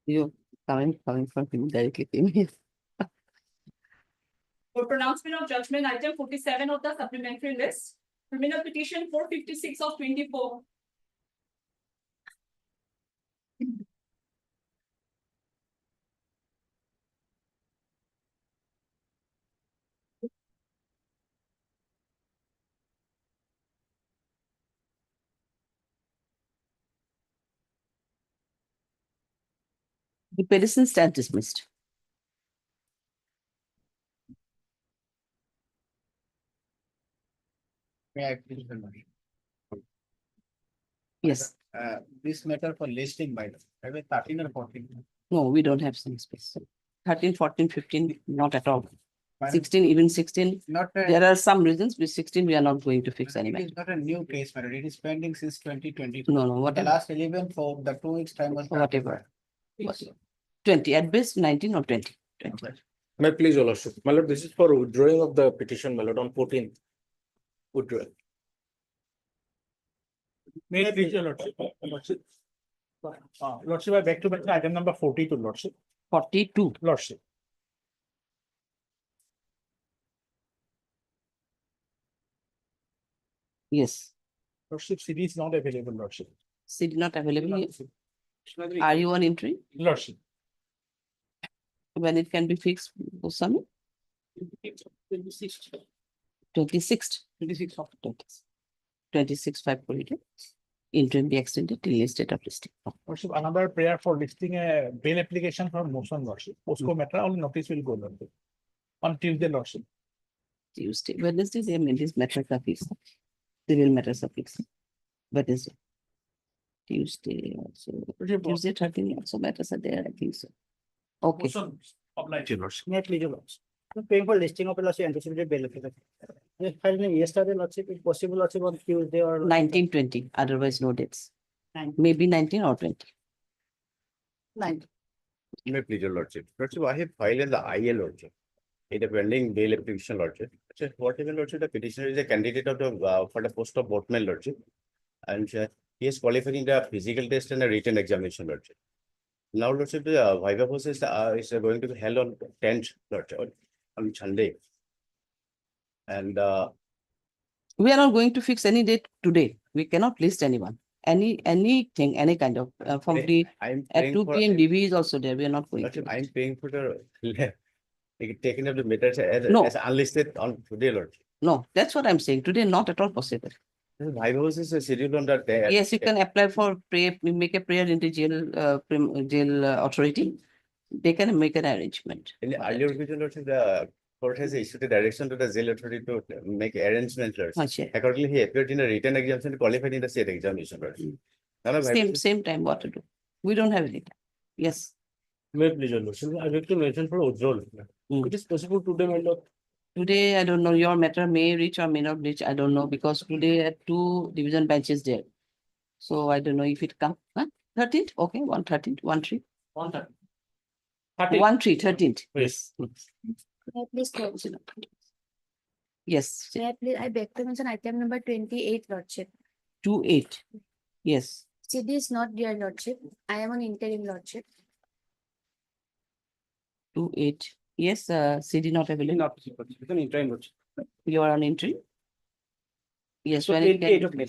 You coming from him directly to me. For pronouncement of judgment, item 47 of the supplementary list. Criminal petition 456 of 24. The petition stands dismissed. May I please remind? Yes. This matter for listing by have a 13 or 14. No, we don't have some space. 13, 14, 15, not at all. 16, even 16. Not a, There are some reasons with 16 we are not going to fix it anyway. is not a new case matter. It is pending since 2020. No, no, The whatever. last 11 for the 2 weeks time was. Whatever. 20, at best 19 or 20. 20. May I please, Your Lordship. My lord, this is for withdrawing of the petition, my lord, on 14th. Withdrawal. May I please, Your Lordship? Lordship, I beg to mention item number 42, Lordship. 42. Lordship. Yes. Lordship, CD is not available, Lordship. CD not available. Are you on entry? Lordship. When it can be fixed, Goswami? 26th. 26th of 26, 542. Interim be extended till list date of listing. Lordship, another prayer for listing a bail application for motion, Lordship. Postco matter, only notice will go, Lordship. On Tuesday, Lordship. Tuesday, Wednesday, they made this matter fixed. Civil matters are fixed. Wednesday. Tuesday also. Tuesday 13 also matters are there, I think so. Okay. Motion obliged, Your Lordship. May I please, Your Lordship? Paying for listing of a lordship anticipated bail application. If filing yesterday, lordship, if possible, lordship on Tuesday or. 19, 20, otherwise no dates. 19. Maybe 19 or 20. 9. May please, Your Lordship. Lordship, I have filed in the IL Lordship. In the pending bail application Lordship. Whatever Lordship, the petitioner is a candidate of the for the post of boatman Lordship. And he is qualified in the physical test and the written examination Lordship. Now Lordship, the viva voce is going to be held on 10th Lordship, on Sunday. And We are not going to fix any date today. We cannot list anyone. Anything, any kind of from the I'm at paying 2 for, p.m. DB is also there. We are not going Lordship, to. I'm paying for the taking up the matters as, No. as unlisted on today Lordship. No, that's what I'm saying. Today, not at all possible. Viva voce is scheduled on the day. Yes, you can apply for prayer, make a prayer into jail authority. They can make an arrangement. In the earlier occasion, Lordship, the court has issued a direction to the jail authority to make arrangements. Lordship. Okay. Accordingly, he appeared in a written examination, qualified in the state examination. Lordship. None of Same time what to do. We don't have any time. Yes. May I please, Your Lordship. I beg to mention for withdrawal. It is possible today, my lord. Today, I don't know, your matter may reach or may not reach. I don't know, because today at 2 division benches there. So I don't know if it come. Huh? 13th? Okay, 113th, 13. 13, 13th. Yes. May I please call? Yes, May I please, I beg to mention item number 28, Lordship. 28. Yes, CD is not there, Lordship. I am on interim, Lordship. 28. Yes, CD not available. Not possible. It's an interim, lordship. You are on entry? Yes, So when it 28 can, of May.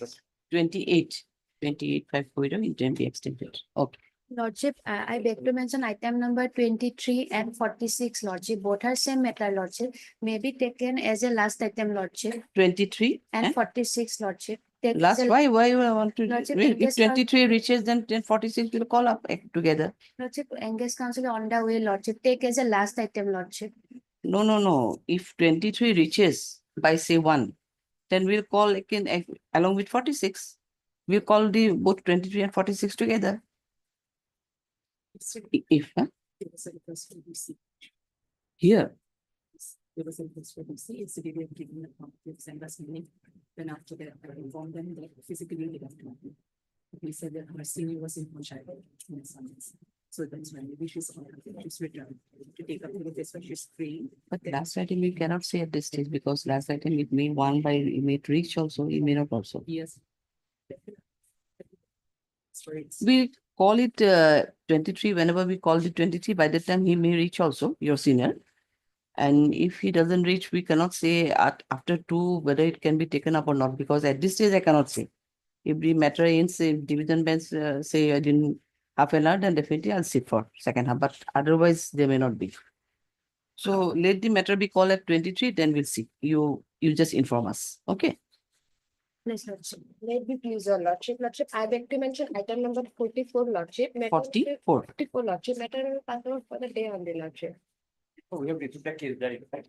28. 28, 542, it can be extended. Okay. Lordship, I beg to mention item number 23 and 46, Lordship. Both are same matter, Lordship. May be taken as a last item, Lordship. 23 And 46, Lordship. Take last, as a- why you want to, Lordship, if engage coun- 23 reaches, then 46 will call up together. Lordship, engage counsel on the way, Lordship. Take as a last item, Lordship. No. If 23 reaches by say 1, then we'll call again along with 46. We'll call the both 23 and 46 together. If huh? Here, There was a request for DC, it's civilian taking the conflicts and last meeting. Then after that, I informed them that physically they have to. We said that our senior was in Chicago. So that's when maybe she's returned to take up with this when she's free. But last item we cannot say at this stage because last item it may one by it may reach also, it may not also. Yes. We call it 23 whenever we call it 23, by the time he may reach also, your senior. And if he doesn't reach, we cannot say after 2 whether it can be taken up or not, because at this stage I cannot say. If the matter ends, if division bench say I didn't half an hour, then definitely I'll sit for second half, but otherwise they may not be. So let the matter be called at 23, then we'll see. You just inform us. Okay. Yes, Lordship. Let me please your Lordship. Lordship, I beg to mention item number 44, Lordship. Matter 44. 44, Lordship. Matter will pass out for the day on the Lordship. Oh, we have received the case diary, right?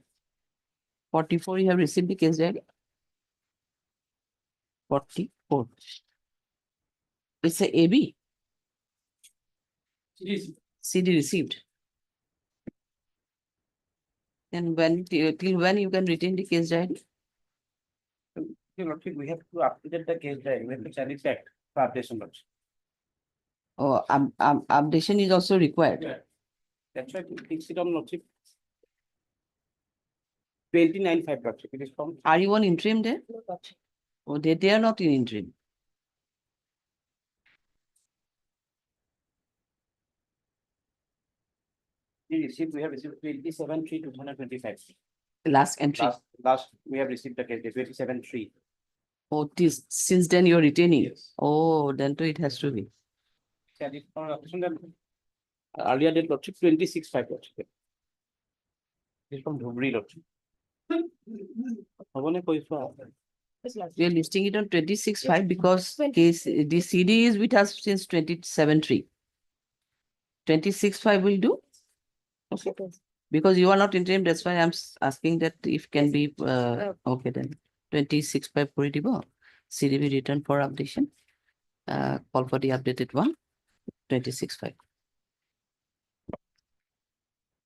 44, you have received the case diary? 44. It's a AB. CD received. And when till when you can retain the case diary? You know, we have to update the case diary, we have to send it back for updation. Or updation is also required. That's why we fix it on Lordship. 29.5 Lordship, it is from. Are you on interim there? No, Lordship. Oh, they are not in interim. We have received 27/3/2025. Last entry. Last, we have received the case, 27/3. Oh, since then you're retaining. Yes. Oh, then it has to be. Send it for updation then. Earlier date Lordship 26/5 Lordship. This is from Dhubri Lordship. Bhavane koisa. Yes, Lordship. We are listing it on 26/5 because 20. case the CD is with us since 27/3. 26/5 will do. Okay. Because you are not interim, that's why I'm asking that if can be okay then. 26/5 for it. CDB return for updation. Call for the updated one. 26/5.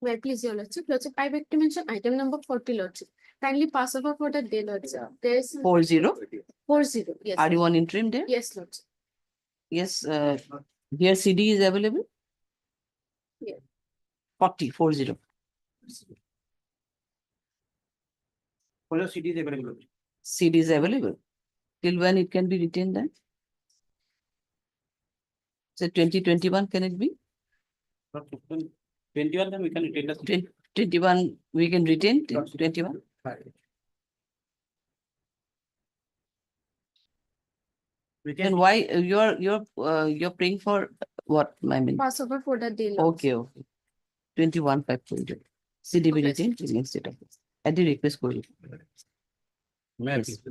Well, please your Lordship. Lordship, I beg to mention item number 40, Lordship. Kindly pass over for the day, Lordship. There is 40. 40. Yes. Are you Lordship. on interim there? Yes, Lordship. Yes. Here CD is available. Yeah. 40. For the CD is available. CD is available. Till when it can be retained then? So 2021 can it be? 21 then we can retain the. 21 we can retain till 21. We Then can. why you're praying for what? I mean, Pass over for the day, Lordship. okay. 21/5 CDB Okay. retain till next date of this. At the request query. Ma'am, Yes.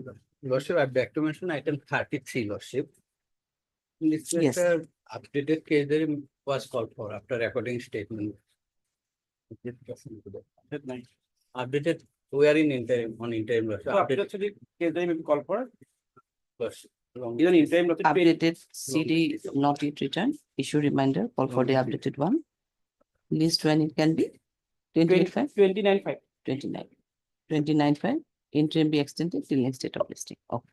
Lordship, I beg to mention item 33, Lordship. This Yes. letter updated case diary was called for after recording statement. Updated, we are in interim, on interim. Lordship. So after Updated, the case diary may be called for. Lordship. Even in time. Updated CD not yet returned. Issue reminder. Call for the updated one. List when it can be. 28/5. 29/5. 29. 29/5. Interim be extended till next date of listing. Okay.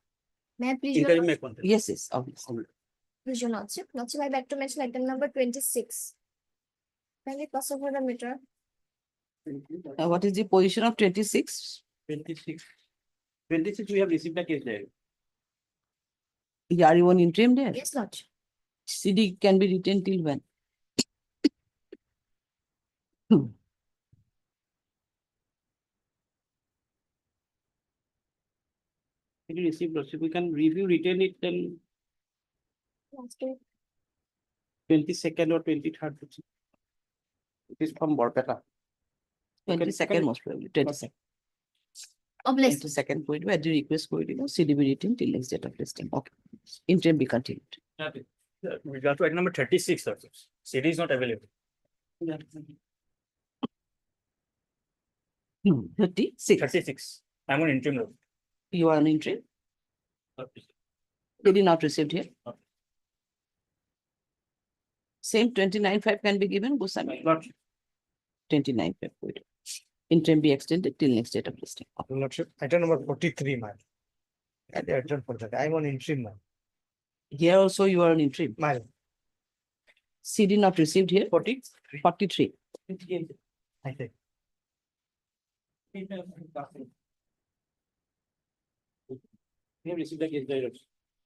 May I please your Interim Lordship? may contain. Yes, obviously. Please your Lordship. Lordship, I beg to mention item number 26. Kindly pass over the meter. What is the position of 26? 26. 26 we have received the case diary. Are you on interim there? Yes, Lordship. CD can be retained till when? If you receive Lordship, we can review, retain it till Lordship. 22nd or 23rd. It is from Borpeta. 22nd most probably. 22nd. Oh, bless. 22nd point where the request for CDB retained till next date of listing. Okay. Interim be continued. We got to item number 36, Lordship. CD is not available. 36. 36. I'm on interim. Lordship. You are on interim. They did not received here. Same 29/5 can be given. Goswami. 29/5. Interim be extended till next date of listing. Okay. Lordship, item number 43, ma'am. And the item for that, I'm on interim, ma'am. Here also you are on interim. Ma'am. CD not received here, 43. I think. We have received the case diary,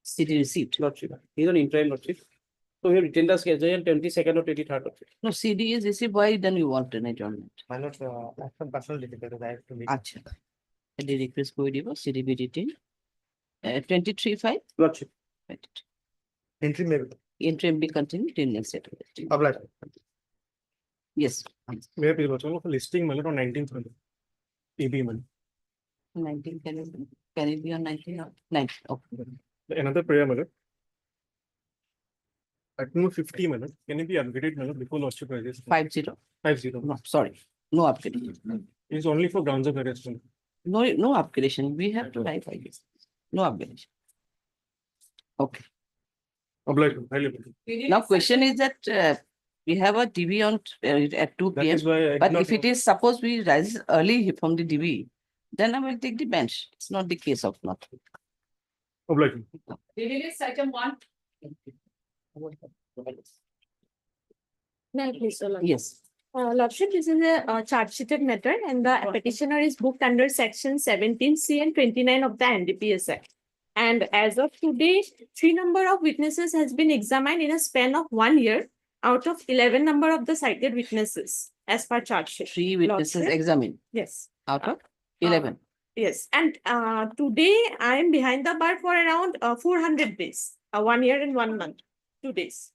CD received. lordship. He is on interim lordship. So we have written the case diary on 22nd or 23rd lordship. No, CD is received. Why then you want an adjournment? My lord, I have some personal difficulties. I have to meet. Acha. The request করে দিব CDB detail. 23/5. Lordship. Entry maybe. Interim be continued till next date. Apply. Yes. May I please watch all of listing mallet on 19th. EB mallet. 19 can it be on 19 or 19? Okay. Another prayer mallet. At no 50 mallet. Can it be upgraded mallet before lordship rises? 50. 50. No, sorry. No upgradation. It's only for grounds of arrest. No upgradation. We have to write like this. No upgradation. Okay. Obliged. Highly. Now question is that we have a DB on at 2 That p.m. is why I But did not if it is suppose we rise early from the DB, then I will take the bench. It's not the case of not. obliged. Release item 1. May I please, Your Lordship? Yes. Lordship, this is a charge sheeted matter and the petitioner is booked under section 17C and 29 of the NDPS Act. And as of today, 3 number of witnesses has been examined in a span of 1 year out of 11 number of the cited witnesses as per charge sheet. 3 witnesses Lordship? examined Yes, out of 11. yes. And today I am behind the bar for around 400 days, 1 year and 1 month, 2 days.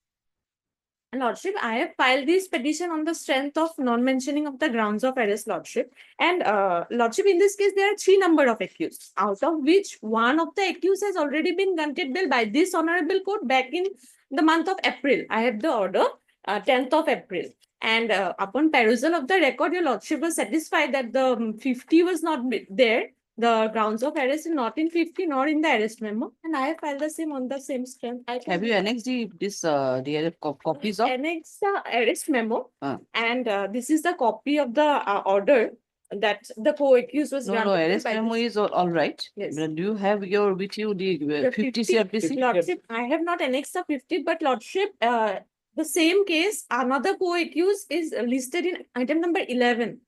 Lordship, I have filed this petition on the strength of non-mentioning of the grounds of arrest, Lordship. And Lordship, in this case, there are 3 number of accused, out of which one of the accused has already been granted bail by this honorable court back in the month of April. I have the order, 10th of April. And upon perusal of the record, your Lordship was satisfied that the 50 was not there. The grounds of arrest is not in 50 nor in the arrest memo. And I have filed the same on the same strength. I can- Have you annexed the other copies of? Annex the arrest memo, Ah. and this is the copy of the order that the co-accused was No, granted arrest by memo this- is all right. Yes. But do you have your with you the The 50 CRPC? Lordship, I have not annexed the 50, but Lordship, the same case, another co-accused is listed in item number 11.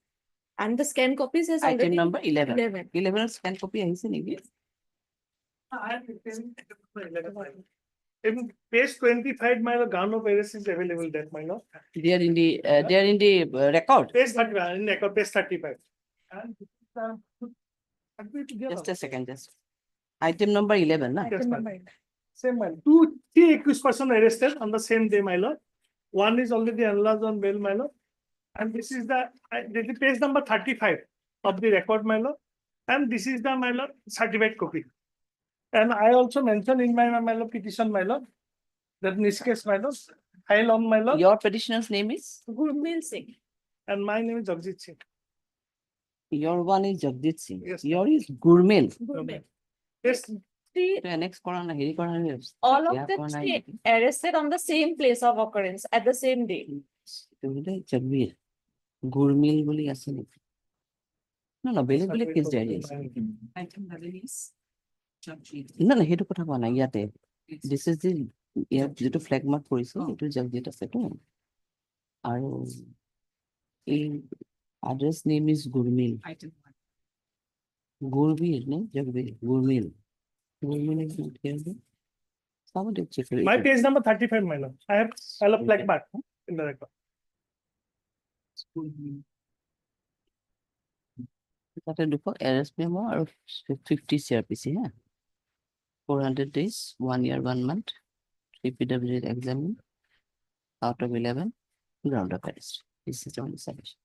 And the scan copies has Item already. number 11. 11. 11 scan copy আহিছে নেকি? In page 25, my ground of arrest is available that my lord. They are in the record. Page 35, in record, page 35. Just a second, just. Item number 11, na? Yes, ma'am. Same man. 3 accused person arrested on the same day, my lord. One is already enlarged on bail, my lord. And this is this is page number 35 of the record, my lord. And this is the, my lord, certified copy. And I also mentioned in my lord petition, my lord, that in this case, my lord, file on my lord, Your petitioner's name is? Gurmil Singh. and my name is Jagjit Singh. Your one is Jagdit Singh. Yes. Your is Gurmil. Gurmil. Yes, Three, To annex করা না, হেরি করা না। all of Yeah, the for 3 nine. arrested on the same place of occurrence at the same day. তুমি তো জগবীর গুরমিল বলি আছে নাকি? না বেলেগ বেলেগ কেস ডায়েৰী আছে। না সেইটো কথা কোৱা নাই ইয়াতে। দিছ ইজ দি ইয়াত যিটো ফ্লেগ মাৰ্ক কৰিছে সেইটো জগজিত আছেতো। আৰু এই আড্ৰেছ নেম ইজ গুৰমিল। গুৰবীৰ নে Jagbir? গুৰমিল। গুৰমিল is not here, no? Somebody check it. my page number 35, my lord. I have file a flag back in the record. তাতে দুশ arrest memo আৰু 50 CRPC, Ha? 400 days, 1 year, 1 month, 3 PW examined out of 11, ground of arrest. This is the only submission.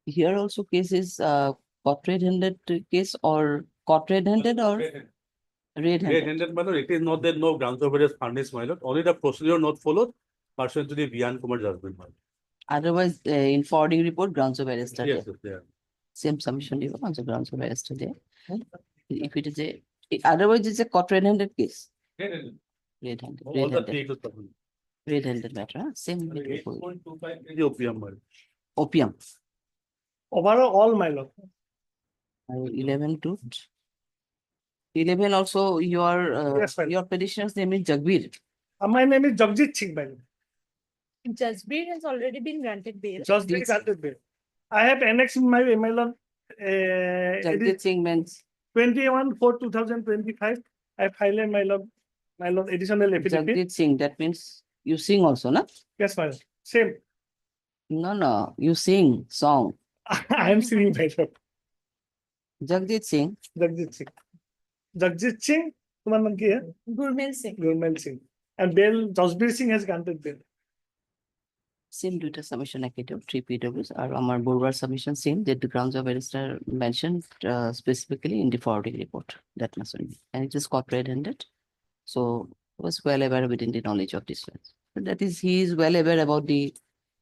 Here also case is caught red-handed case or caught red-handed or red-handed? Red-handed, my lord, it is not that no grounds of arrest furnished, my lord, only the procedure not followed pursuant to the Vian Kumar judgment, my lord. Otherwise, in forwarding report, grounds of arrest are Yes, there. yes, yeah. Same submission, on the grounds of arrest are there. If it is otherwise it's a caught red-handed case. Red-handed, All the red-handed, three to seven. red-handed matter, huh? Same. 8.25 kg opium, my lord. Opium. Overall, all, my lord. 11 to 11 also, Yes, ma'am. your petitioner's name is Jagbir. My name is Jagjit Singh, my lord. Jasbir has already been granted bail. Just be granted bail. I have annexed in my lord, Jagjit Singh means 21/4/2025. I filed my lord additional affidavit. Jagjit Singh, that means you sing also, no? Yes, my lord. Same. No, you sing song. I am singing my lord. Jagjit Singh, Jagjit Singh. Jagjit Singh, তোমার নাম কি? Gurmil Singh. Gurmail Singh. And bail, Jasbir Singh has granted bail. same duty submission negative, 3 PWs are our Burwar submission same that the grounds of arrest are mentioned specifically in the forwarding report. That must be, and it is court red-handed. So was well aware within the knowledge of this one. So that is, he is well aware about the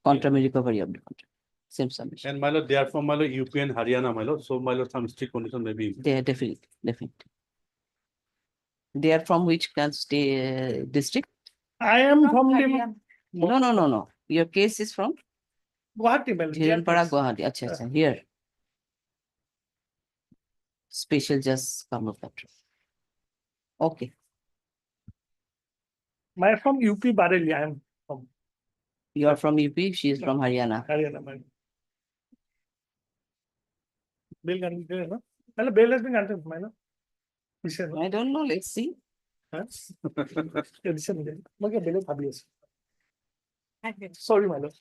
contrary recovery of the contract. Same submission. And my lord, they are from my lord UP and Haryana, my lord. So my lord, some strict condition may be. They are definitely. They are from which state district? I am from the No. Your case is from Guwahati, my lord. Hiranpara, Guwahati. Acha, here. Special just come of that. Okay. My from UP Bareilly. I am from You are from UP, she is from Haryana. Haryana, my lord. Bail granted, no? My lord, bail has been granted, my lord. He said, no? I don't know, let's see. Huh? Addition bail. Okay, bail is obvious. Sorry, my lord.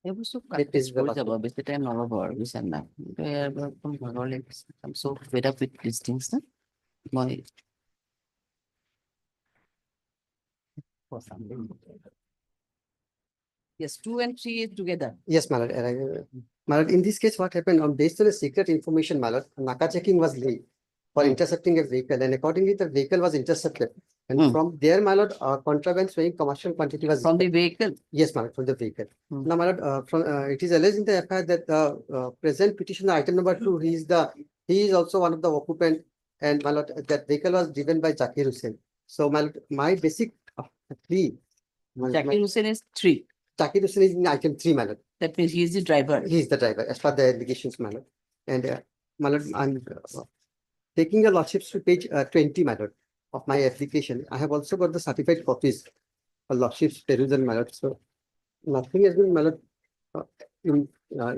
এইবোৰ চব That is the কৰি যাব, বেছি time নল'ব আৰু বুজিছা নাই? ভাগৰ লাগিছে। I'm so fed up with these things, না? মই Yes, 2 and 3 is together. Yes, my lord. My lord, in this case, what happened on based on a secret information, my lord, Naka checking was laid for intercepting a vehicle, and accordingly, the vehicle was intercepted. And from there, my lord, contraband weighing commercial quantity was From the vehicle. Yes, my lord, from the vehicle. Now, my lord, it is alleged in the FIR that the present petitioner item number 2, he is also one of the occupant, and my lord, that vehicle was driven by Zakir Hussain. So, my lord, my basic plea. Zakir Hussain is 3. Zakir Hussain is in item 3, my lord. That means he is the driver. He is the driver, as per the allegations, my lord. And my lord, I'm taking your lordships to page 20, my lord, of my application. I have also got the certified copies for lordships perusal, my lord. So nothing has been, my lord,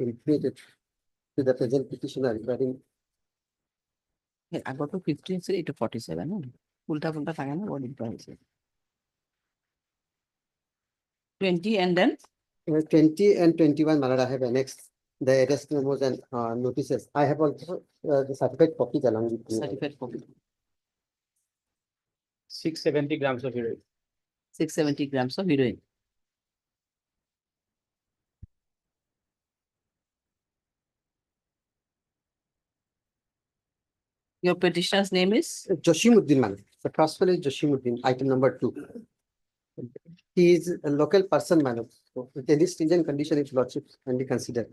inflated to the present petitioner regarding. আগতো 15 আছে, এটা 47, না? উল্টা পুল্টা থাকে না, body প্রাইসে। 20 and then 20 and 21, my lord, I have annexed the arrest memos and notices. I have also the certified copies along with me. certified copy. 670 grams of heroin. 670 grams of heroin. Your petitioner's name is? Joshimuddin, man. The first one is Joshimuddin, item number 2. He is a local person, man. So with any stringent condition, if lordship can be considered.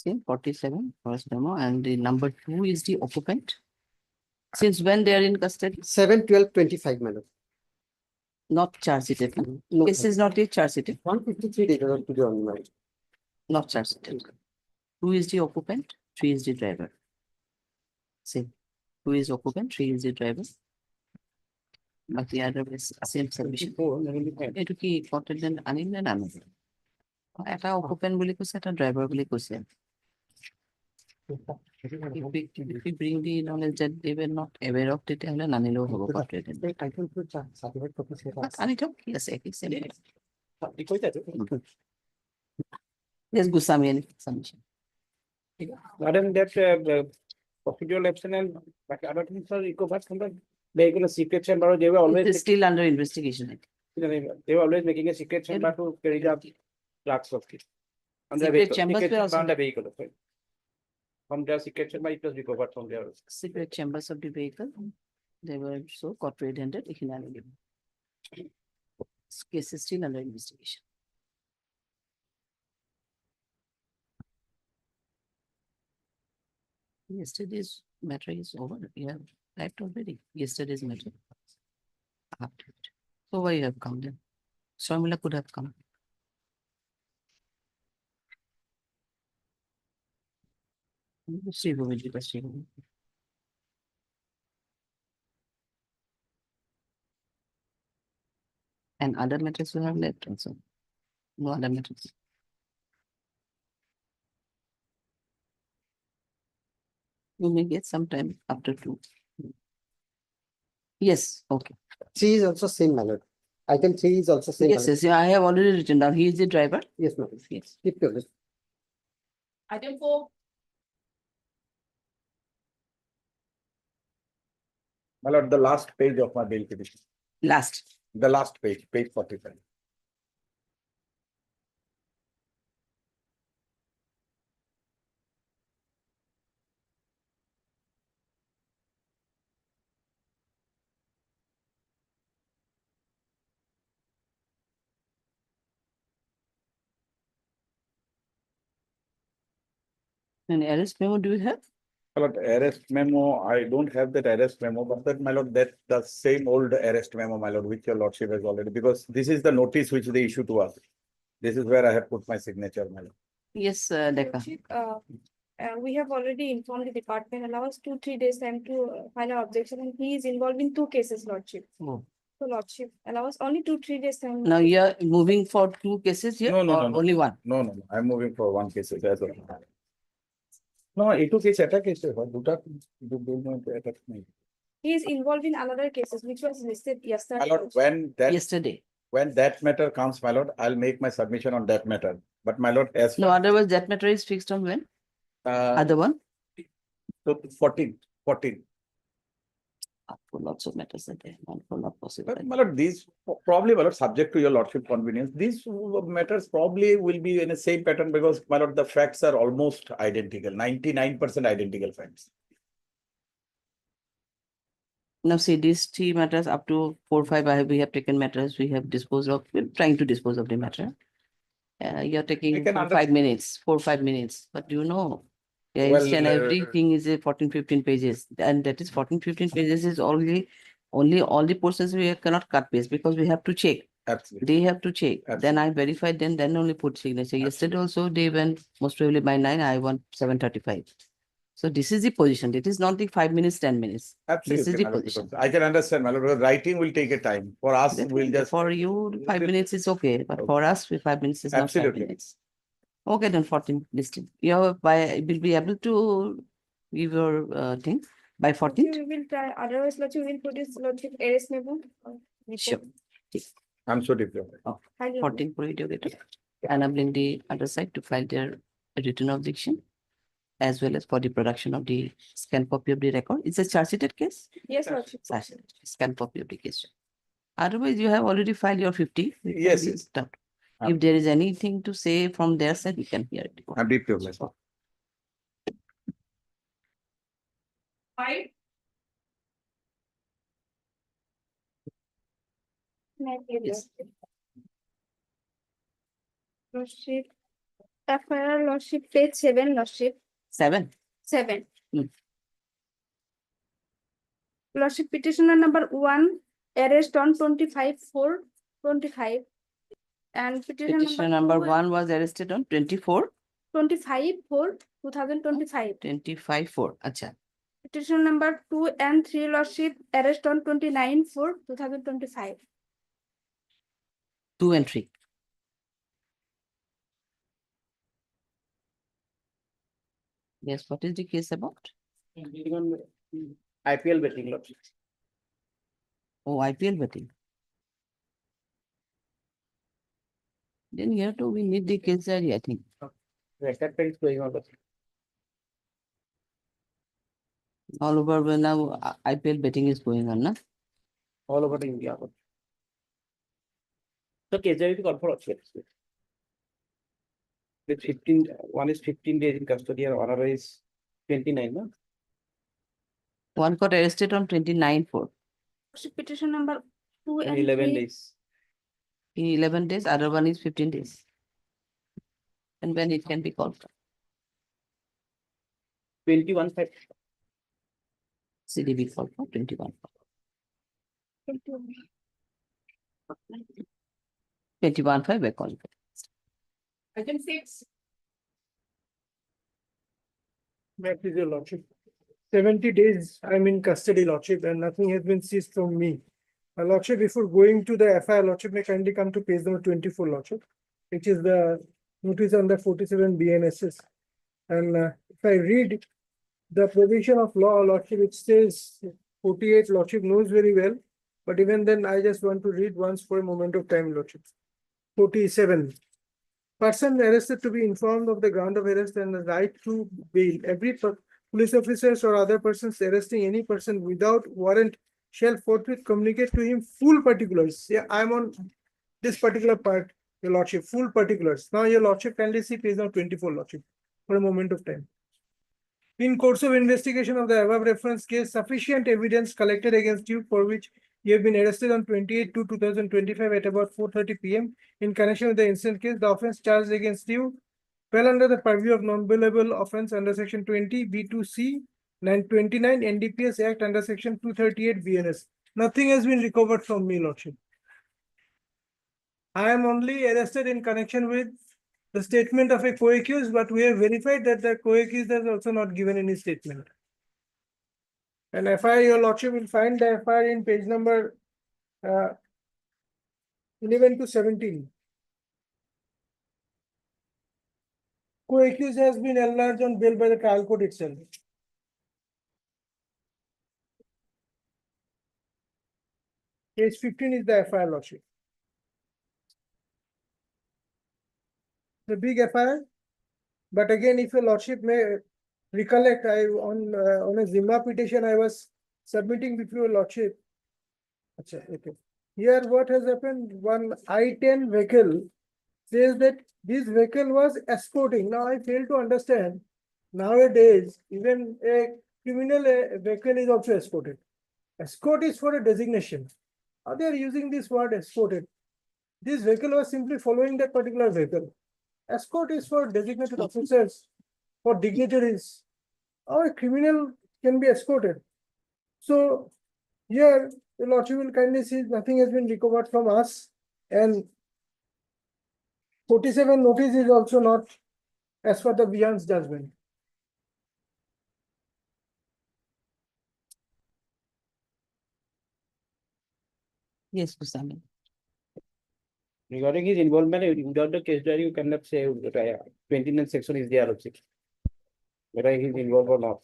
Same 47 first memo, and the number 2 is the occupant. Since when they are in custody? 7/12/25, man. Not charge sheeted. No, This is not a charge sheeted, 153 days to the only, man. not charge sheeted. 2 is the occupant, 3 is the driver. Same. 2 is occupant, 3 is the driver. But the other is same submission. এইটো কি content আনিলে না আনিলে? এটা occupant বুলি কৈছে, এটা driver বুলি কৈছে। If we bring the knowledge that they were not aware of, তেতিয়াহ'লে নানিলেও হ'ব কন্টেন্ট। আনি থওক, কি আছে, কি same. Yes, Gusami and submission. Madam, that procedural abstinence, but other things are recovered from the vehicle secret chamber. They were It always is still under investigation. they were always making a secret chamber to carry the drugs of it. On the Secret vehicle, chambers secret were chamber also- on the vehicle. Okay. From their secret chamber, it was recovered from there. Secret chambers of the vehicle, they were so court red-handed. এখানে আনি দিব। Case is still under investigation. Yesterday's matter is over. Yeah, Right already, yesterday's matter. After it. So why you have come then? Shamila could have come. See who will be the student. And other matters you have left also. No other matters. You may get some time after 2. Yes, okay. 3 is also same, my lord. Item 3 is also same. my Yes, lord. yes, yeah, I have already written down. He is the driver. Yes, my lord. Yes. Keep your list. Item 4, My lord, the last page of my bail petition, Last. the last page, page 45. And arrest memo do you have? My lord, arrest memo, I don't have that arrest memo, but that, my lord, that the same old arrest memo, my lord, which your lordship has already, because this is the notice which they issue to us. This is where I have put my signature, my lord. Yes, Decca. Lordship, we have already informed the department, allow us 2-3 days time to file our objection, and he is involved in 2 cases, Lordship. Oh. So Lordship, allow us only 2-3 days time. Now you are moving for 2 cases here No, no, or no, no. only one? No, no, no, I'm moving for one case as well. No, it case attack is, দুটা attack নেই। He is involved in another cases, which was listed My yesterday. lord, Yesterday. when that matter comes, my lord, I'll make my submission on that matter. But my lord, as No, otherwise that matter is fixed on when? Other one? so 14. For lots of matters are there, not for not possible. But my lord, these probably, my lord, subject to your lordship convenience, these matters probably will be in the same pattern because, my lord, the facts are almost identical, 99% identical facts. Now see these 3 matters up to 4, 5, we have taken matters, we have disposed of, we're trying to dispose of the matter. You're taking can 4, 5 minutes, 4, 5 minutes, but you know. Yeah, Well, each and everything is a 14, 15 pages, and that is 14, 15 pages is only all the portions we cannot cut paste because we have to check. Absolutely. They have to check. Then I verified, then only put signature. Yesterday also they went most probably by 9, I want 7:35. So this is the position. It is not the 5 minutes, 10 minutes. Absolutely. This is the my lord, position. because I can understand, my lord, because writing will take a time. For us, we'll just. For you, 5 minutes is okay, but for us, 5 minutes is not 5 Absolutely. minutes. Okay, then 14 listed. You will be able to give your thing by 14th? We will try, otherwise Lordship will produce Lordship arrest memo. Sure. I'm so diplomatic. Highly 14 prohibited. Enabling the other side to file their written objection as well as for the production of the scan copy of the record. It's a charge sheeted case? Yes, Lordship. Scan copy of the case. Otherwise, you have already filed your 50. We can Yes, be yes. stopped. If there is anything to say from their side, we can hear it. I'm diplomatic. 5, Yes. Lordship. FIR Lordship, page 7, Lordship. 7. 7. Hmm. Lordship petitioner number 1, arrest on 25/4/25. And Petitioner number 1 was arrested on 24. 25/4/2025. 25/4. Acha. Petition number 2 and 3, Lordship, arrest on 29/4/2025. 2 and 3. Yes, what is the case about? IPL betting, lordship. Oh, IPL betting. Then here too, we need the case diary, I think. Record is going on. All over well, now IPL betting is going on, na? All over India. So KJV confirm আছে. With 15, one is 15 days in custody and another is 29, no? One got arrested on 29/4. Petition number 2 In and 11 3. days. In 11 days, other one is 15 days. And when it can be called? 21/5. CD will fall for 21. 21.5 we're calling for. Item 6. That is your lordship. 70 days I'm in custody, lordship, and nothing has been seized from me. My lordship, before going to the FIR, lordship, may kindly come to page number 24, lordship, which is the notice under 47 BNSS. And if I read the provision of law, lordship, it says 48, lordship knows very well. But even then, I just want to read once for a moment of time, lordship. 47. Person arrested to be informed of the ground of arrest and the right to bail. Every police officers or other persons arresting any person without warrant shall forthwith communicate to him full particulars. Yeah, I'm on this particular part, your lordship, full particulars. Now, your lordship, kindly see page number 24, lordship, for a moment of time. In course of investigation of the above reference case, sufficient evidence collected against you for which you have been arrested on 28/2/2025 at about 4:30 p.m. in connection with the incident case. The offense charged against you fell under the purview of non-bailable offense under section 20 B2C 929 NDPS Act under section 238 BNS. Nothing has been recovered from me, lordship. I am only arrested in connection with the statement of a co-accused, but we have verified that the co-accused has also not given any statement. And FIR, your lordship will find the FIR in page number 11 to 17. Co-accused has been enlarged on bail by the trial court itself. Page 15 is the FIR, lordship. The big FIR, but again, if your lordship may recollect, on a Zimma petition I was submitting before your lordship. Okay. Here what has happened, one I-10 vehicle says that this vehicle was escorting. Now I fail to understand, nowadays even a criminal vehicle is also escorted. Escort is for a designation. Now they are using this word escorted. This vehicle was simply following that particular vehicle. Escort is for designated officers, for dignitaries. Or a criminal can be escorted. So here, the lordship will kindly see nothing has been recovered from us, and 47 notice is also not as per the Beyond's judgment. Yes, Kusami. Regarding his involvement without the case diary, you cannot say 29 section is there also. Whether he is involved or not.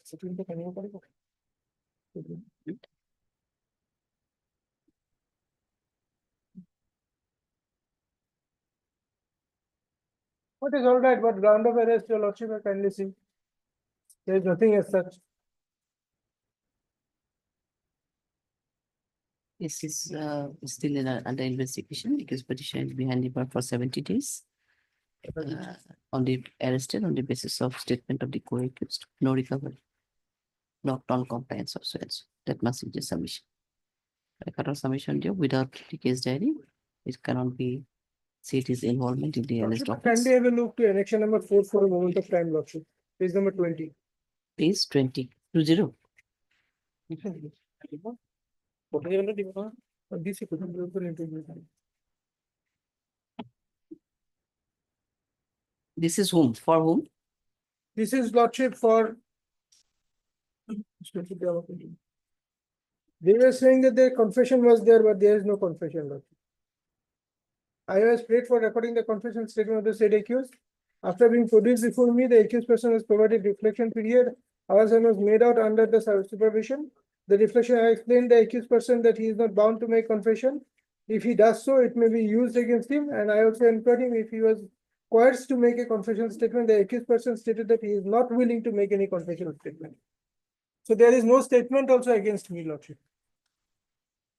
What is all right, but ground of arrest, your lordship will kindly see. There is nothing as such. This is still under investigation because petition is behind the bar for 70 days. Arrested on the basis of statement of the co-accused, no recovery, not non-compliance or so and so. That must be the submission. A cut of submission due without the case diary, it cannot be say it is involvement in the arrest offense. Kindly have a look to annexure number 4 for a moment of time, lordship. Page number 20. Page 20. 20. This is whom? For whom? This is lordship for. They were saying that their confession was there, but there is no confession, lordship. I was prayed for recording the confession statement of the said accused. After being produced before me, the accused person was provided reflection period. Our son was made out under the supervision. The reflection, I explained the accused person that he is not bound to make confession. If he does so, it may be used against him. And I also implored him if he was coerced to make a confession statement, the accused person stated that he is not willing to make any confession statement. So there is no statement also against me, lordship.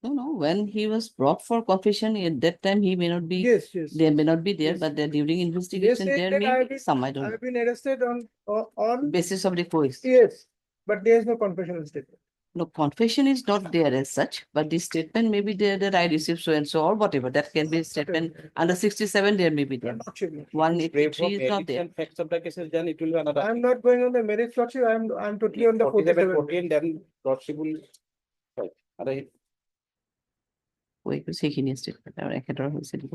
No. When he was brought for confession, at that time he may not be. Yes. They may not be there, Yes. but during investigation They there said may that be some. I don't know. I've been arrested on Basis of the case. yes, but there is no confession statement. No, confession is not there as such, but the statement may be there that I received so and so or whatever. That can be a statement under 67, there may be there. One Pray for 83 is not merits there. and facts of the cases, then it will be another. I'm not going on the merits, Lordship. I'm totally on the 47, 47. 14, then Lordship will. Right. Other- সেইখিনি statement আৰু একেদৰে হৈছে দিব।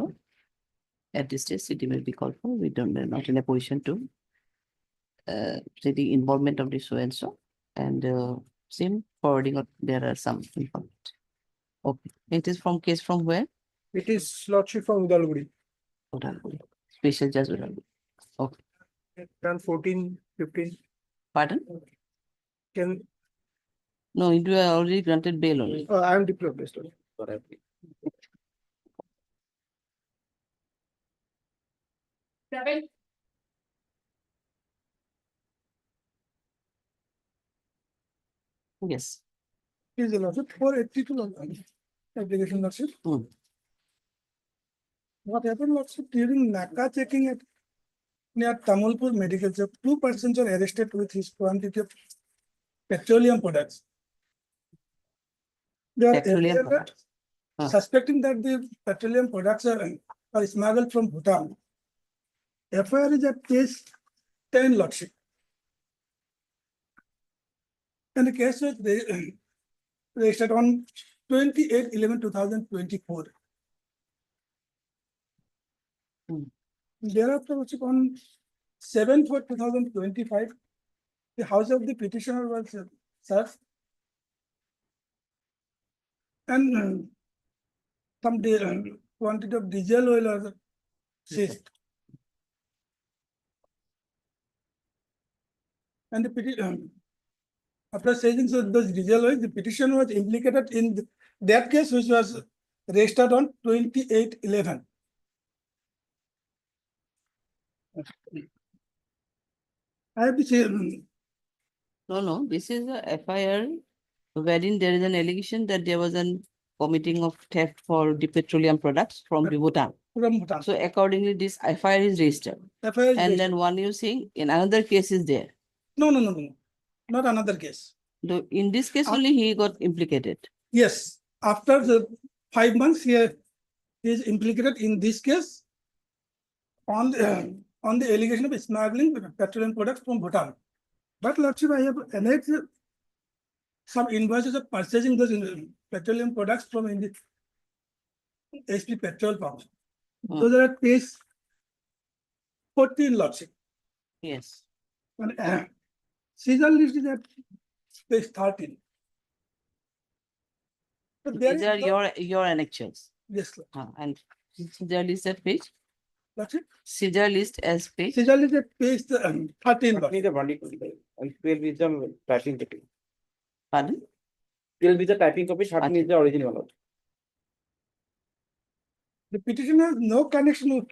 At this stage, city will be called for. We don't, we're not in a position to say the involvement of the so and so. And same forwarding of, there are some involvement. Okay, it is from case from where? It is Lordship from Udalguri. Udalguri. Special Judge Udalguri. Okay, Done 14, 15. pardon? Can, No, you are already granted bail only. I am deployed, Lordship. Seven. Yes. Is the Lordship 482 Lordship. Application Lordship. Hmm. What happened, Lordship, during NACA checking at near Tamulpur Medical Shop, 2 persons are arrested with his quantity of petroleum products. They are Petroleum arrested, products. suspecting that the petroleum products are smuggled from Bhutan. FIR is at case 10, Lordship. And the case was registered on 28/11/2024. Hmm. Thereafter, Lordship, on 7/4/2025, the house of the petitioner was searched. And some quantity of diesel oil was seized. And the after seizing those diesel oil, the petitioner was implicated in that case, which was registered on 28/11. I have to say, No, this is a FIR wherein there is an allegation that there was an committing of theft for the petroleum products from the Bhutan. from Bhutan. So accordingly, this FIR is registered. FIR is And registered. then one you saying in another case is there. No, not another case. In this case only he got implicated. Yes, after the 5 months, he is implicated in this case on the allegation of smuggling petroleum products from Bhutan. But Lordship, I have annexed some invoices of purchasing those petroleum products from in the HP petrol pumps. Hmm. Those are at page 14, Lordship. Yes. And seizure list is at page 13. But there These is are no- your annexures. Yes, Lord. And seizure list at page, Lordship. seizure list as page. Seizure list at page 13, What Lordship. is the body? And 12 is the typing copy. Pardon? 12 is the typing copy, 13 is the original one. The petitioner has no connection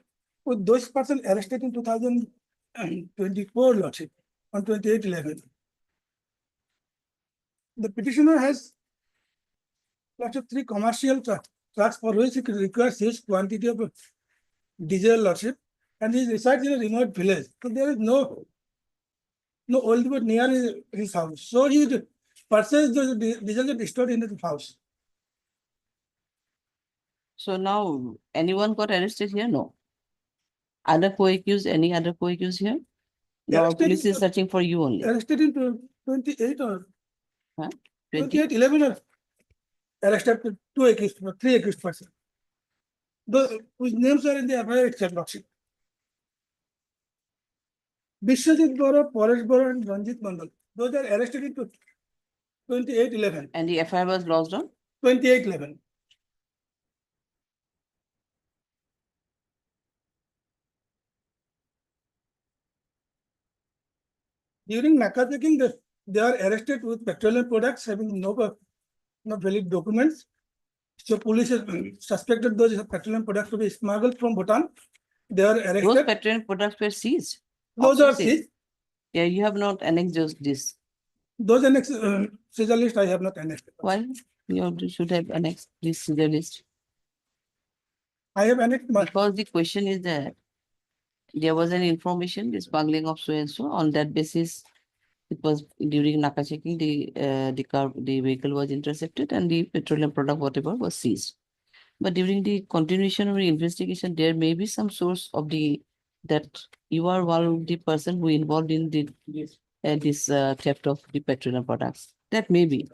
with those persons arrested in 2024, Lordship, on 28/11. The petitioner has Lordship 3 commercial trucks for which he requires huge quantity of diesel, Lordship, and he resides in a remote village. So there is no oil depot near his house. So he purchased the diesel that is stored in his house. So now anyone got arrested here? No. Other co-accused, any other co-accused here? No, Arrested police in- is searching for you only. Arrested in 28 or Huh? 28/11 or arrested 3 accused persons. Whose names are in the FIR itself, Lordship. Vishwajit Bora, Paresh Bora, and Ranjit Mandal. Those are arrested in 28/11. And the FIR was lodged on? 28/11. During NACA checking, they are arrested with petroleum products having no valid documents. So police has suspected those petroleum products to be smuggled from Bhutan. They are Those arrested. petroleum products were seized. Those Also are seized. Yeah, you have not annexed this. Those annexed seizure list I have not annexed. Why? Should have annexed this seizure list. I have annexed my, Because the question is that there was an information, the smuggling of so and so. On that basis, It was during Naka checking, the vehicle was intercepted and the petroleum product, whatever, was seized. But during the continuation of the investigation, there may be some source of that you are one of the person who involved in this theft of the petroleum products. That may be.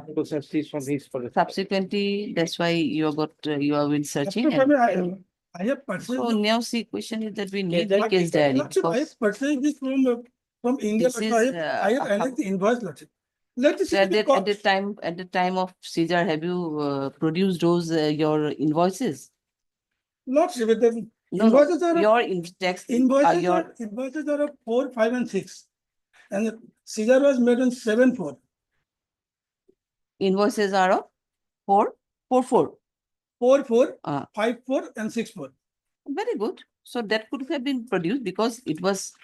Because I've seen from his for the. Subsequently, that's why you have been searching. After and- coming, I have purchased. So now see, question is that we need that the case diary. Lordship, I because have purchased this from India. This Lordship. is, I have annexed the invoice, Lordship. Let us So see at the cost. the time of seizure, have you produced those your invoices? Lordship, the No, invoices are. your tax. Invoices are of 4, 5, and 6. And the seizure was made on 7, 4. Invoices are of 4, 4, 4. 4, 4, Ah. 5, 4, and 6, 4. Very good. So that could have been produced because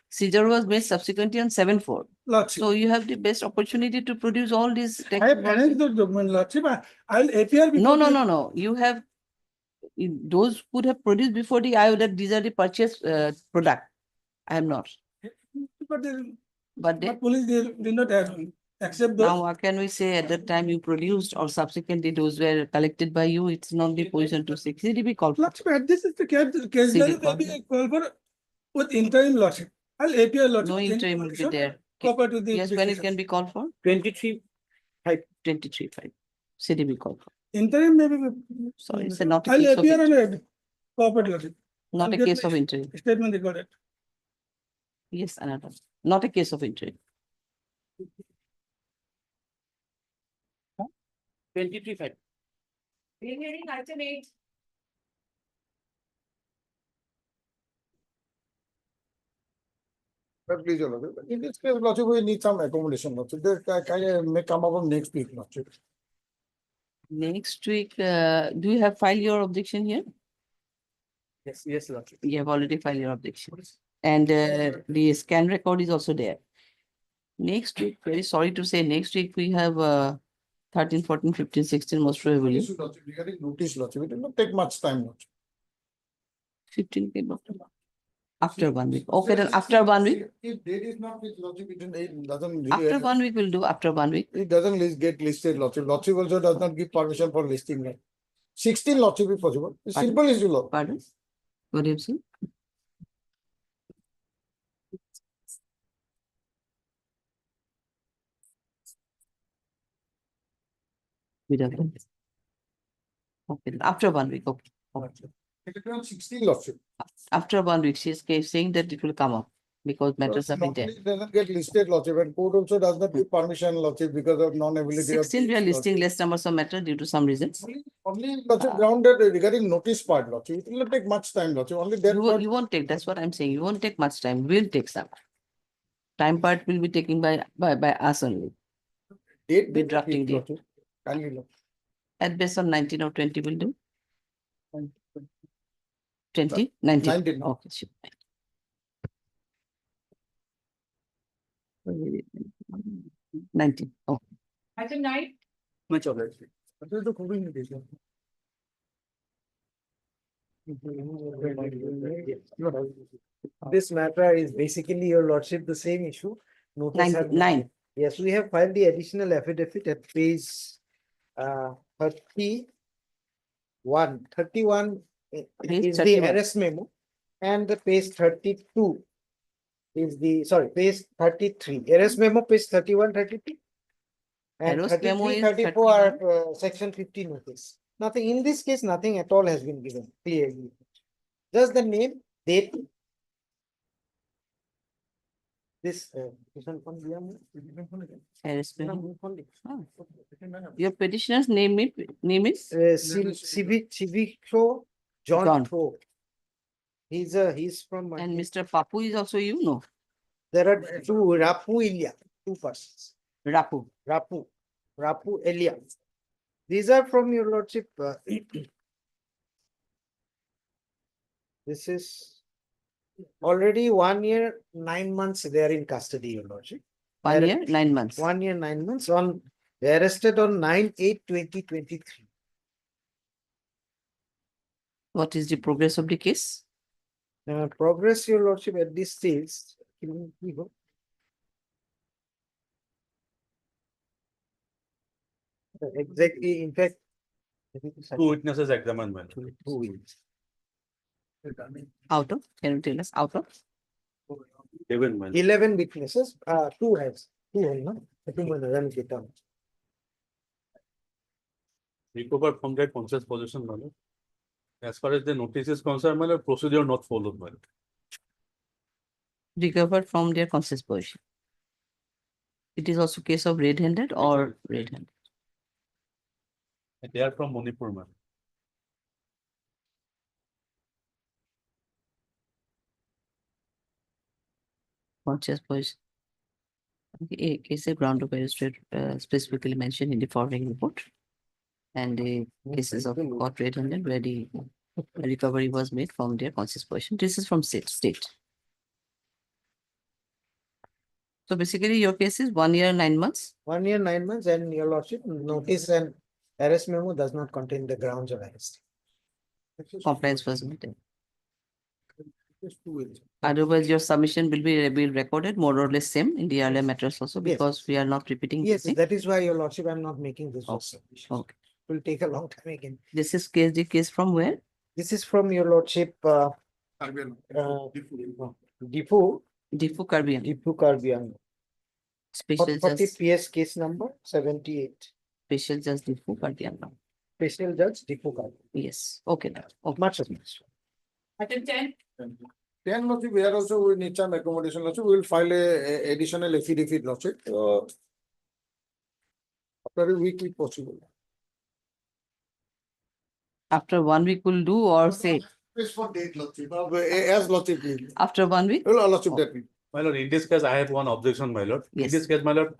seizure was made subsequently on 7, 4. Lordship. So you have the best opportunity to produce all these. tax I have invoices. annexed the document, Lordship. I'll APR. No. You have those could have produced before the IO that these are the purchase product. I am not. But the But they, police did not accept those. now what can we say at that time you produced or subsequently those were collected by you? It's not the position to say. CDB call. for. Lordship, this is the case. See There the will be a call for with interim, Lordship. I'll APR, Lordship. No interim will be there. Cooperate with the Yes, when it petition. can be called for? 23. 23.5. CDB call for. Interim maybe. Sorry, it's not a I'll case of APR interim. and cooperate, Lordship. Not I'll a get case my of interim. Statement recorded. Yes, another. Not a case of interim. 23.5. Hearing item 8. Please, Your Lordship. In this case, Lordship, we need some accommodation, Lordship. They may come up on next week, Lordship. Next week, do you have filed your objection here? Yes, Lordship. You have already filed your objection. And the scan record is also there. Next week, very sorry to say, next week we have 13, 14, 15, 16 most probably. Issue, Lordship, regarding notice, Lordship, it will not take much time, Lordship. 15 came after 1 week. Okay, then after 1 week. If date is not with Lordship, it doesn't. After 1 week, we'll do after 1 week. It doesn't get listed, Lordship. Lordship also does not give permission for listing. Right? 16 Lordship is possible. It's Pardon? simple issue, Lord. Pardon? What do you say? Without it. Okay, then after 1 week, okay. It is around 16 Lordship. After 1 week, she is saying that it will come up because matters have been there. Normally it doesn't get listed, Lordship, and court also does not give permission, Lordship, because of non-ability. 16, we are listing less numbers of matter due to some reasons. Only Lordship grounded regarding notice part, Lordship. It will not take much time, Lordship. Only that part. You won't take, that's what I'm saying. You won't take much time. We'll take some. Time part will be taken by us only. Date Be drafting date. Lordship. Kindly, Lordship. At best on 19 or 20 will do. 20, 19. 19. Okay, sure. 19. Oh, Item 9. Much obliged. What is the cooling notice? This matter is basically, Your Lordship, the same issue. Notice have been- 9. Yes, we have filed the additional affidavit at page 31. 31 Page is the 31. arrest memo, and the page 32 is the, sorry, page 33. Arrest memo, page 31, 32. And Arrest memo 33, is 34 are section 50 notice. Nothing, in this case, nothing at all has been given clearly. Just the name, date. This one from the Arrest memo. Ah. Your petitioner's name is? Civico John. John Tho. He's from. And Mr. Papu is also you, no? There are two Rapu Ilya, two persons. Rapu. Rapu Elia. These are from Your Lordship. This is already 1 year, 9 months they are in custody, Your Lordship. 1 year, 9 months. 1 year, 9 months on, they arrested on 9/8/2023. What is the progress of the case? Progress, Your Lordship, at this stage. Exactly, in fact. Two witnesses examined, my lord. Two wins. Out of, can you tell us out of? 11, my lord. 11 witnesses, two has, no? I think one run it down. Recovered from their conscious possession, my lord. As far as the notice is concerned, my lord, procedure not followed, my lord. Recovered from their conscious position. It is also case of red-handed or red-handed. They are from Manipur, my lord. Conscious position. Okay, case of ground of arrest specifically mentioned in the following report. And the cases of caught red-handed where the recovery was made from their conscious position. This is from state. So basically your case is 1 year, 9 months. 1 year, 9 months, and your lordship, notice and arrest memo does not contain the grounds of arrest. Compliance was made. Otherwise, your submission will be recorded more or less same in the earlier matters also Yes. because we are not repeating. Yes, the same. that is why your lordship, I am not making this. Okay. submission. Okay. It will take a long time again. This is the case from where? This is from your lordship, Difu Carbian. Special 40 Judge, PS case number 78. Special Judge Difu Kardian. Special Judge Difu Carbian. Yes. Okay. Okay. Much obliged. Item 10. 10 lordship, we are also, we need some accommodation lordship, we will file a additional affidavit lordship. After a week if possible. After 1 week will do or say Please for date lordship, as lordship please. after 1 week? Well, lordship that week. My lord, in this case, I have one objection, my lord. Yes. In this case, my lord,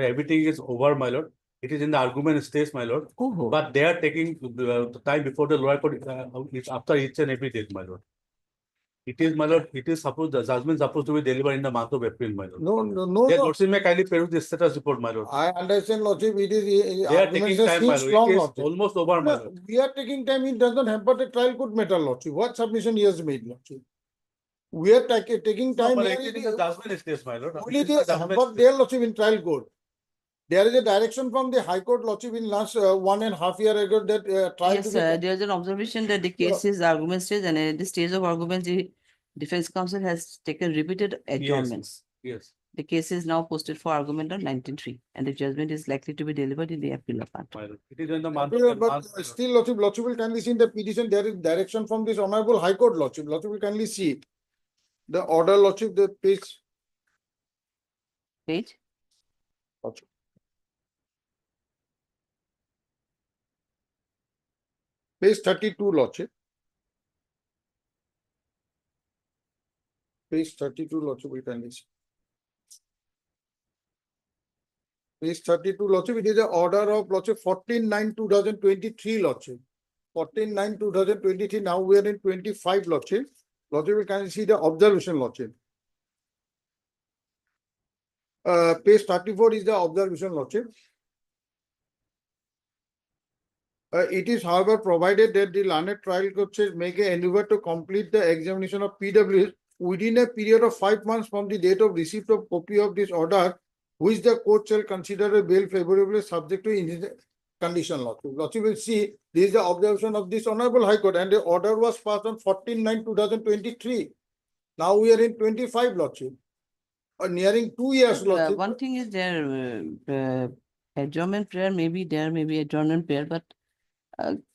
everything is over, my lord. It is in the argument stage, my lord. Oh. But they are taking the time before the lower court, it's after each and every date, my lord. It is, my lord, it is supposed, the judgment is supposed to be delivered in the month of April, my lord. No. Yes, lordship may kindly peruse the status report, my lord. I understand lordship, it is. They are taking time, my lord. It is almost over, my lord. We are taking time, it does not hamper the trial court matter lordship. What submission he has made lordship? We are taking No, time. but here, it is in the judgment stage, my lord. Only It is the the judgment hamper stage. there lordship in trial court. There is a direction from the High Court lordship in last 1.5 years ago that trial Yes, to be. there is an observation that the case is argument stage and at the stage of argument, the defense counsel has taken repeated adjournments. Yes. The case is now posted for argument on 19/3 and the judgment is likely to be delivered in the appeal of My lord. It is in the month But of month. still lordship will kindly see in the petition there is direction from this honorable High Court lordship. Lordship will kindly see the order lordship, the page. page. Lordship. Page 32 lordship. Page 32 lordship will kindly see. Page 32 lordship, it is the order of lordship 14/9/2023 lordship. 14/9/2023, now we are in 25 lordship. Lordship will kindly see the observation lordship. Page 34 is the observation lordship. It is however provided that the learned trial court says make an endeavor to complete the examination of PWS within a period of 5 months from the date of receipt of copy of this order, which the court shall consider a bail favorably subject to in condition lordship. Lordship will see this is the observation of this honorable High Court and the order was passed on 14/9/2023. Now we are in 25 lordship. Nearing 2 years lordship. One thing is there, adjournment prayer may be there, maybe adjournment prayer, but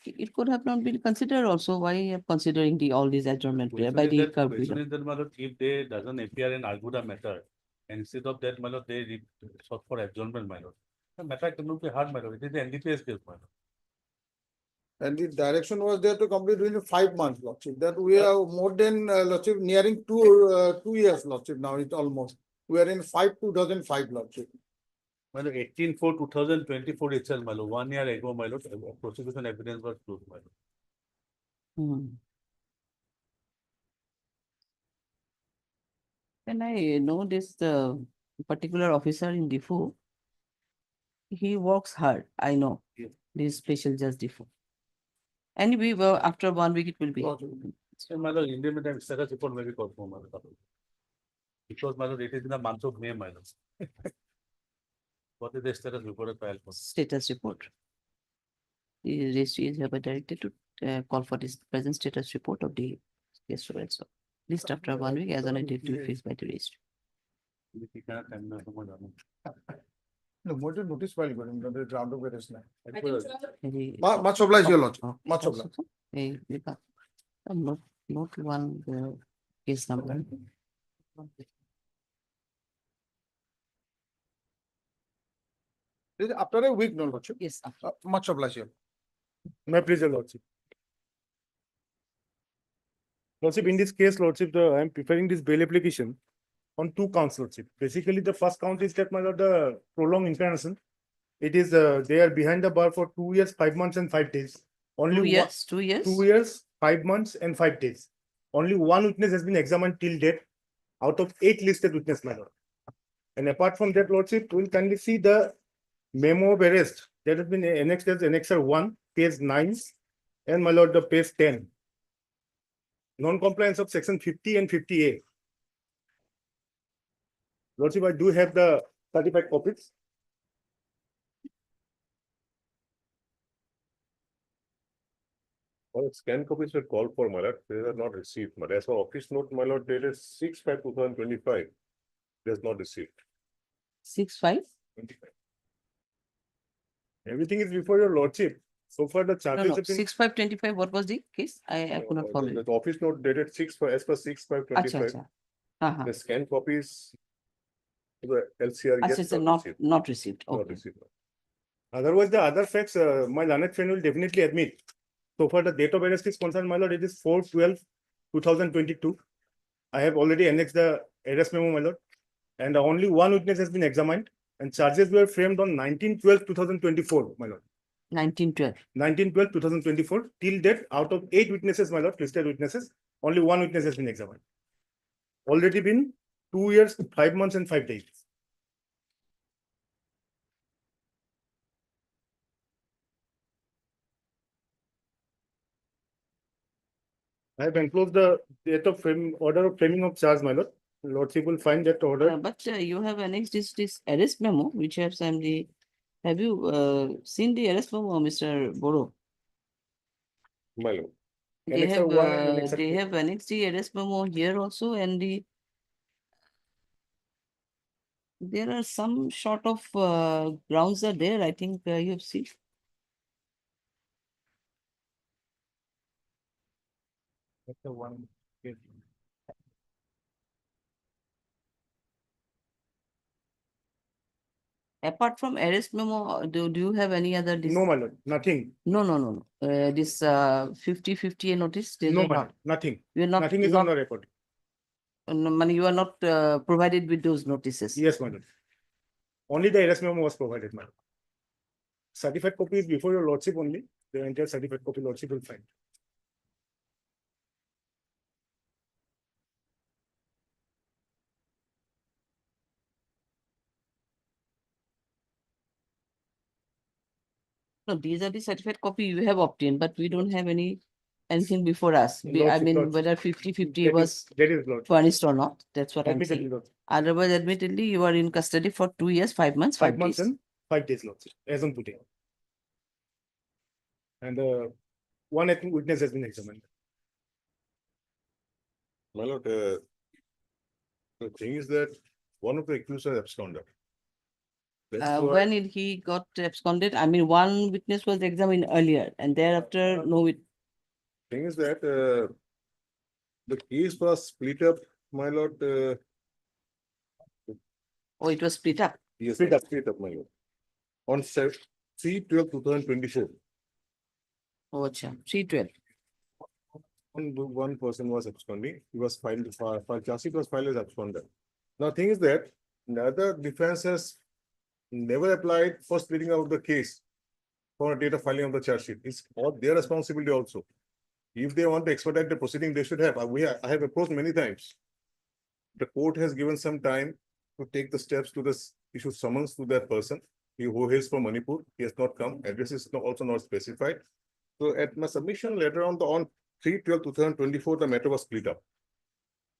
it could have not been considered also. Why are you considering all these adjournment prayer by the Question is that, my lord, if they doesn't appear and argue the matter, and instead of that, my lord, they sought for adjournment, my lord. The matter cannot be hard, my lord. It is the NDPS case, my lord. And the direction was there to complete within 5 months, lordship. That we are more than lordship nearing 2 years, lordship. Now it's almost. We are in 2005, lordship. My lord, 18/4/2024 itself, my lord. 1 year ago, my lord, prosecution evidence was closed, my lord. When I know this particular officer in Difu, he works hard. I know this special judge Difu. Anyway, well, after 1 week it will be. So, my lord, Indian media status report may be called for, my lord. Because, my lord, it is in the month of May, my lord. What is the status report filed for? Status report. The registry is hereby directed to call for this present status report of the case so and so. List after 1 week as on a date to be fixed by the registry. কি কারণে time না সময় জানো? No, more than notice file করেন, the ground of arrest না। Item 12. Much obliged, your lordship, much obliged. Not one case number. This is after a week, no lordship. Yes, after. Much obliged, your. May I please, your lordship. Lordship, in this case, lordship, I am preparing this bail application on 2 counts, lordship. Basically, the first count is that my lord, the prolonged internation. It is, they are behind the bar for 2 years, 5 months and 5 days. Only 2 one- years, 2 years. 2 years, 5 months and 5 days. Only 1 witness has been examined till date out of 8 listed witness, my lord. And apart from that, lordship, we'll kindly see the memo of arrest that has been annexed as annexure 1, page 9, and my lord, the page 10. Non-compliance of section 50 and 50A. Lordship, I do have the certified copies. Well, scan copies were called for, my lord. They are not received. But as for office note, my lord, dated 6/5/2025, they has not received. 6/5. 25. Everything is before your lordship. So far, the No, charges no, have been. 6/5/25. What was the case? I could not follow it. The office note dated 6/5, as per 6/5/25. Acha, acha. The scan copies. The LCR. Acha, yes, acha, not received. Not Okay. received. Otherwise, the other facts, my learned friend will definitely admit. So far, the date of arrest is concerned, my lord, it is 4/12/2022. I have already annexed the arrest memo, my lord. And only 1 witness has been examined and charges were framed on 19/12/2024, my lord. 1912. 19/12/2024 till date, out of 8 witnesses, my lord, listed witnesses, only 1 witness has been examined. Already been 2 years, 5 months and 5 days. I have enclosed the date of frame, order of framing of charge, my lord. Lordship will find that order. But you have annexed this arrest memo, which has the. Have you seen the arrest memo, Mr. Boro? My lord. They Annexure have 1 and annexure they 2. have annexed the arrest memo here also, and there are some sort of grounds are there. I think you have seen. That's the one. Yes. Apart from arrest memo, do you have any other? No, my lord, nothing. No. This 50/50 notice. there's No, a my not- lord, nothing. You are not. Nothing is on the record. You are not provided with those notices. Yes, my lord. Only the arrest memo was provided, my lord. Certified copy is before your lordship only. The entire certified copy lordship will find. No, these are the certified copy you have obtained, but we don't have anything before us. I Lordship, mean, lordship. whether 50/50 That was is lord. furnished or not. That's what I'm Admittedly, saying. lord. Otherwise, admittedly, you are in custody for 2 years, 5 months, 5 5 months days. and 5 days, lordship, as on today. And 1 witness has been examined. My lord, the thing is that one of the accused has absconded. That's why- When he got absconded, I mean, 1 witness was examined earlier, and thereafter, no. Thing is that the case was split up, my lord. Oh, it was split up. Yes, Split up. my lord. On 3/12/2024, Oh, acha, 312. one person was absconding. He was filed, charge sheet was filed as absconded. Now, thing is that the other defense has never applied for splitting out the case for a date of filing of the charge sheet. It's all their responsibility also. If they want to expedite the proceeding, they should have. I have approached many times. The court has given some time to take the steps to issue summons to that person. He who hails from Manipur, he has not come. Address is also not specified. So at my submission later on 3/12/2024, the matter was split up.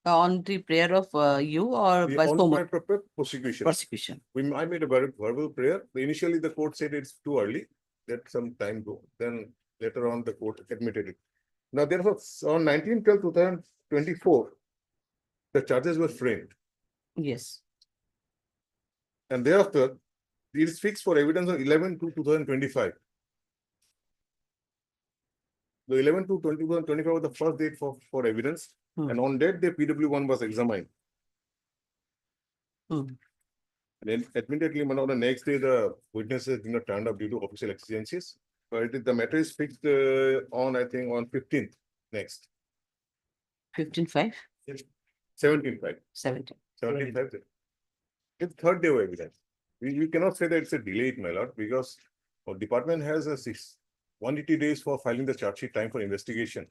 On the prayer of you or by On so my much prosecution. prosecution? I made a verbal prayer. Initially, the court said it's too early, let some time go. Then later on, the court admitted it. Now, therefore, on 19/12/2024, the charges were framed. Yes. And thereafter, it is fixed for evidence on 11/2/2025. The 11/2/2025 was the first date for evidence. And on that day, PW1 was examined. And then admittedly, on the next day, the witnesses did not turn up due to official exigencies. But the matter is fixed on, I think, on 15th next. 15/5? 17/5. 17. 17/5. It's third day of evidence. We cannot say that it's a delayed, my lord, because our department has a 180 days for filing the charge sheet time for investigation.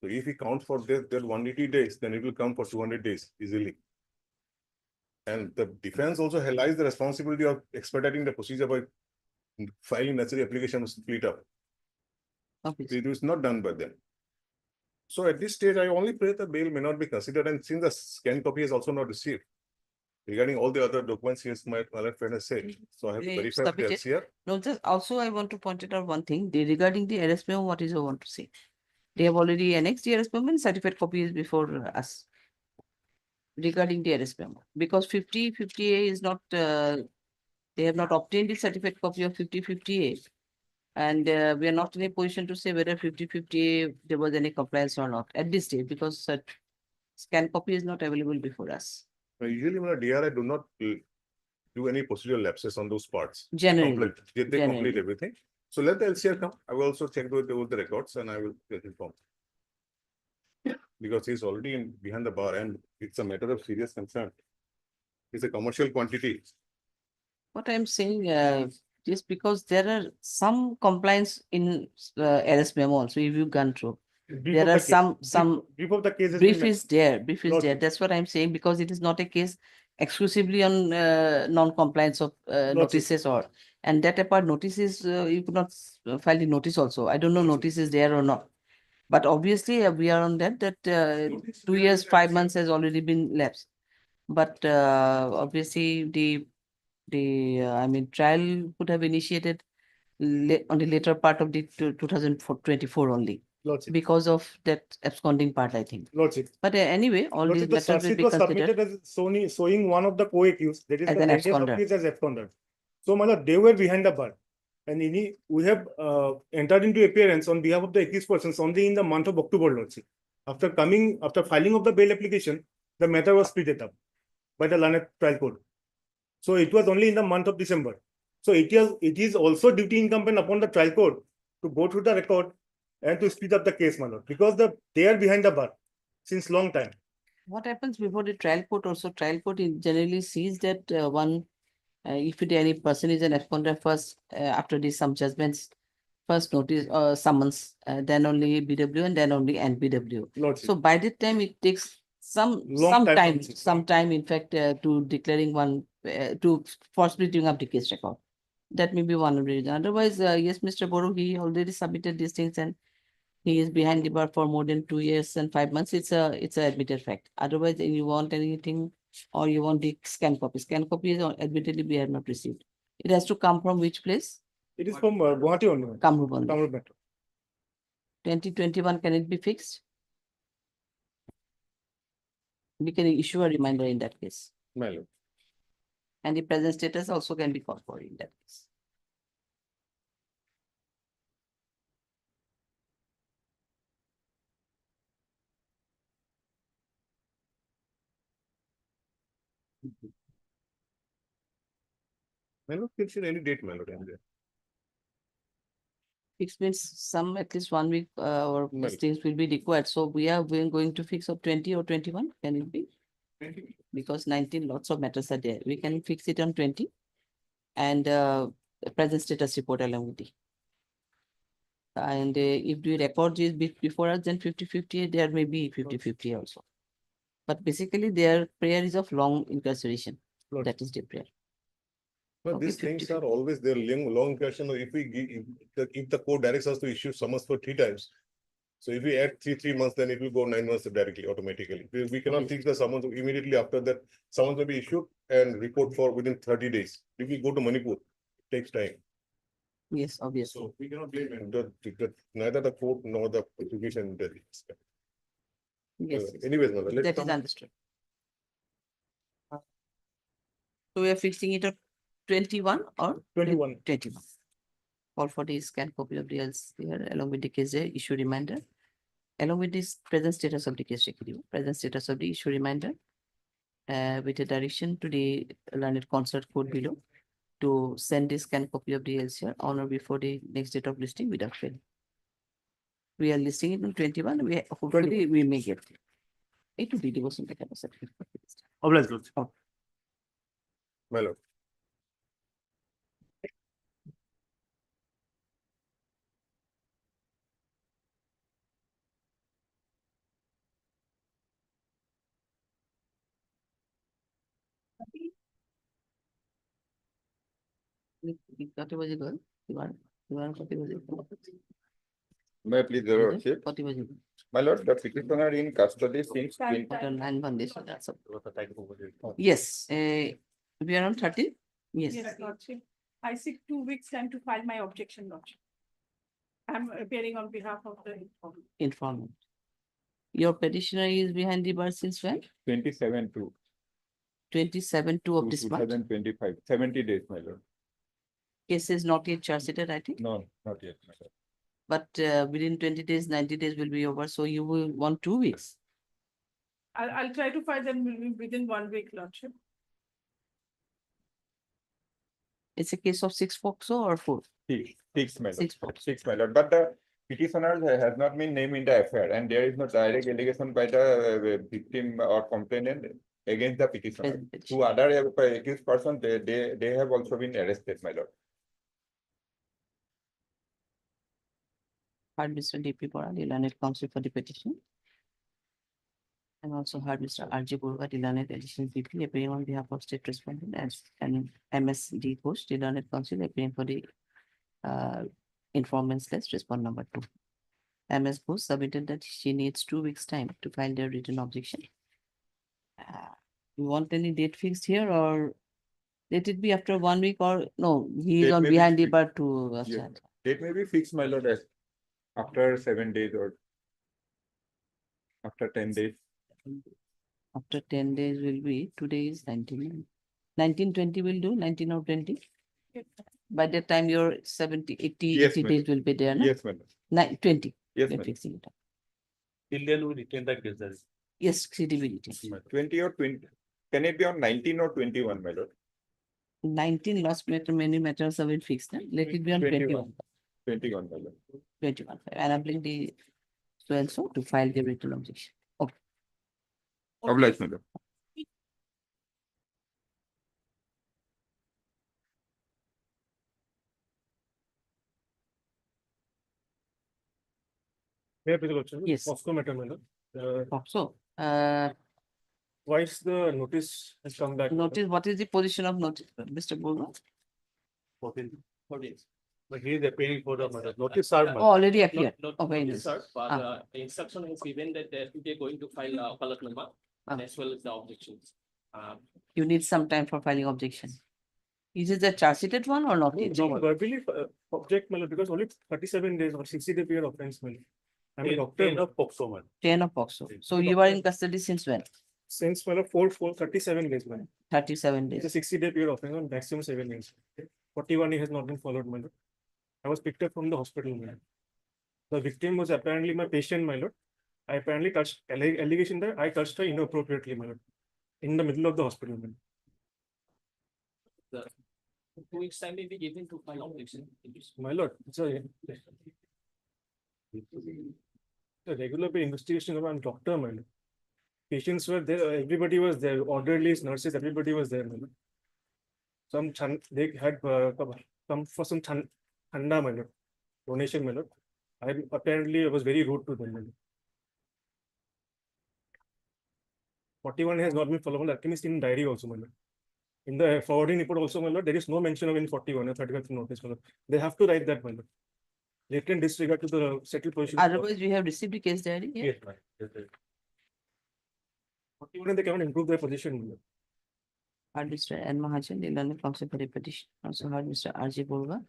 So if we count for that 180 days, then it will come for 200 days easily. And the defense also lies the responsibility of expediting the procedure by filing necessary application to split up. It was not done by them. So at this stage, I only pray that bail may not be considered, and since the scanned copy is also not received, regarding all the other documents, yes, my friend has said. So I have to verify with the Submitted. LCR. No, just also I want to point it out one thing. Regarding the arrest memo, what is you want to say? They have already annexed the arrest memo and certified copy is before us. Regarding the arrest memo, because 50/50A is not, they have not obtained the certified copy of 50/50A. And we are not in a position to say whether 50/50A there was any compliance or not at this stage, because scan copy is not available before us. Usually, when a DRI do not do any procedural lapses on those parts. Generally. They complete everything. So let the LCR come. I will also check with the records and I will get informed. Because he's already behind the bar and it's a matter of serious concern. It's a commercial quantity. What I'm saying is because there are some compliance in arrest memo also, if you've gone through. There are some Brief of the case brief is there. That's what I'm saying, because it is not a case exclusively on non-compliance of notices and that apart notices, you could not file the notice also. I don't know notice is there or not. But obviously we are on that 2 years, 5 months has already been lapsed. But obviously the trial could have initiated on the later part of the 2024 only. Lordship. Because of that absconding part, I think. Lordship. But anyway, all these Lordship, the matters will charge sheet be was considered. submitted as showing one of the co-accused, that is As the an alias absconder. accused as absconder. So, my lord, they were behind the bar. And we have entered into appearance on behalf of the accused persons only in the month of October, Lordship. After filing of the bail application, the matter was split up by the Lanet Trial Court. So it was only in the month of December. So it is also duty incumbent upon the trial court to go through the record and to speed up the case, my lord, because they are behind the bar since long time. What happens before the trial court also? Trial court generally sees that if any person is an absconder first, after this some judgments, first notice or summons, then only BW and then only NBW. Lordship. So by the time it takes some time, in fact, to declaring one for splitting up the case record. That may be one reason. Otherwise, yes, Mr. Boru, he already submitted these things and he is behind the bar for more than 2 years and 5 months. It's a admitted fact. Otherwise, you want anything or you want the scan copy. Scan copy is admittedly we have not received. It has to come from which place? It is from Guwahati only. Kamrup only. Kamrup Metro. 2021, can it be fixed? We can issue a reminder in that case. My lord. And the present status also can be called for in that case. My lord, fix any date, my lord. Fix means some at least 1 week or Right. these things will be required. So we are going to fix of 20 or 21. Can it be? Because 19 lots of matters are there. We can fix it on 20 and the present status report along with it. And if the record is before us, then 50/50, there may be 50/50 also. But basically their prayer is of long incarceration. Lord. That is the prayer. But Okay, these things 50. are always there, long question. If the court directs us to issue summons for 3 times, So if we add 3 months, then it will go 9 months directly, automatically. We cannot fix the summons immediately after that. Summons will be issued and report for within 30 days. If we go to Manipur, it takes time. Yes, obviously. So we cannot blame neither the court nor the application. Yes, Anyways, mother, let's that is come. understood. So we are fixing it at 21 or 21. 21. All for the scan copy of DLs here along with the case day issue reminder. Along with this present status of the case schedule, present status of the issue reminder. With a direction to the learned concert code below to send this scan copy of DLs here on or before the next date of listing without fail. We are listing it on 21. We hopefully we may get it. To be devotion the certificate. Obliged, Lordship. My lord. কত বাজে গো? এবার কত বাজে? May I please, your lordship? কত বাজে? My lord, the petitioner in custody since After 9 months, that's all. Yes, we are on 30. Yes. Yes, Lordship. I seek 2 weeks time to file my objection, Lordship. I'm appearing on behalf of the informant. Informant. Your petitioner is behind the bar since when? 27/2, 27/2 of this month. 2025, 70 days, my lord. Case is not yet charged sheeted, I think. No, not yet, my lord. But within 20 days, 90 days will be over. So you will want 2 weeks. I'll try to file them within 1 week, Lordship. It's a case of 6 FOCSO or 4. Six, my lord. 6 FOCSO. 6, my lord. But the petitioner has not been named in the affair, and there is no direct allegation by the victim or complainant against the petitioner. Two other accused persons, they have also been arrested, my lord. Heard Mr. D.P. Bora, the learned counsel for the petition. And also heard Mr. R.J. Burga, the learned additional VP, appearing on behalf of state respondent as an MSD post, the learned counsel appearing for the informant's list, respond number 2. MS post submitted that she needs 2 weeks time to file their written objection. You want any date fixed here or let it be after 1 week or no, he is Date on may be behind the fixed. bar to. Yeah. Date may be fixed, my lord, as after 7 days or after 10 days. After 10 days will be, today is 19. 19, 20 will do, 19 or 20. By that time your 70, 80, Yes, 80 ma'am. days will be there, no? Yes, my lord. 20. Yes, We're ma'am. fixing it up. Till then we retain the case. That is. Yes, CDBT. 20 or 20. Can it be on 19 or 21, my lord? 19 last matter, many matters have been fixed. Huh? Let it be on 21. 21, my lord. 21. Enabling the so and so to file the written objection. Okay. Obliged, my lord. May I please, Lordship? Yes. Moscow matter, my lord. So, Twice the notice has come back. notice, what is the position of notice, Mr. Burma? 14 days. But he is appearing for the matter. Notice served. Oh, already appeared. Not Oh, very notice, nice. sir, but Ah. the instruction is given that they are going to file a appellate number and as well as the objections. You need some time for filing objection. Is it the charge sheeted one or not? yet? No, I believe object, my lord, because only 37 days or 60-day period offense, my lord. I'm a doctor. 10 of POXO, man. 10 of POXO. So you are in custody since when? Since my lord, 37 days, my lord. 37 It's a days. 60-day period offense on maximum 7 days. 41 has not been followed, my lord. I was picked up from the hospital, my lord. The victim was apparently my patient, my lord. I apparently touched allegation that I touched her inappropriately, my lord, in the middle of the hospital, my lord. The 2 weeks time may be given to file objection. My lord, it's a regular investigation of a doctor, my lord. Patients were there, everybody was there, orderlies, nurses, everybody was there, my lord. They had come for some thanda, my lord, donation, my lord. I apparently was very rude to them, my lord. 41 has not been followed, that is in diary also, my lord. In the forwarding report also, my lord, there is no mention of any 41 or 35 notice, my lord. They have to write that, my lord. They can disregard to the settled position. Otherwise, we have received the case diary here. Yes, ma'am. Yes, yes. Even if they cannot improve their position. Heard Mr. N. Mahajan, the learned counsel for the petition. Also heard Mr. R.J. Bolga,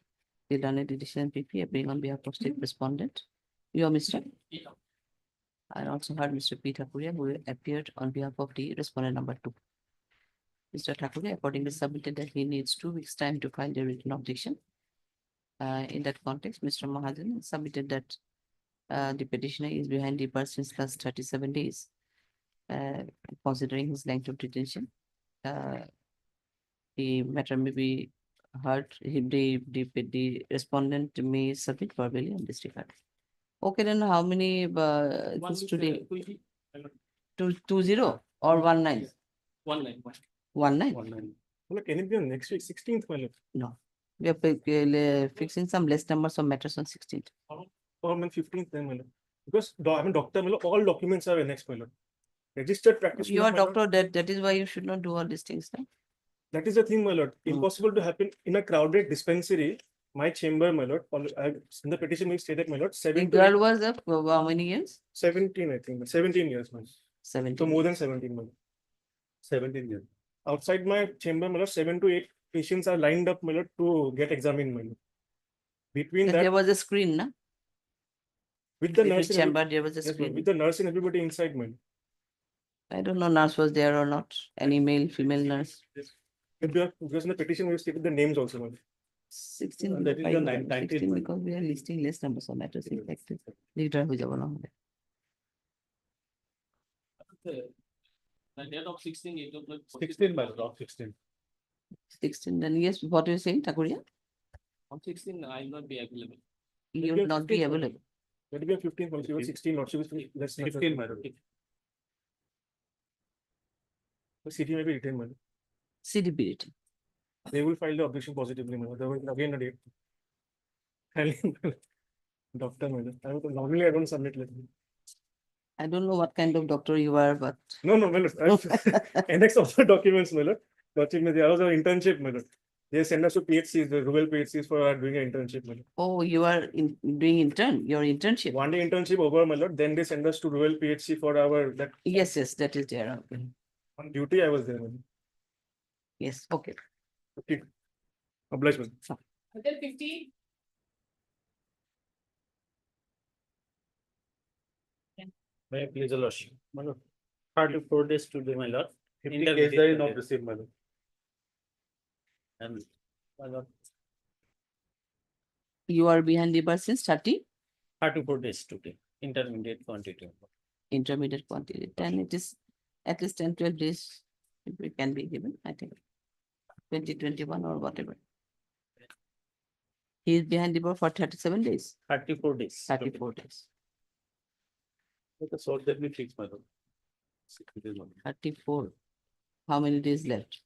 the learned decision PP appearing on behalf of state respondent. You are Mr. I also heard Mr. P. Thakuria, who appeared on behalf of the respondent number 2. Mr. Thakuria accordingly submitted that he needs 2 weeks' time to file the written objection. In that context, Mr. Mahajan submitted that the petitioner is behind the bar since last 37 days, considering his length of detention. The matter may be heard, the respondent may submit verbally on this regard. Okay, then how many, this today, 2-0 or 1-9? 1-9. 1-9? Look, can it be on next week, 16th, my lord? No. We are fixing some less numbers of matters on 16th. Or on 15th, then, my lord. Because, I mean, doctor, my lord, all documents are annexed, my lord. Registered practitioner. You are my lord. doctor, that is why you should not do all these things, right? That is the thing, my lord. Mm. Impossible to happen in a crowded dispensary. My chamber, my lord. In the petition, we stated, my lord, The 7 girl was of how many years? 17, I think. 17 years, man. 17. So more than 17, my lord. 17 years. Outside my chamber, my lord, 7 to 8 patients are lined up, my lord, to get examined, my lord. Between And that, there was a screen, na? with the Between nurse and chamber, there was a yes, ma'am, screen. with the nurse and everybody inside, my lord. I don't know nurse was there or not. Any male, female nurse. Because in the petition, we stated the names also, my lord. 16, That is fine, the then, 19th 16 one. because we are listing less numbers of matters infected. Leader হয়ে যাব না হলে। The date of 16, it was like 16 by law, 16. 16, then yes, what are you saying, Thakuria? on 16, I will not be available. You will not be 15th, available. That will be on 15th, she was 16, not she was that's 15, my lord. city may be retained, my lord. CDP written. They will file the objection positively, my lord. There will again a date. Doctor, my lord. Normally I don't submit letter. I don't know what kind of doctor you are, but No, my lord. Annex of the documents, my lord. Document, there was an internship, my lord. They send us to PHCs, the rural PHCs for doing an internship, my lord. oh, you are doing your internship. 1 day internship over, my lord. Then they send us to rural PHC for our that Yes, that is there. Okay. on duty. I was there, my lord. Yes, okay. Okay. Obligement. Until 50. May I please, your lordship? My lord, 34 days today, my lord. 50 case diary not received, my lord. And my lord, You are behind the bar since 30 34 days today, intermediate quantity. intermediate quantity. 10, it is at least 10, 12 days. It can be given, I think. 2021 or whatever. He is behind the bar for 37 days. 34 days. 34 days. Let us sort that we fix, my lord. 60 days only. 34. How many days left?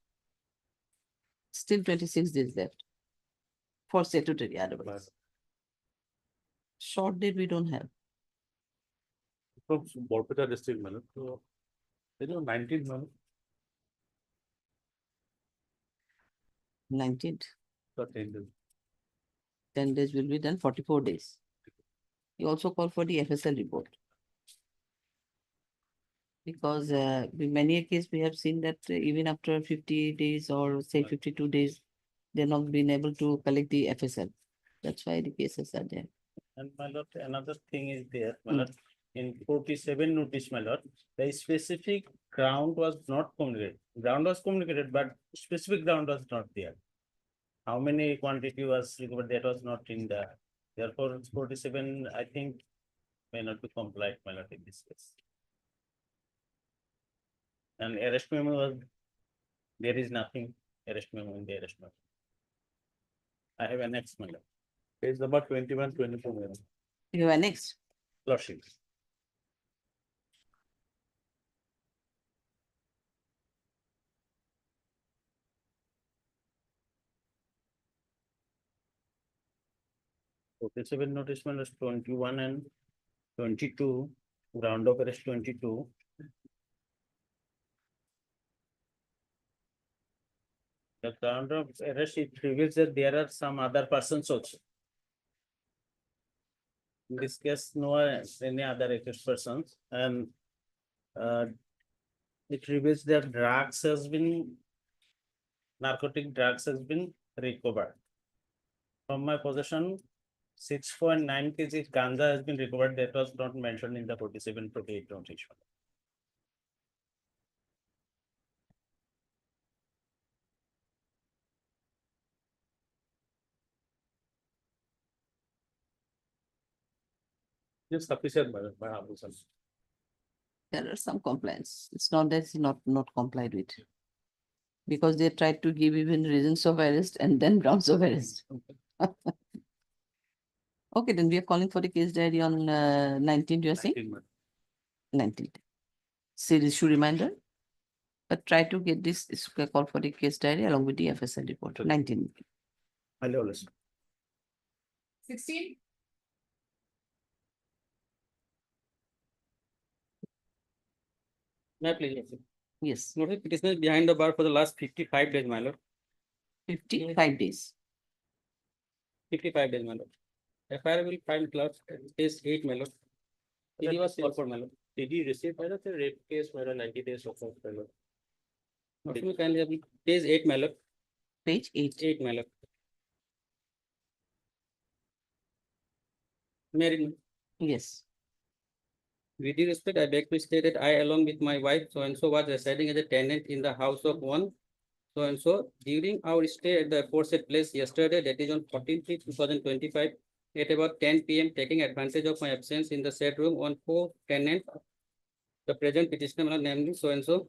Still 26 days left. For statutory otherwise. Short date we don't have. From Borpeta district, my lord. So, there is 19, my lord. 19th. So 10 days. 10 days will be done, 44 days. You also call for the FSL report. Because in many a case we have seen that even after 50 days or say 52 days, they're not been able to collect the FSL. That's why the cases are there. And my lord, another thing is there, my lord, in 47 notice, my lord, the specific ground was not communicated. Ground was communicated, but specific ground was not there. How many quantity was recovered, that was not in the, therefore 47, I think, may not be compliant, my lord, in this case. And arrest memo was, there is nothing, arrest memo in the arrest memo. I have an next, my lord. Page number 21, 24, my lord. You are next. Lordship. Forty-seven notice, my lord, 21 and 22, ground of arrest 22. The ground of arrest, it reveals that there are some other persons also. In this case, no any other accused persons, and it reveals that narcotic drugs has been recovered. From my possession, 6.9 kg ganja has been recovered. That was not mentioned in the 47-48 notation. Just sufficient, my observation. There are some complaints. It's not that it's not complied with. Because they tried to give even reasons of arrest and then grounds of arrest. Okay, then we are calling for the case diary on 19th, you are saying? 19th. Still issue reminder. But try to get this call for the case diary along with the FSL report, 19th. I'll always. 16. May I please? Yes, Notice petitioner is behind the bar for the last 55 days, my lord. 55 days. 55 days, my lord. FIR will find clerk case 8, my lord. TD was called for, my lord. Did you receive by the rape case for 90 days of fellow? Not me kindly have case 8, my lord. Page 8. 8, my lord. Married. Yes. With due respect, I beg to state that I, along with my wife, so and so, was residing as a tenant in the house of one so and so during our stay at the aforesaid place yesterday, that is on 14/3/2025, at about 10 p.m., taking advantage of my absence in the said room on co-tenant, the present petitioner, namely so and so,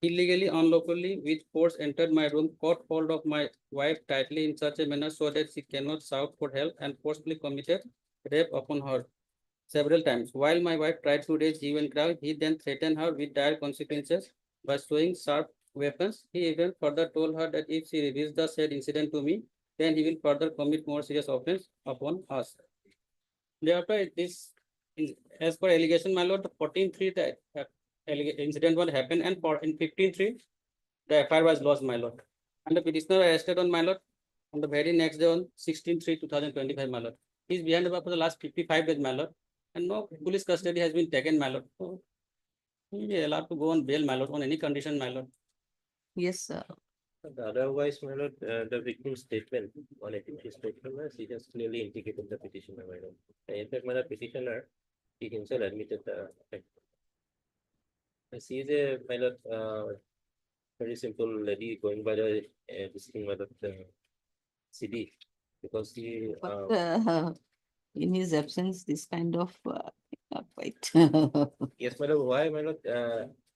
illegally, unlawfully, with force entered my room, caught hold of my wife tightly in such a manner so that she cannot shout for help, and forcibly committed rape upon her several times. While my wife tried to raise hue and cry, he then threatened her with dire consequences by showing sharp weapons. He even further told her that if she reveals the said incident to me, then he will further commit more serious offense upon us. Therefore, this is, as per allegation, my lord, the 14/3 the incident what happened, and for in 15/3 the FIR was lost, my lord. And the petitioner arrested on, my lord, on the very next day on 16/3/2025, my lord. He is behind the bar for the last 55 days, my lord, and no police custody has been taken, my lord. So he will be allowed to go on bail, my lord, on any condition, my lord. Yes, sir. Otherwise, my lord, the victim's statement on his statement, she has clearly indicated the petitioner, my lord. In fact, my lord, petitioner, he himself admitted the fact. She is a, my lord, very simple lady going by the this thing, my lord, the CD, because he But in his absence, this kind of not quite. yes, my lord, why, my lord?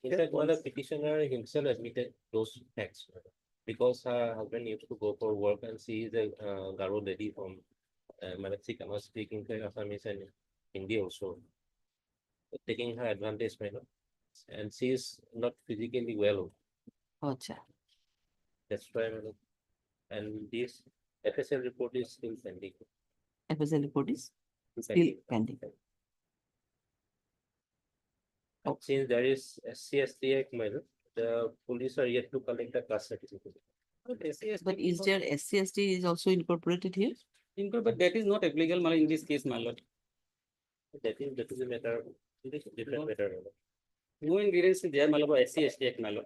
In fact, my lord, petitioner himself admitted those facts, my lord, because her husband used to go for work, and she is a Garo lady from my lord, she cannot speak in Assamese and Hindi also, taking her advantage, my lord, and she is not physically well. Acha. That's why, my lord. And this FSL report is still pending. FSL report is still pending. And since there is SC/ST Act, my lord, the police are yet to collect the caste certificate. But is there SC/ST is also incorporated here? But that is not applicable, my lord, in this case, my lord. That is a matter, different matter, my lord. No ingredients is there, my lord, SC/ST Act, my lord.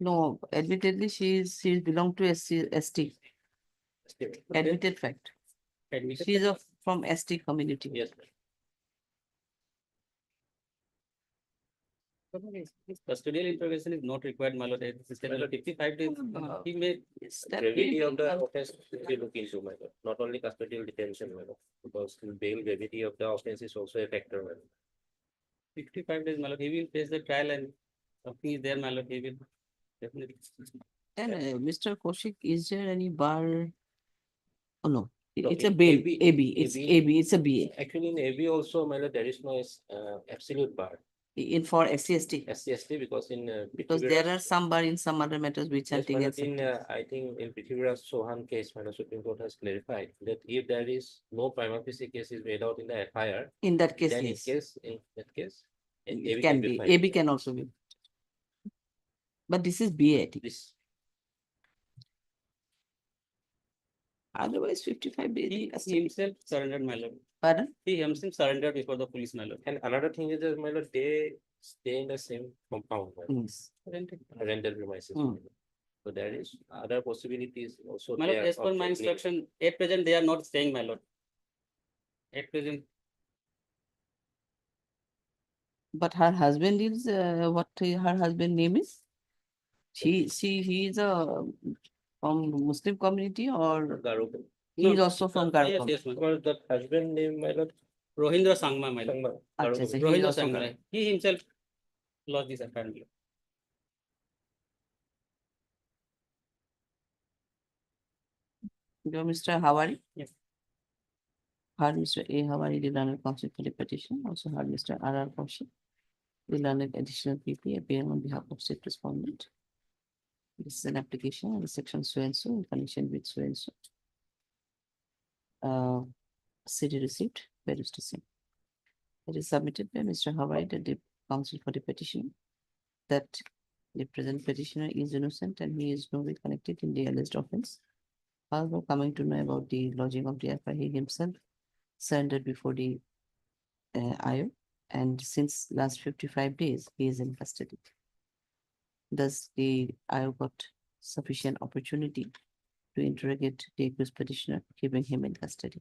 No, admittedly, she belong to ST. Admitted fact. Admitted She is from ST community. Yes. His custodial intervention is not required, my lord. It is 55 days. He may. Gravity of the offense should be looked into, my lord. Not only custodial detention, my lord, because bail gravity of the offense is also a factor, my lord. 55 days, my lord. He will face the trial, and something is there, my lord. He will definitely. And Mr. Kaushik, is there any bar? Oh no, No, it's a in bail. AB, AB. It's AB. It's a BA. Actually, in AB also, my lord, there is no absolute bar. In for SC/ST. SC/ST, because in Because there are some bar in some other matters which are yes, taken. in I think in Petitioner Sohan case, my Supreme Court has clarified that if there is no prima facie case is made out in the FIR, In that case, then yes. in that case, It can be. filed. AB can also be. But this is BA, I think. This Otherwise, 55 days. He in custody. himself surrendered, my lord. Pardon? He himself surrendered before the police, my lord. And another thing is that, my lord, they stay in the same compound, my lord, Yes. rental premises. Mm. So there is other possibilities also. My lord, there as per of my opening- instruction, at present they are not staying, my lord. At present, But her husband is, what her husband name is? He is a from Muslim community or Garo. he is No, also from yes, Karakum? yes, my lord. Because that husband name, my lord, Rohindra Sangma, my lord. Sangma, Acha, Garo. so he is Rohindra also Sangma. Karakum. He himself lost this apparently. Your Mr. Hawari? Yes. Heard Mr. A. Hawari, the learned counsel for the petition. Also heard Mr. R. Kaushik, the learned additional PP appearing on behalf of state respondent. This is an application under section so and so in connection with so and so. City receipt, barrister same. It is submitted by Mr. Hawari, the counsel for the petition, that the present petitioner is innocent and he is no way connected in the alleged offense. However, coming to know about the lodging of the FIR, he himself surrendered before the IO, and since last 55 days, he is in custody. Thus, the IO got sufficient opportunity to interrogate the accused petitioner, keeping him in custody.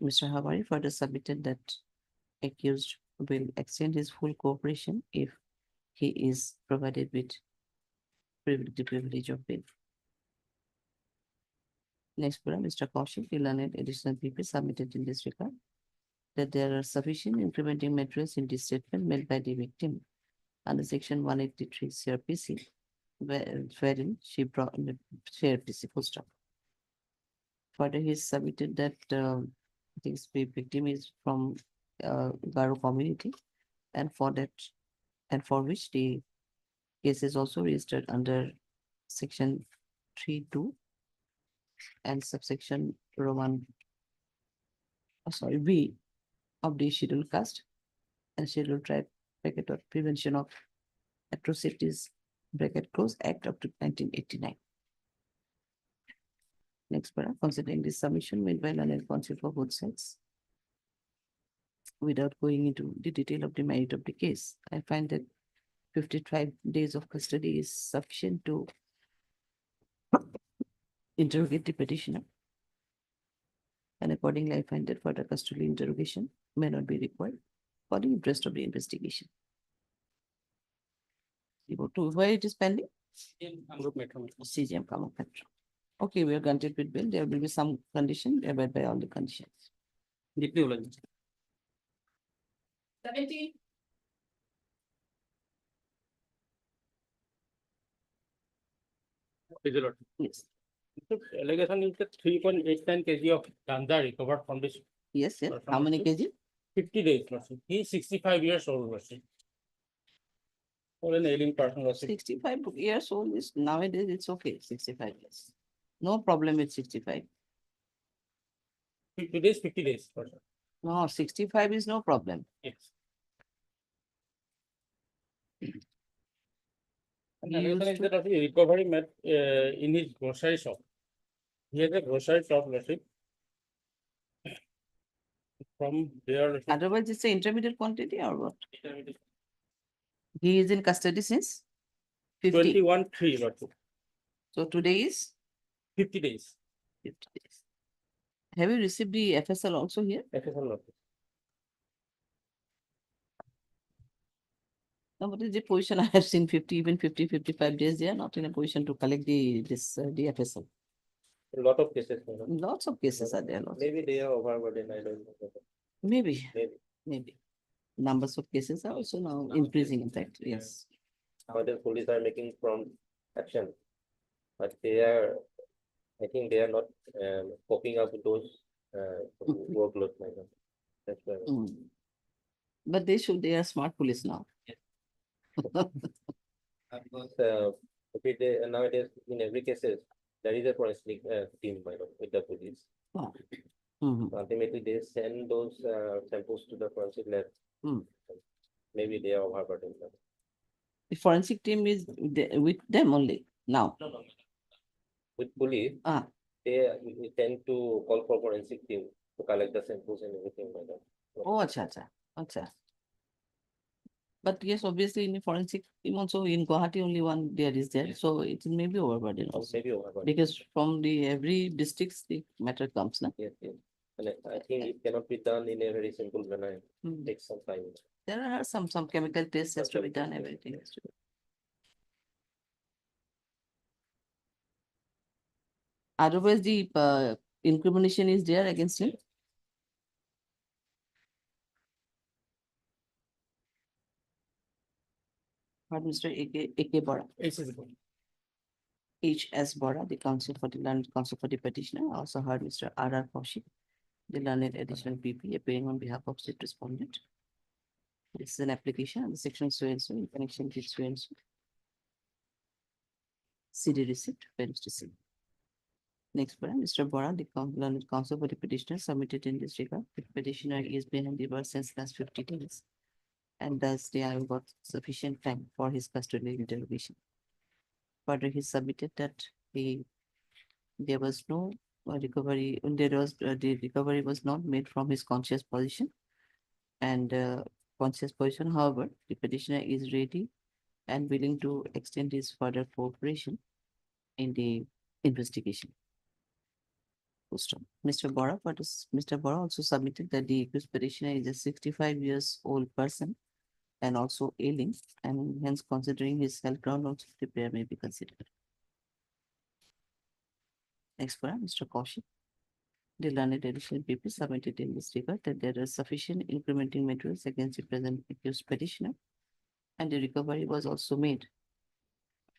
Mr. Hawari further submitted that accused will extend his full cooperation if he is provided with the privilege of bail. Next, Mr. Kaushik, the learned additional PP submitted in this regard that there are sufficient implementing materials in this statement made by the victim under section 183 CRPC, wherein she brought in the CRPC full stop. Further, he submitted that this victim is from Garo community, and for which the case is also registered under section 3(2) and subsection Roman, B of the scheduled caste and scheduled tribe bracket or prevention of atrocities bracket close act of 1989. Next paragraph, considering this submission made by learned counsel for both sides, without going into the detail of the merit of the case, I find that 55 days of custody is sufficient to interrogate the petitioner. And accordingly, I find that further custodial interrogation may not be required for the interest of the investigation. You go to where it is pending? Group metro. CGM Kamuk Metro. Okay, we are granted with bill. There will be some condition, abide by all the conditions. Deeply ulaj. 17. Yes. Allegation is that 3.89 kg of ganja recovered from this. Yes, yes. How many kg? 50 days, Lordship. He is 65 years old, Lordship. For an ailing person, Lordship. 65 years old is nowadays it's okay. 65 years. No problem with 65. 50 days, 50 days, Lordship. No, 65 is no problem. Yes. He And used another is to- that of the recovery met in his grocery shop. He has a grocery shop, Lordship. From there, Lordship, Otherwise, it's an intermediate quantity or what? He is in custody since 50. 21-3, Lordship. So today is 50 days. 50 days. Have you received the FSL also here? FSL, Lordship. No, what is the position? I have seen 50, even 50, 55 days. They are not in a position to collect the FSL. A lot of cases. My lord. Lots of cases are there. Lots. Maybe they are overburdened, I don't know. Maybe, Maybe. maybe. Numbers of cases are also now increasing, in fact, yes. Other police are making prompt action. But they are, I think they are not coping up with those workload. My lord. That's why. Mm. But they are smart police now. Okay, nowadays, in every cases, there is a forensic team, my lord, with the police. Wow. Mhm. Ultimately, they send those samples to the forensic lab. Mm. Maybe they are overburdened. My lord. The forensic team is with them only now. No, no, no. with police, Ah, they tend to call for forensic team to collect the samples and everything like that. oh, acha. But yes, obviously in the forensic team also in Guwahati only one there is there, so it may be overburden Or also. maybe overburden. Because from the every districts the matter comes, na? Yes. And I think it cannot be done in a very simple manner. It Hmm. takes some time. There are some chemical tests has to be done, everything has to be. Otherwise, the incrimination is there against him. But Mr. A.K. Bora, H.S. Bora, the counsel for the learned counsel for the petitioner, also heard Mr. R.R. Kaushik, the learned additional PP, appearing on behalf of state respondent. This is an application under section so and so in connection with so and so. CD receipt, where is the CD? Next one, Mr. Bora, the learned counsel for the petitioner submitted in this regard. The petitioner is behind the bar since last 50 days. And thus they have got sufficient time for his custodial interrogation. Further, he submitted that there was no recovery, the recovery was not made from his conscious position. And conscious position, however, the petitioner is ready and willing to extend his further cooperation in the investigation. Mr. Bora, Mr. Bora also submitted that the accused petitioner is a 65 years old person and also ailing, and hence considering his health ground also the prayer may be considered. Next one, Mr. Kaushik. The learned additional PP submitted in this regard that there are sufficient incrementing materials against the present accused petitioner, and the recovery was also made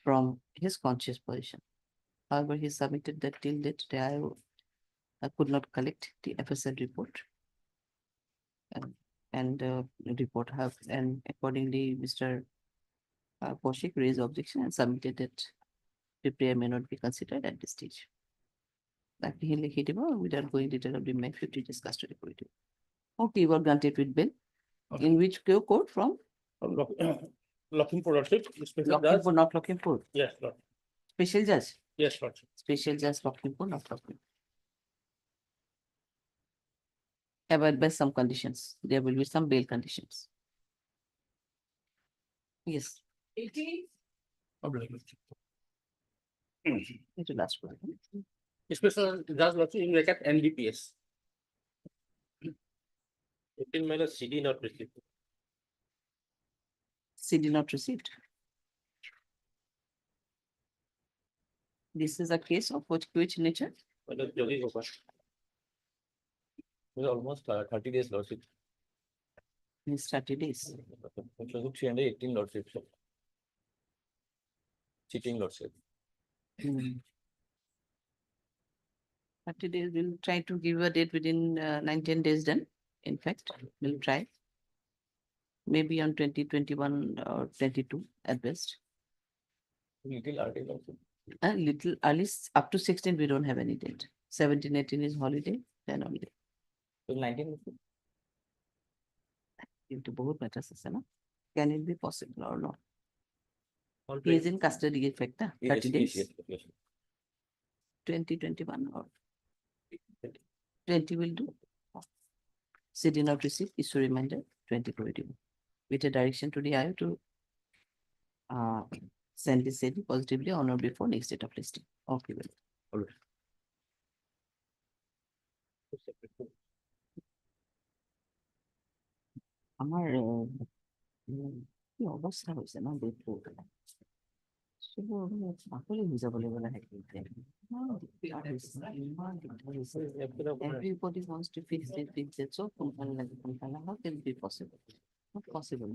from his conscious position. However, he submitted that till that I could not collect the FSL report. And report have, and accordingly, Mr. Kaushik raised objection and submitted that the prayer may not be considered at this stage. That he without going detail of the May 50 days custody for it. Okay, you were granted with bail. Okay. In which court from? Looking for special judge. Locking for, not looking for. Yes, Lord. Special judge. Yes, Lord. Special judge looking for, not looking. Abide by some conditions. There will be some bail conditions. Yes. 18. It will last for. Special judge lordship in bracket NDPS. 18 minus CD not received. CD not received. This is a case of which nature? Almost 30 days lordship. Means 30 days. 318 lordship. Cheating lordship. 30 days, we'll try to give a date within 9-10 days then. In fact, we'll try. Maybe on 2021 or 22 at best. Little early lordship. A little early, up to 16, we don't have any date. 17, 18 is holiday, then only. So 19. Into both matters, no? Can it be possible or not? All He is in custody effect, 30 Yes, days. yes. 2021 or 20 will do. CD not received, issue reminder 2021. With a direction to the IO to send this CD positively on or before next date of listing. Okay, well. আমার কি অবস্থা হয়েছে না দেখবো পাগলই হয়ে যাবো বলে everybody wants to fix it so how can it be possible? Not possible.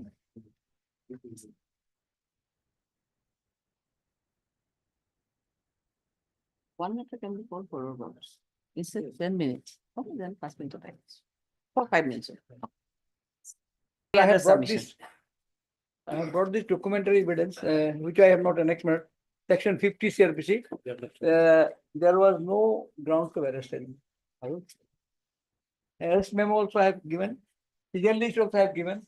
One matter can be called for hours. Instead 10 minutes. Okay, then 5 minutes of time. For 5 minutes. I have brought this. I have brought this documentary evidence, which I have not annexed. Section 50 CRPC. There was no grounds to arrest him. Arrest memo also I have given. Legal list also I have given.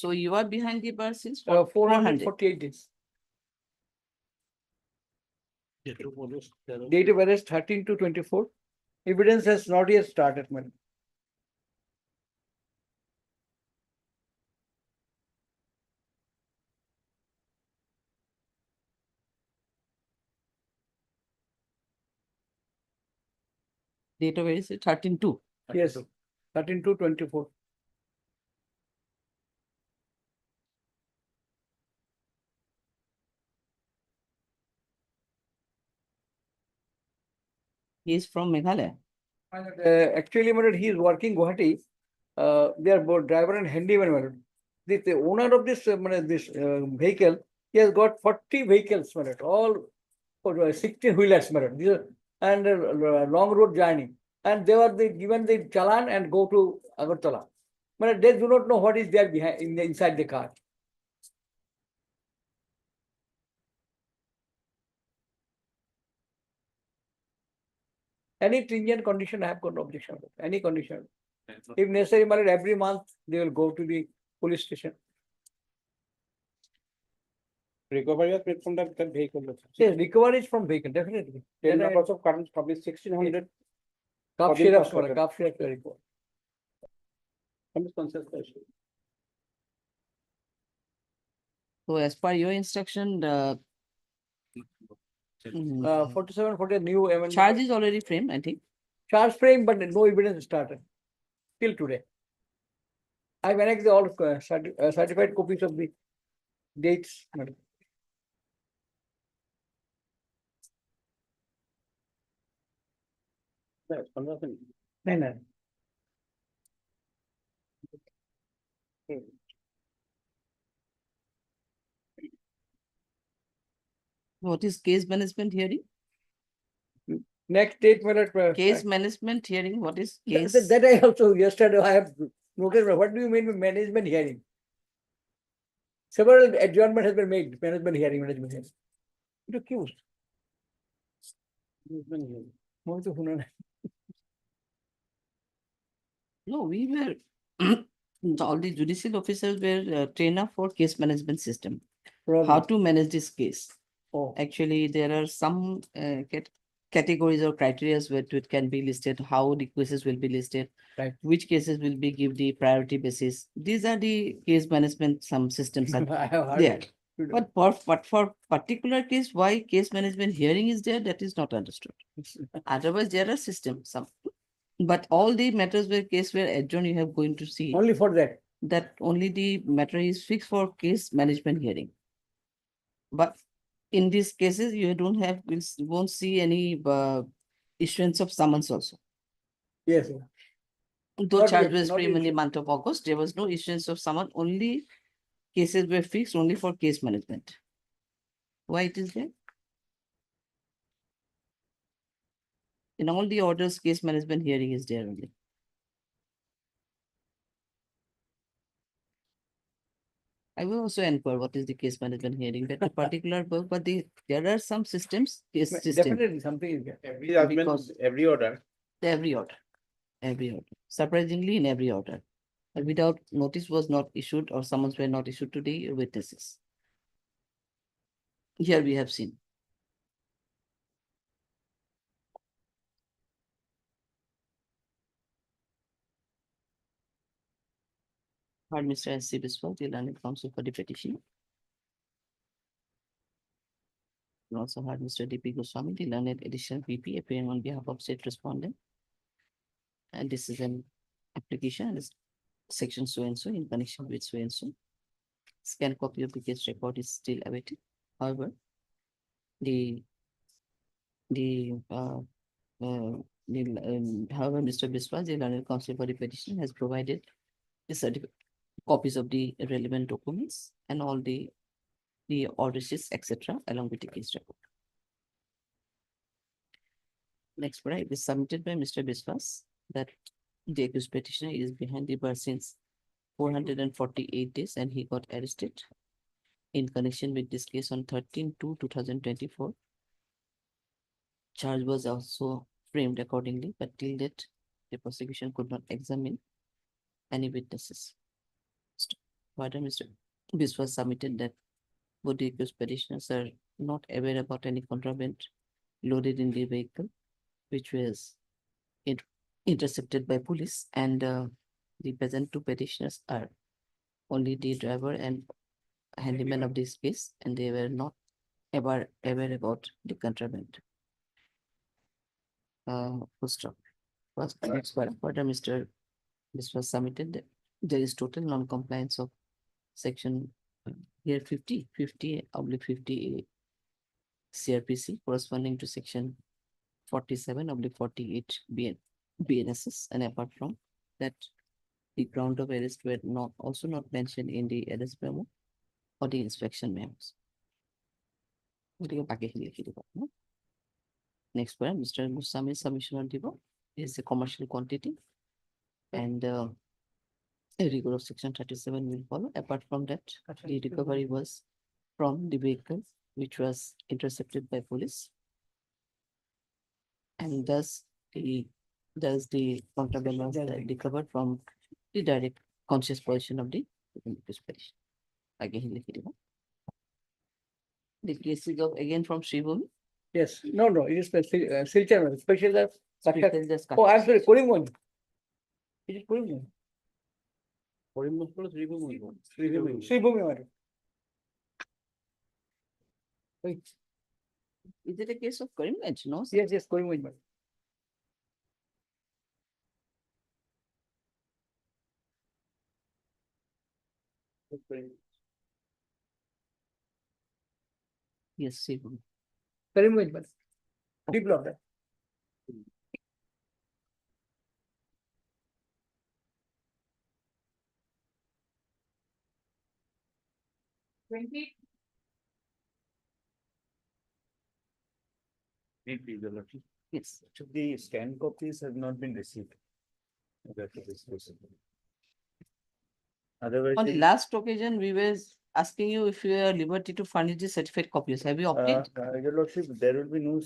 So you are behind the bar since 448 days. Date of arrest 13 to 24. Evidence has not yet started, madam. Date of arrest is 13/2. Yes, 13 to 24. He is from Meghalaya. Actually, madam, he is working Guwahati. They are both driver and handyman, madam. The owner of this, this vehicle, he has got 40 vehicles, madam, all 16 wheelers, madam. These are, and long road journey. And they were given the challan and go to Agartala. Madam, they do not know what is there behind inside the car. Any stringent condition, I have got no objection. Any condition. If necessary, madam, every month they will go to the police station. Recovery of from the vehicle. Yes, recovery is from vehicle, definitely. Ten Then I- numbers of current public 1600. Calf Forbidden syrup, prospector. calf syrup report. So as per your instruction, 47, 40 new amendment. charge is already framed, I think. Charge frame, but no evidence started till today. I annexed all certified copies of the dates, madam. No, no. What is case management hearing? Next date, madam. Case management hearing, what is That case? that I also yesterday I have noted. What do you mean by management hearing? Several adjournment has been made. Management hearing. It accused. No, we were, all the judicial officers were trained up for case management system. How to manage this case. Oh. Actually, there are some categories or criteria where it can be listed, how the cases will be listed, Right. which cases will be give the priority basis. These are the case management, some systems are I have heard there. it. But for particular case, why case management hearing is there, that is not understood. Otherwise, there are systems, some. But all the matters where case were adjourned, you have going to see Only for that. that only the matter is fixed for case management hearing. But in these cases, you don't have, you won't see any issuance of summons also. Yes. Though Not charge yet, was not framed in the yet. month of August, there was no issuance of summon, only cases were fixed only for case management. Why it is there? In all the orders, case management hearing is there only. I will also inquire what is the case management hearing, that particular book, but there are some systems, case system, Definitely something is there. Every judgment, Because- every order. every order. Surprisingly, in every order. And without notice was not issued or summons were not issued to the witnesses. Here we have seen. Heard Mr. S.C. Biswal, the learned counsel for the petition. We also heard Mr. D.P. Goswami, the learned additional VP, appearing on behalf of state respondent. And this is an application, and it's section so and so in connection with so and so. Scan copy of the case record is still awaited. However, however, Mr. Biswas, the learned counsel for the petition, has provided the certificate copies of the relevant documents and all the order sheets, etc., along with the case record. Next, right, is submitted by Mr. Biswas that the accused petitioner is behind the bar since 448 days and he got arrested in connection with this case on 13/2/2024. Charge was also framed accordingly, but till date, the prosecution could not examine any witnesses. Further, Mr. Biswas submitted that both the accused petitioners are not aware about any contraband loaded in the vehicle, which was intercepted by police, and the present two petitioners are only the driver and handyman of this case, and they were not ever aware about the contraband. Full stop. Next paragraph. Further, Mr. This was submitted that there is total non-compliance of section here 50/50 CRPC corresponding to section 47/48 BNSS, and apart from that, the ground of arrest were also not mentioned in the arrest memo or the inspection memos. Next one, Mr. Musami's submission on Divo is a commercial quantity, and a rigor of section 37 will follow. Apart from that, the recovery was from the vehicle which was intercepted by police, and thus the contraband was recovered from the direct conscious possession of the petition. Again, the case is of again from Sribhumi. Yes, no, it is Silchar, special. Just Oh, I'm sorry, Korimund. It is Korimund. Sribhumi, madam. Wait. Is it a case of Karimganj? No, sir. Yes, Korimund, madam. Yes, Sribhumi. Korimund, madam. Deep block that. Yes. The scan copies have not been received. Otherwise. On the last occasion, we were asking you if you are at liberty to furnish the certificate copies. Have you obtained? Your Lordship, there will be no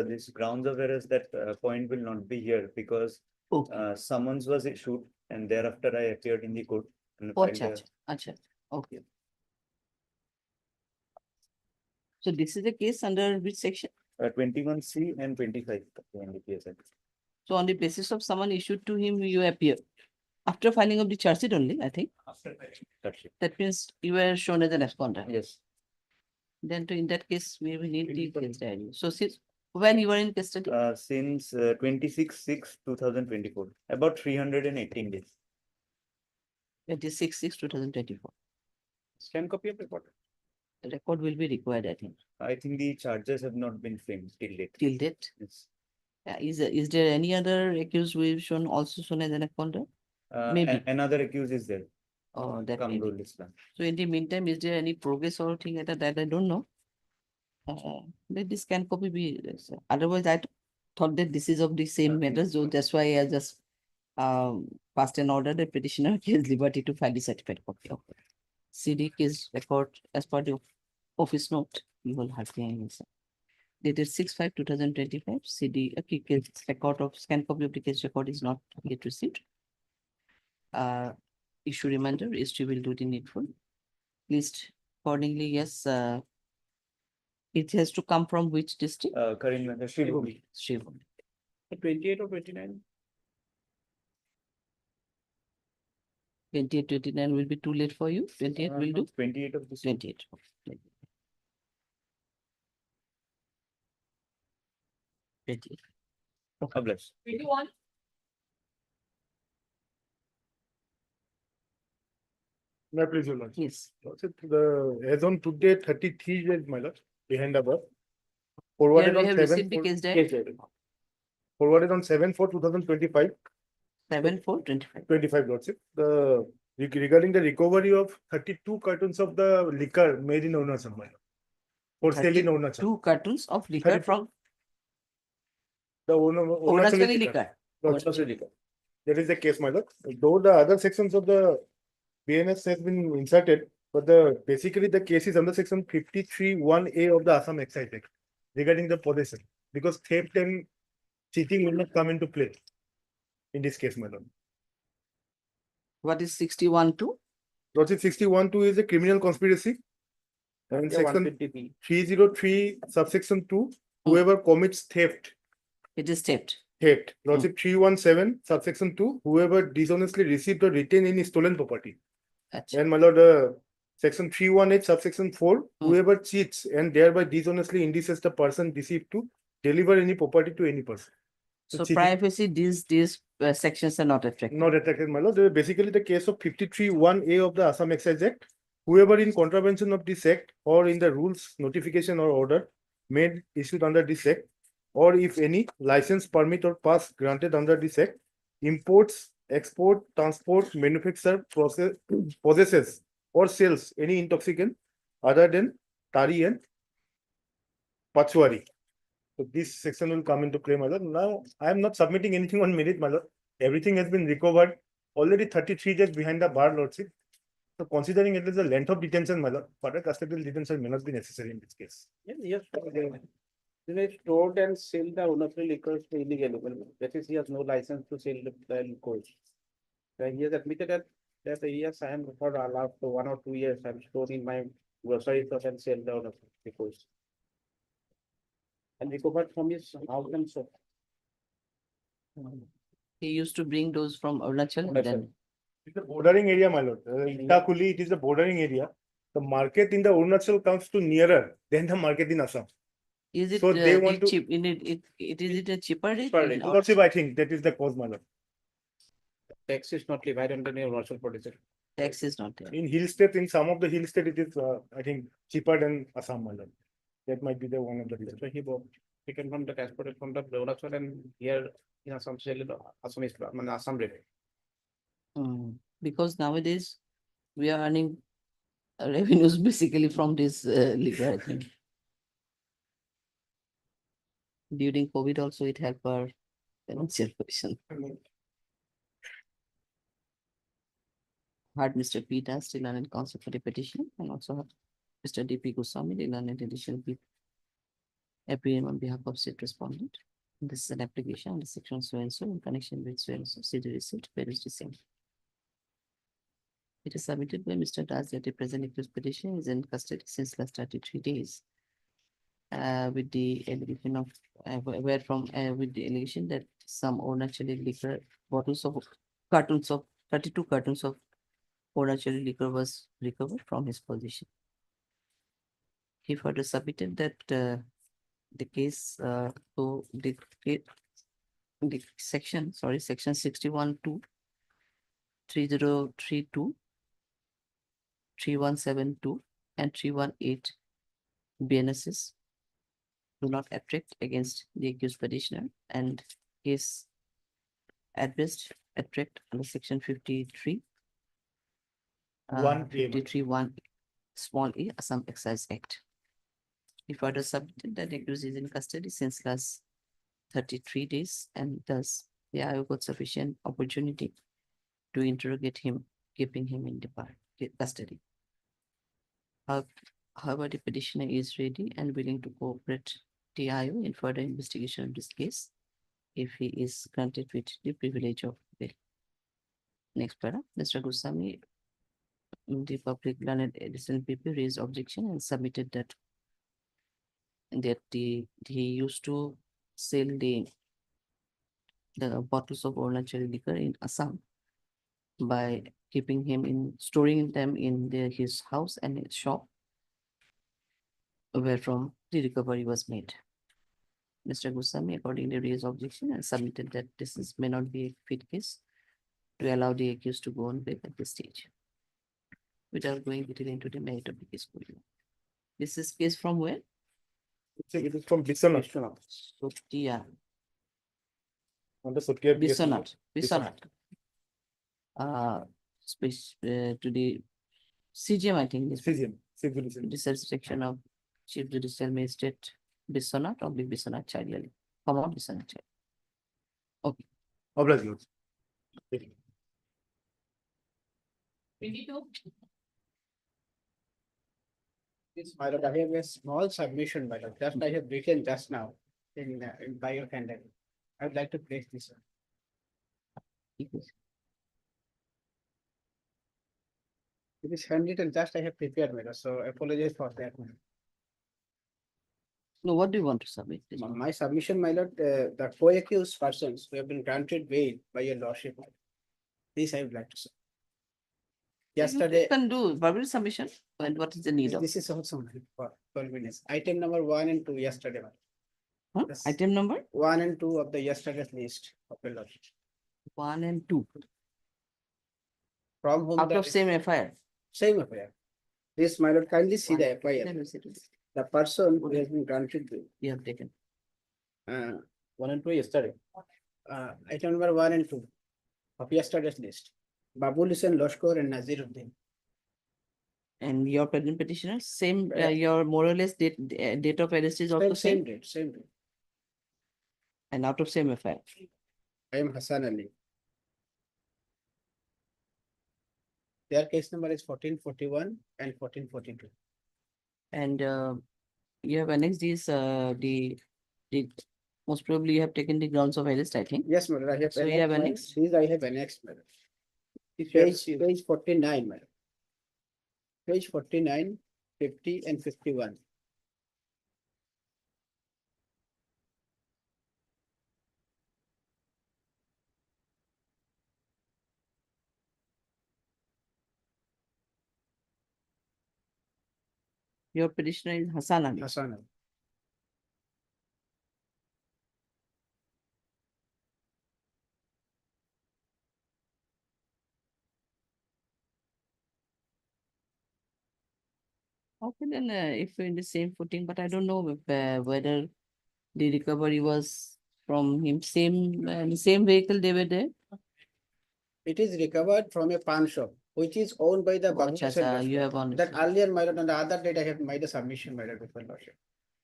this grounds of arrest. That point will not be here because Okay. summons was issued and thereafter I appeared in the court. And Oh, filed acha. Okay. So this is the case under which section? 21C and 25 of the NDPS Act. So on the basis of someone issued to him, you appear. After filing of the charge sheet only, I think. That's it. That means you were shown as an respondent. Yes. Then in that case, we will need the case diary. So since when you were in custody? Since 26/6/2024, about 318 days. 26/6/2024. Scan copy of report. The record will be required, I think. I think the charges have not been framed till date. Till date. Yes. Is there any other accused we've also shown as an respondent? Maybe. Another accused is there. Oh, that may be. Kamrul Islam. So in the meantime, is there any progress or thing like that? I don't know. Let this scan copy be. Otherwise, I thought that this is of the same matter, so that's why I just passed an order. The petitioner has liberty to file the certified copy of CD case record as per the office note. You will have the answer. Dated 6/5/2025. CD case record of scan copy of the case record is not yet received. Issue reminder, history will do the needful. List accordingly, yes. It has to come from which district? Karimganj, Sribhumi. Sribhumi. 28 or 29? 28, 29 will be too late for you. 28 will do. 28 of this. 28. Okay. 28. God bless. 21. May I please, Your Lord? Yes. As on today, 33 days, my lord, behind the bar. Here Forwarded we on have 7. received the case diary. Forwarded on 7/4/2025. 7/4/25. Lordship. Regarding the recovery of 32 cartons of the liquor made in Arunachal, my lord. For sale in Arunachal. 2 cartons of liquor 32. from The Arunachali liquor. Arunachali liquor. That is the case, my lord. Though the other sections of the BNS has been inserted, but basically the case is under section 53(1)(a) of the Assam Excise Act regarding the possession, because theft and cheating will not come into play in this case, my lord. What is 61 to? Lordship 61(2) is a criminal conspiracy. And section 303 subsection 2, whoever commits theft. It is theft. Theft. Lordship 317 subsection 2, whoever dishonestly received or retained any stolen property. Achha. And my lord, section 318 subsection 4, whoever cheats and thereby dishonestly induces the person deceived to deliver any property to any person. So cheating. privacy, these sections are not affected. Not affected, my lord. They are basically the case of 53(1)(a) of the Assam Excise Act. Whoever in contravention of this act or in the rules, notification or order made issued under this act, or if any license, permit or pass granted under this act, imports, export, transport, manufacture, possesses or sells any intoxicant other than tari and pachwari. So this section will come into play, my lord. Now, I am not submitting anything on merit, my lord. Everything has been recovered. Already 33 days behind the bar, lordship. So considering it is the length of detention, my lord, further custodial detention may not be necessary in this case. Yes, they stored and sell the unlawful liquors illegally. That is, he has no license to sell the liquors. He has admitted that yes, I am for allowed for 1 or 2 years. I am stored in my grocery store and sell the unlawful liquors. And recovered from his house and shop. He used to bring those from Arunachal. Then It's a bordering area, my lord. Itakuli, it is a bordering area. The market in the Arunachal comes to nearer than the market in Assam. is it So they want to- cheap? Is it a cheaper rate? Lordship, I think that is the cause, my lord. Tax is not levied under the Arunachal Pradesh. Tax is not there. In hill state, in some of the hill state, it is, I think, cheaper than Assam, my lord. That might be the one of the reasons. So he bought taken from the transported from the Arunachal and here in Assam sell in Assam rate. Because nowadays we are earning revenues basically from this liquor, I think. During COVID also it helped our financial position. Had Mr. P. Das still on counsel for the petition and also had Mr. D.P. Goswami, the learned additional people appearing on behalf of state respondent. This is an application under section so and so in connection with so and so city receipt, where is the same. It is submitted by Mr. Das that the present accused petition is in custody since last 33 days. With the allegation of, with the allegation that some Arunachali liquor bottles of cartons of 32 cartons of Arunachali liquor was recovered from his possession. He further submitted that the case, so the section 61(2), 3032, 3172 and 318 BNSs do not attract against the accused petitioner and is at best attract under section 53. 53(1) small a Assam Excise Act. He further submitted that the accused is in custody since last 33 days and thus the IO got sufficient opportunity to interrogate him, keeping him in the custody. However, the petitioner is ready and willing to cooperate the IO in further investigation of this case if he is granted with the privilege of bail. Next para, Mr. Goswami, the public learned additional people raised objection and submitted that he used to sell the bottles of Arunachali liquor in Assam by storing them in his house and his shop, where from the recovery was made. Mr. Goswami accordingly raised objection and submitted that may not be a fit case to allow the accused to go on bail at this stage. Without going detail into the merit of the case. This is case from where? It is from Biswanath. Sotia. On the Sotia. Biswanath. To the CGM, I think. CGM. The section of Chief Judicial Magistrate Biswanath or Big Biswanath Chariali. Come on, Biswanath Chariali. Okay. Obliged. 22. This, my lord, I have a small submission, my lord, just I have written just now in by your hand. I would like to place this. It is handwritten, just I have prepared, my lord, so apologize for that. No, what do you want to submit? please? My submission, my lord, the co-accused persons who have been granted bail by your lordship. This I would like to say. You Yesterday, can do verbal submission, and what is the need of? this is also for 12 minutes. Item number 1 and 2 yesterday. Huh? Yes. Item number 1 and 2 of the yesterday's list of your lordship. 1 and 2, From whom out the- of same FIR. Same affair. This, my lord, kindly see the Let FIR. me see this. The person who has been granted bail. You have taken. 1 and 2 yesterday. Item number 1 and 2 of yesterday's list. Babul Hussain Loshkor and Naziruddin. And your present petitioner, same, Yeah. your more or less date of arrest is also Same same, date, same date. and out of same FIR. I am Hassan Ali. Their case number is 1441 and 1442. And you have annexed these, the, most probably you have taken the grounds of arrest, I think. Yes, madam, I have. So you have annexed annexed? my- These I have annexed, madam. Page 49, madam. Page 49, 50 and 51. Your petitioner is Hassan Ali. Hassan Ali. Okay, then if we're in the same footing, but I don't know if, whether the recovery was from him, the same vehicle they were there. It is recovered from a pawn shop, which is owned by the Babul Acha, Hussain acha, you Loshkor. have on. That earlier, my lord, on the other date, I have made a submission, my lord, before lordship.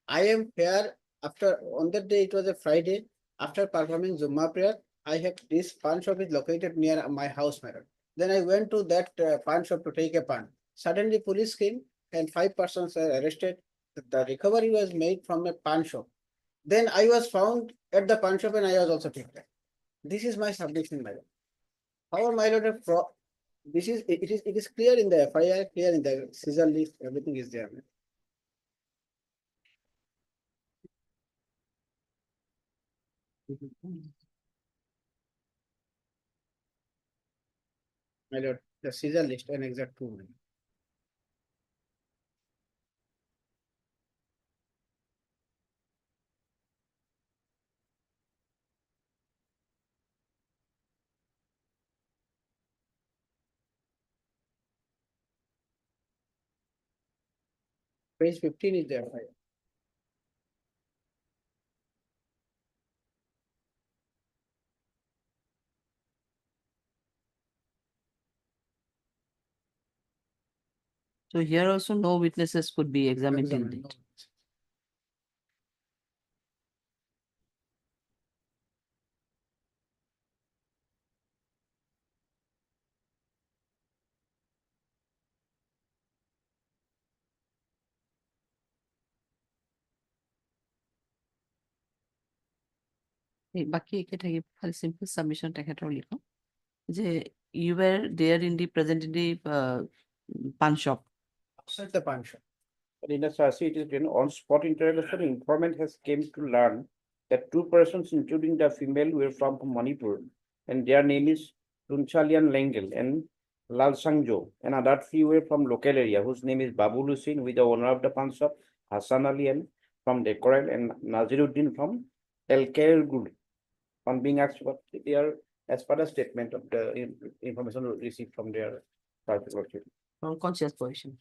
I am here after, on that day, it was a Friday, after performing Zumma prayer, I have, this pawn shop is located near my house, my lord. Then I went to that pawn shop to take a pan. Suddenly police came and 5 persons were arrested. The recovery was made from a pawn shop. Then I was found at the pawn shop and I was also taken. This is my submission, my lord. However, my lord, this is, it is clear in the FIR, clear in the scissor list, everything is there. My lord, the scissor list and exact proof. Page 15 is there. So here also no witnesses could be examined in Examine. it. এই বাকি একে থাকি খালি simple submission তেখেতৰ লিখো যে you were there in the present in the pawn shop. Outside the pawn shop. But in the charge sheet, it is written, on spot interrogation, informant has came to learn that 2 persons, including the female, were from Manipur, and their name is Tunchalian Lengel and Lal Sangjo, and other 3 were from local area, whose name is Babul Hussain, with the owner of the pawn shop, Hassan Ali and from Decoral, and Naziruddin from El Gul. On being asked what they are, as per the statement of the information received from their private lordship. Unconscious position.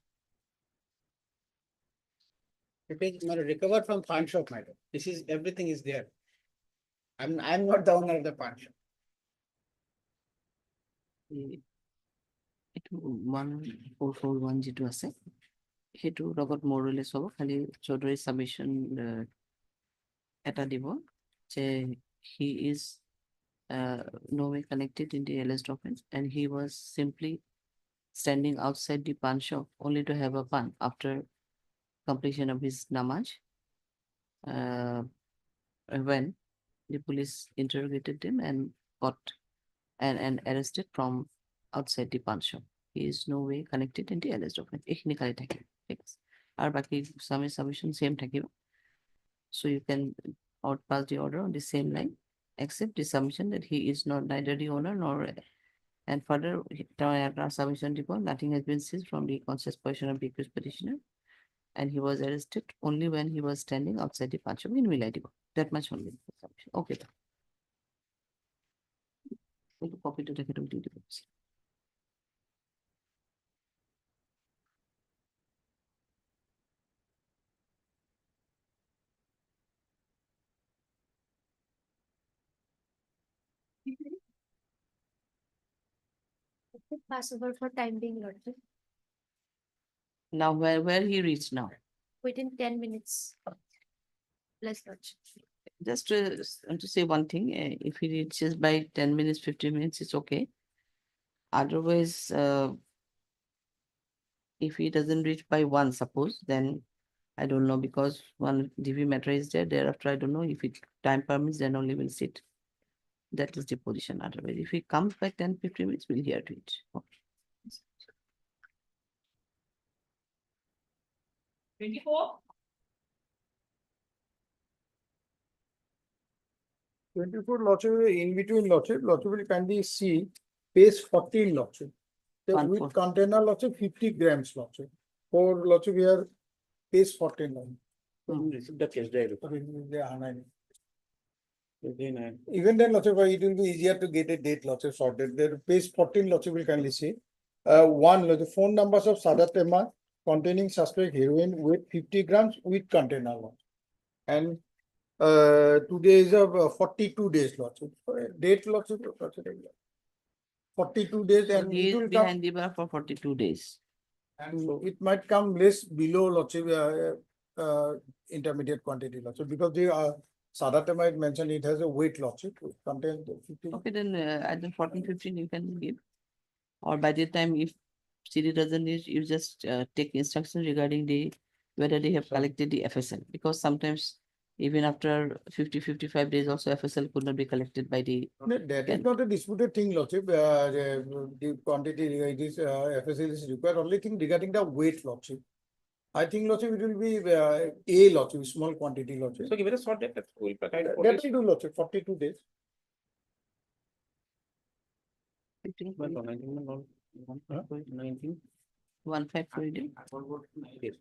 It is recovered from pawn shop, madam. This is, everything is there. I'm not the owner of the pawn shop. এইটো 14441 যিটো আছে সেইটো লগত মৰলেছ হ'ব খালি Choudhury submission এটা দিব যে he is no way connected in the alleged offense and he was simply standing outside the pawn shop only to have a pan after completion of his namaz when the police interrogated him and got and arrested from outside the pawn shop. he is no way connected into LS document. এইখিনি খালি থাকিব, ঠিক আছে। আৰু বাকি submission same থাকিব। So you can pass the order on the same line, except the submission that he is not neither the owner nor, and further submission report, nothing has been seized from the conscious position of the accused petitioner, and he was arrested only when he was standing outside the punch in Miladigo. That much only. Okay. Copy to take it to the device. Possible for time being, Lordship, Now, where he reached now? within 10 minutes. Less, Lordship. Just to say one thing, if he reaches by 10 minutes, 15 minutes, it's okay. Otherwise, if he doesn't reach by 1, suppose, then I don't know, because one DV matter is there. Thereafter, I don't know if it time permits, then only we'll sit. That is the position. Otherwise, if he comes by 10, 15 minutes, we'll hear to it. Okay. 24. 24 lordship, in between lordship will kindly see page 14 lordship. The 14. with container lordship 50 grams lordship. For lordship here, page 14 lordship. Receive the case diary. Even then, lordship, it will be easier to get a date lordship sorted. There, page 14 lordship will kindly see. One, the phone numbers of Sadatema containing suspect heroin with 50 grams with container lordship. And today is of 42 days lordship. Date lordship, 42 days, So and he it is will come, behind the bar for 42 days. and it might come less below lordship intermediate quantity lordship, because the Sadatema mentioned it has a weight lordship, it contains 50. Okay, then either 14, 15 you can give. Or by the time, if CD doesn't need, you just take instruction regarding the whether they have collected the FSL, because sometimes even after 50, 55 days also FSL could not be collected by the. No, that is not a disputed thing, lordship. The quantity it is FSL is required. Only thing regarding the weight, lordship. I think, lordship, it will be a lordship, small quantity, lordship. So give it a short date, that will provide. That will do, lordship, 42 days. 15, Well, 19, no, 19. 15 for you. Yes.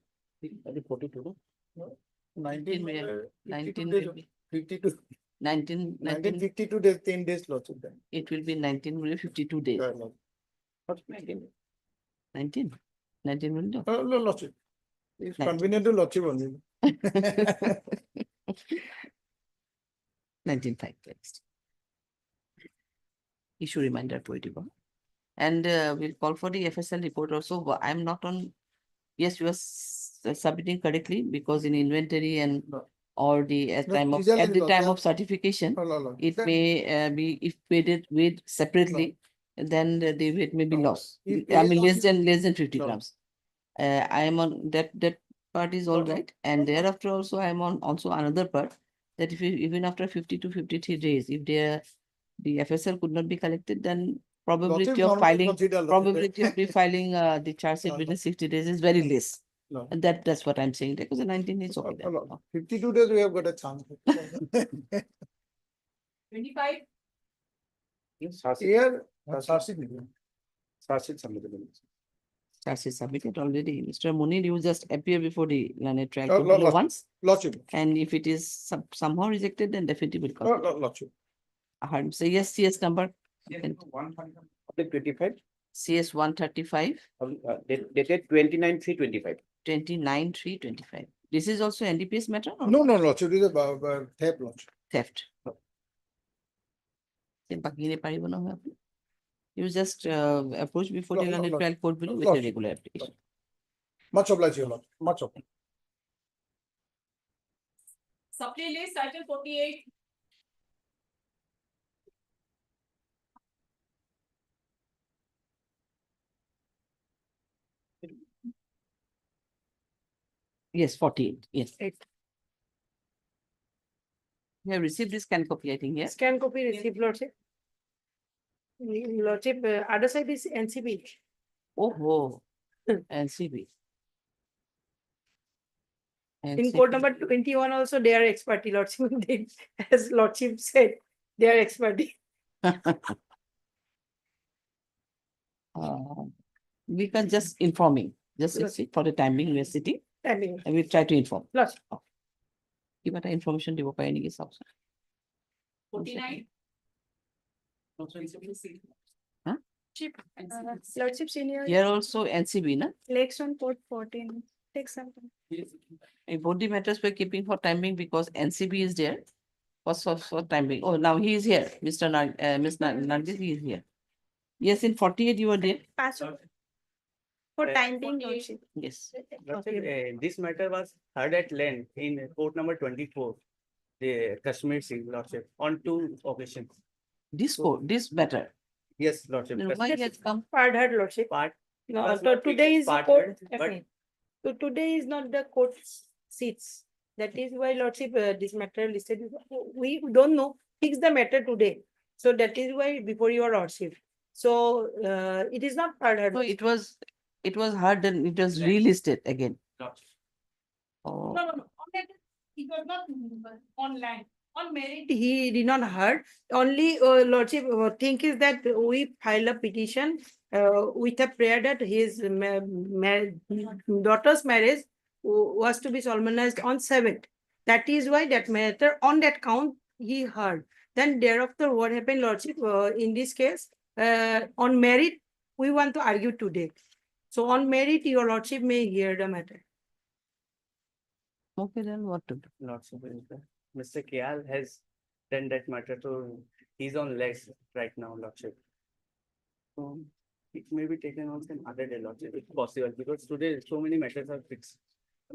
That is 42, no? 19, 19 days, will be 52, 19, 52 days, 10 days, lordship. Then. it will be 19, will be 52 days. Yeah, lordship. What's 19? 19 will do. No, lordship. It's 19. convenient to lordship only. 19.5 next. Issue reminder for it. And we'll call for the FSL report also. I'm not on. Yes, you are submitting correctly, because in inventory and or the at No, time of result at is the not, time yeah. of certification, No. it Then may be if weighed separately, then the weight may be No. lost. If I it mean is less than 50 No. grams. I am on that part is all right, and thereafter also I am on also another part, that if you, even after 50 to 53 days, if the FSL could not be collected, then probability lordship of normally filing consider lordship. probability of refiling the charge sheet No, within 60 days is very less. No. And that's what I'm saying, because the 19 is okay. Then. 52 days, we have got a chance. 25. Here, Charge sheet submitted. Charge sheet submitted already. Mr. Munir, you just appear before the learned trial Oh, court below lordship. once, Lordship. and if it is somehow rejected, then definitely will come. Lordship. I heard say yes, CS number. And 25, CS 135, dated 29/3/25. 29/3/25. This is also NDPS matter or No, lordship, this is a theft, lordship. theft? বাকি নিয়ে পারিব না হয় আপনি? You just approach before the learned trial court below with a Lordship. regular application. Much obliged, your lord. Much obliged. Supply list item 48. Yes, 48. Yes. You have received this scan copy, I think, yes? Scan copy received, Lordship. Lordship, other side is NCB. Oh, NCB. In court number 21 also, they are expertise, Lordship. They, as Lordship said, they are expertise. We can just informing, just Yes. sit for the time being, we are sitting, Timing. and we try to inform. Lordship. Give us information দিব পাৰি নেকি চাওকচোন। 49. Huh? Lordship senior, Here also NCB, na? legs on court 14, take something. Both the matters we're keeping for time being because NCB is there. For time being. Oh, now he is here, Mr. Ms. Nargis, he is here. Yes, in 48 you were there. Pass on. For time being, Lordship. Yes. This matter was heard at length in court number 24, the Kashmir Singh Lordship, on 2 occasions. This court, this matter. Yes, Lordship. Then why he has come? Part heard, Lordship. Part No, was so not today is part court. heard, but So today is not the court seats. That is why Lordship, this matter listed. We don't know, fix the matter today. So that is why before your Lordship. So it is not part heard. So it was heard and it was relisted again. Lordship. Oh, No. On that, it was not online. On merit, He did not heard. Only Lordship think is that we file a petition with a prayer that his daughter's marriage was to be solemnized on 7th. That is why that matter on that count he heard. Then thereafter what happened, Lordship, in this case, on merit, we want to argue today. So on merit, your Lordship may hear the matter. okay, then what to do? Lordship, Mr. Kial has done that matter, so he's on legs right now, Lordship. So it may be taken on some other day, Lordship, if possible, because today so many matters are fixed.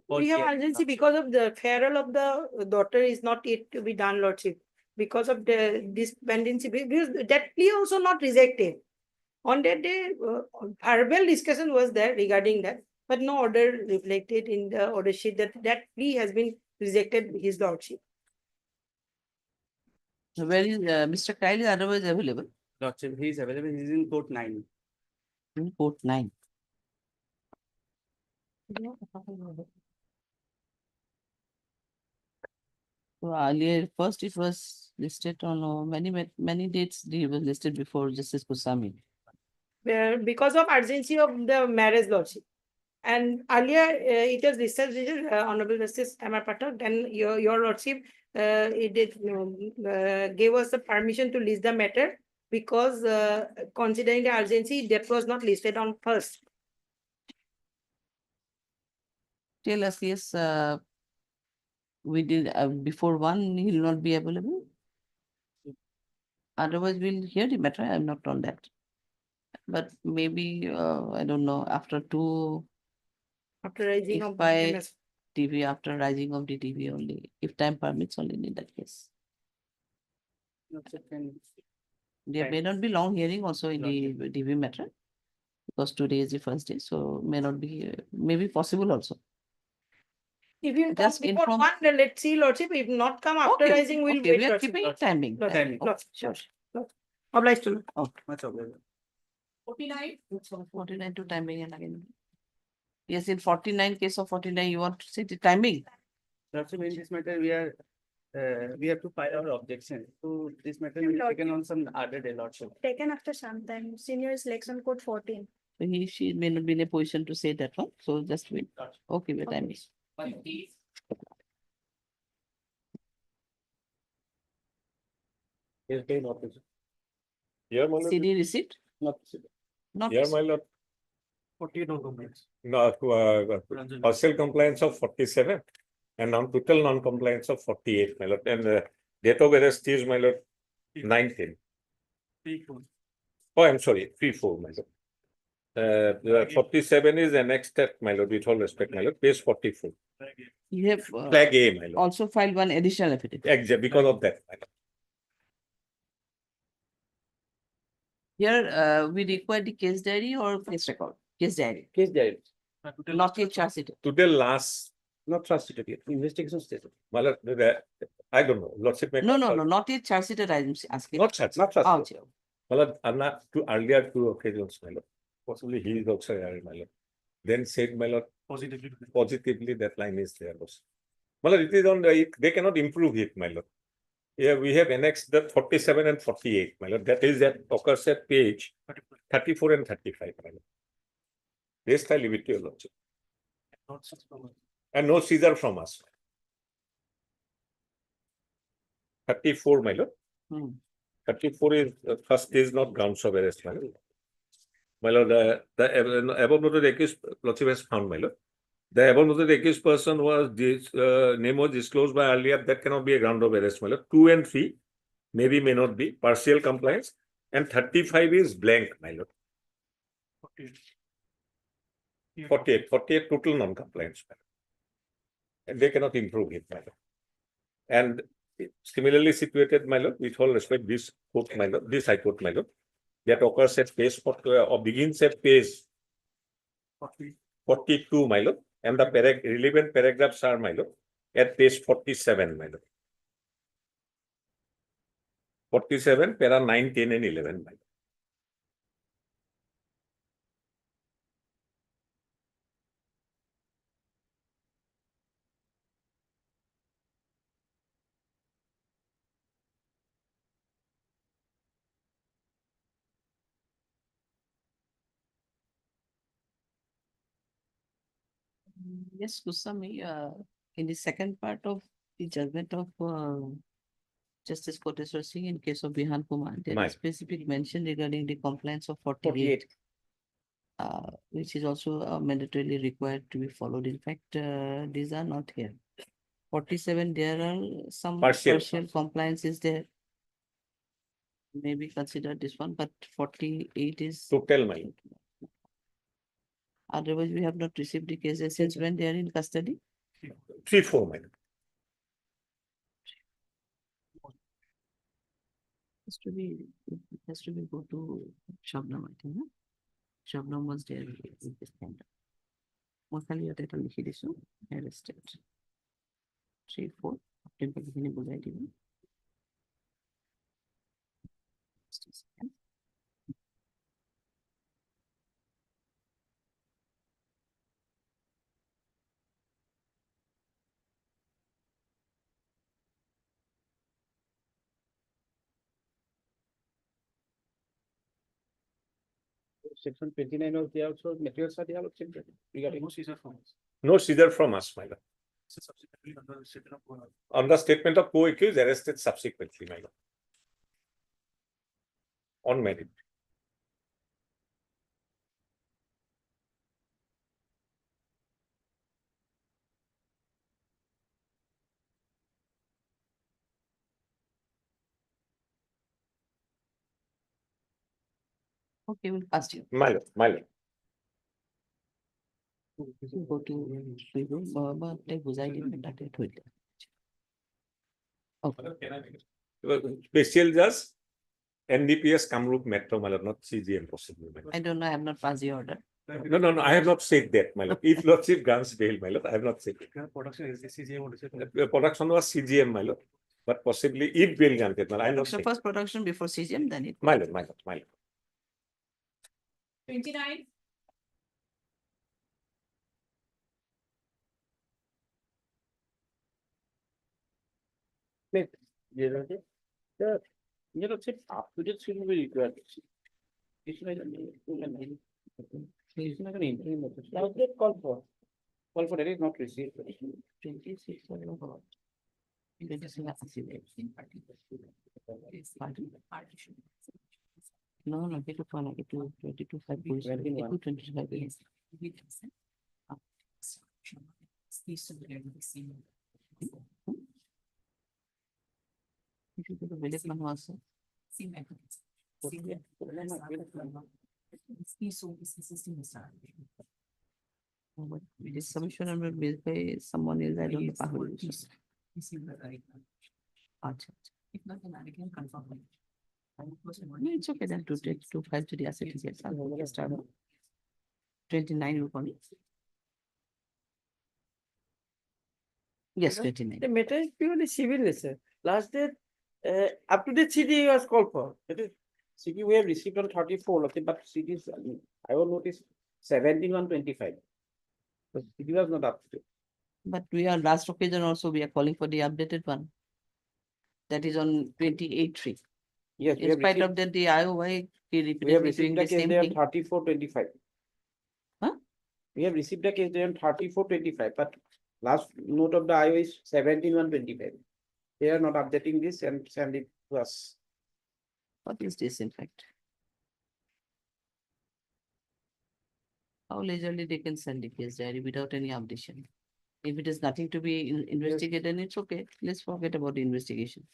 We have urgency because of the farewell of the daughter is not yet to be done, Lordship. Because of this pendency, because that plea also not rejected. On that day, verbal discussion was there regarding that, but no order reflected in the order sheet that plea has been rejected, his Lordship. So where is Mr. Kyle is otherwise available? Lordship, he is available, he is in court 9. In court 9. So earlier, first it was listed on many dates. It was listed before Justice Kusami. Where because of urgency of the marriage, Lordship. And earlier it was listed, Honorable Justice Amar Pathak, then your Lordship it did gave us the permission to list the matter because considering the urgency, that was not listed on first. Tell us, yes, we did before 1, he will not be available. Otherwise, we'll hear the matter. I'm not on that. But maybe, I don't know, after 2, After rising if of by MS. TV, after rising of the TV only, if time permits only in that case. Lordship can There may not be long hearing also in the DV matter. Because today is the first day, so may not be, maybe possible also. If you come Just before inform- 1, then let's see, Lordship. If not come after Okay, rising, we'll okay, wait. we are Lordship. keeping timing. Lordship, Timing. Lordship, sure. Obliged to. much available. 49. 49 to timing and again. Yes, in 49, case of 49, you want to say the timing? Lordship, in this matter, we have to file our objection. So this matter will be taken on some other day, Lordship. Taken after some time. Senior is legs on court 14. So she may not be in a position to say that one, so just wait. Okay, we're Okay. timing. 50. Yes, they notice. Yeah, my lord. CD receipt? Not. Not Yeah, receipt. my lord. 48 non-compliance. No, partial compliance of 47 and total non-compliance of 48, my lord. And date of arrest is, my lord, 19. Oh, I'm sorry, 3-4, my lord. The 47 is annexed at, my lord, with all respect, my lord, page 44. You have Flag A, my lord. also filed one additional affidavit. Exactly, because of that, my lord. Here, we require the case diary or case record? Case diary, Case diary, not yet charge sheet. Today last, not trusted yet, investigation status. my lord, I don't know, lordship. may No, consult. not yet charge sheet. I'm asking. Not such. Not Oh, trusted. okay. My lord, I'm not to earlier 2 occasions, my lord. Possibly he is also error, my lord. Then said, my lord, positively that line is there also. My lord, it is on, they cannot improve it, my lord. Here we have annexed the 47 and 48, my lord. That is that occurs at page 34 and 35, my lord. Rest I leave it to your lordship. And no seizure from us. 34, my lord. 34 is first is not grounds of arrest, my lord. My lord, the above noted accused lordship has found, my lord. The above noted accused person was this name was disclosed by earlier. That cannot be a ground of arrest, my lord. 2 and 3 maybe may not be partial compliance, and 35 is blank, my lord. 48 total non-compliance, my lord. And they cannot improve it, my lord. And similarly situated, my lord, with all respect, this court, my lord, this high court, my lord, that occurs at page or begins at page 42, my lord, and the relevant paragraphs are, my lord, at page 47, my lord. 47, para 9, 10, and 11, my lord. Yes, Kusami, in the second part of the judgment of Justice Koteswar Singh in case of Bihan Kumar, there is specific mention regarding the compliance of 48, which is also mandatorily required to be followed. In fact, these are not here. 47, there are some partial compliance is there. Maybe consider this one, but 48 is total, my lord. Otherwise, we have not received the cases since when they are in custody. 3, 4, my lord. Has to be go to Shabnam, I think. No? Shabnam was there in this kind. Mostly at a liquidation, arrested. 3, 4, temple beginning ID. Section 29 of the also materials are the allotted regarding no seizure from us, my lord. On the statement of co-accused arrested subsequently, my lord. On merit. Okay, we'll pass you. My lord, my lord. Go to Baba, take Buzai and that it will. Okay. Special judge, NDPS Kamrup Metro, my lord, not CGM possible. I don't know, I have not passed the order. No, I have not said that, my lord. If lordship grants bail, my lord, I have not said it. Production is the CGM. Production was CGM, my lord. But possibly if bail granted, my lord, I not So saying. first production before CGM, then it. My lord. 29. you know, say up to date should be required. It's not an call for. Call for that is not received. 26. No, get to 22, 5, 25 years. If you go to village man also. This submission number based by someone else, I don't know. No, it's okay then to take 25 to the asset tickets. 29 rupee. Yes, 29. The matter is purely civil nature. Last day, up to date CD was called for. That is, CD we have received on 34, okay, but CD is I will notice 17,125. So it was not up to. But we are last occasion also, we are calling for the updated one. That is on 28/3. Yes, In spite of that, the IOY we have repeatedly doing received the a case same there on thing. 3425. Huh? We have received a case there on 3425, but last note of the IO is 17,125. They are not updating this and send it to us. What is this in fact? How leisurely they can send the case diary without any updation? If it is nothing to be investigated, then it's okay. Let's forget about the investigation.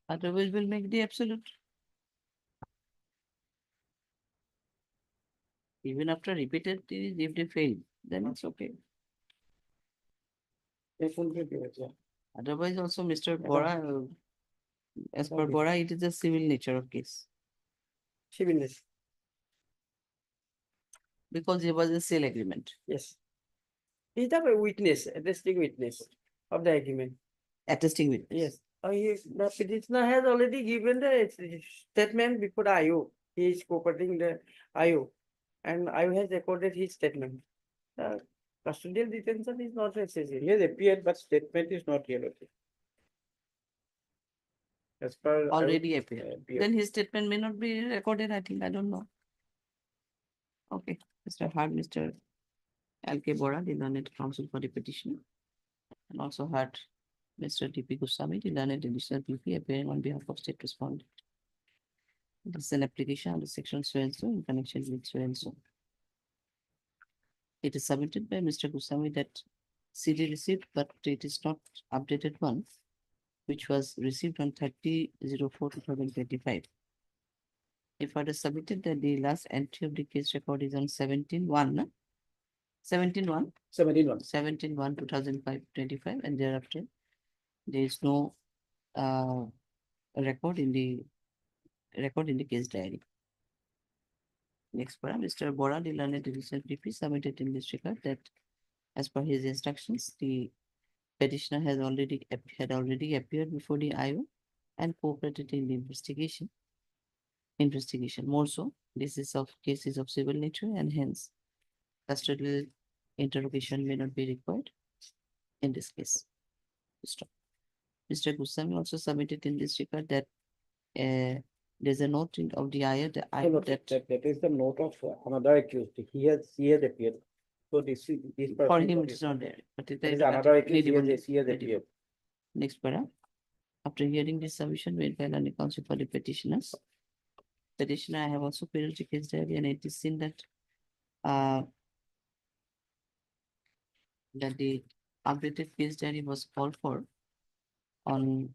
Otherwise, we'll make the absolute. Even after repeated, if they fail, then it's okay. Otherwise, also, Mr. Bora, as per Bora, it is a civil nature of case. Civilness, Because there was a sale agreement. yes. Is the witness, attesting witness of the agreement. Attesting witness. Yes. The petitioner has already given the statement before the IO. He is cooperating the IO. And IO has recorded his statement. Custodial detention is not necessary. He has appeared, but statement is not here. As per Already appeared. Then his statement may not be recorded, I think. I don't know. Okay. Mr. Hard, Mr. L.K. Bora, the learned counsel for the petitioner. And also had Mr. D.P. Goswami, the learned additional PP, appearing on behalf of state respondent. This is an application under section so and so in connection with so and so. It is submitted by Mr. Goswami that CD received, but it is not updated one, which was received on 30/04/2025. If I was submitted that the last entry of the case record is on 17/1, 17/1? 17/1. 17/1/2025, and thereafter there is no record in the case diary. Next para, Mr. Bora, the learned additional PP, submitted in this regard that as per his instructions, the petitioner had already appeared before the IO and cooperated in the investigation. More so, this is of cases of civil nature and hence custodial interrogation may not be required in this case. Stop. Mr. Goswami also submitted in this regard that there's a note of the IO that That is the note of another accused. He has appeared. So this person. for him it is not there, but it There is is another accused. He has credible. appeared. Next para. After hearing this submission made by learned counsel for the petitioners, petitioner, I have also queried the case diary and it is seen that that the updated case diary was called for on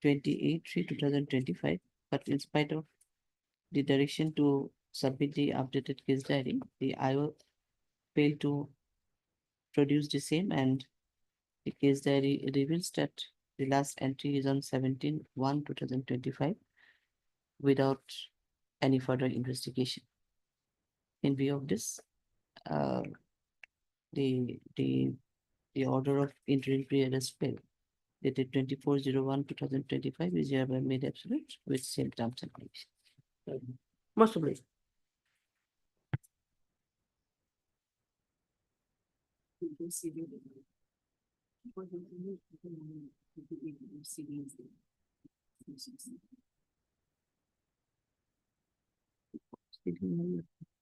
28/3/2025, but in spite of the direction to submit the updated case diary, the IO failed to produce the same, and the case diary reveals that the last entry is on 17/1/2025 without any further investigation. In view of this, the order of interim pre-arrest bail dated 24/01/2025 is hereby made absolute with same terms and conditions. Most obliged.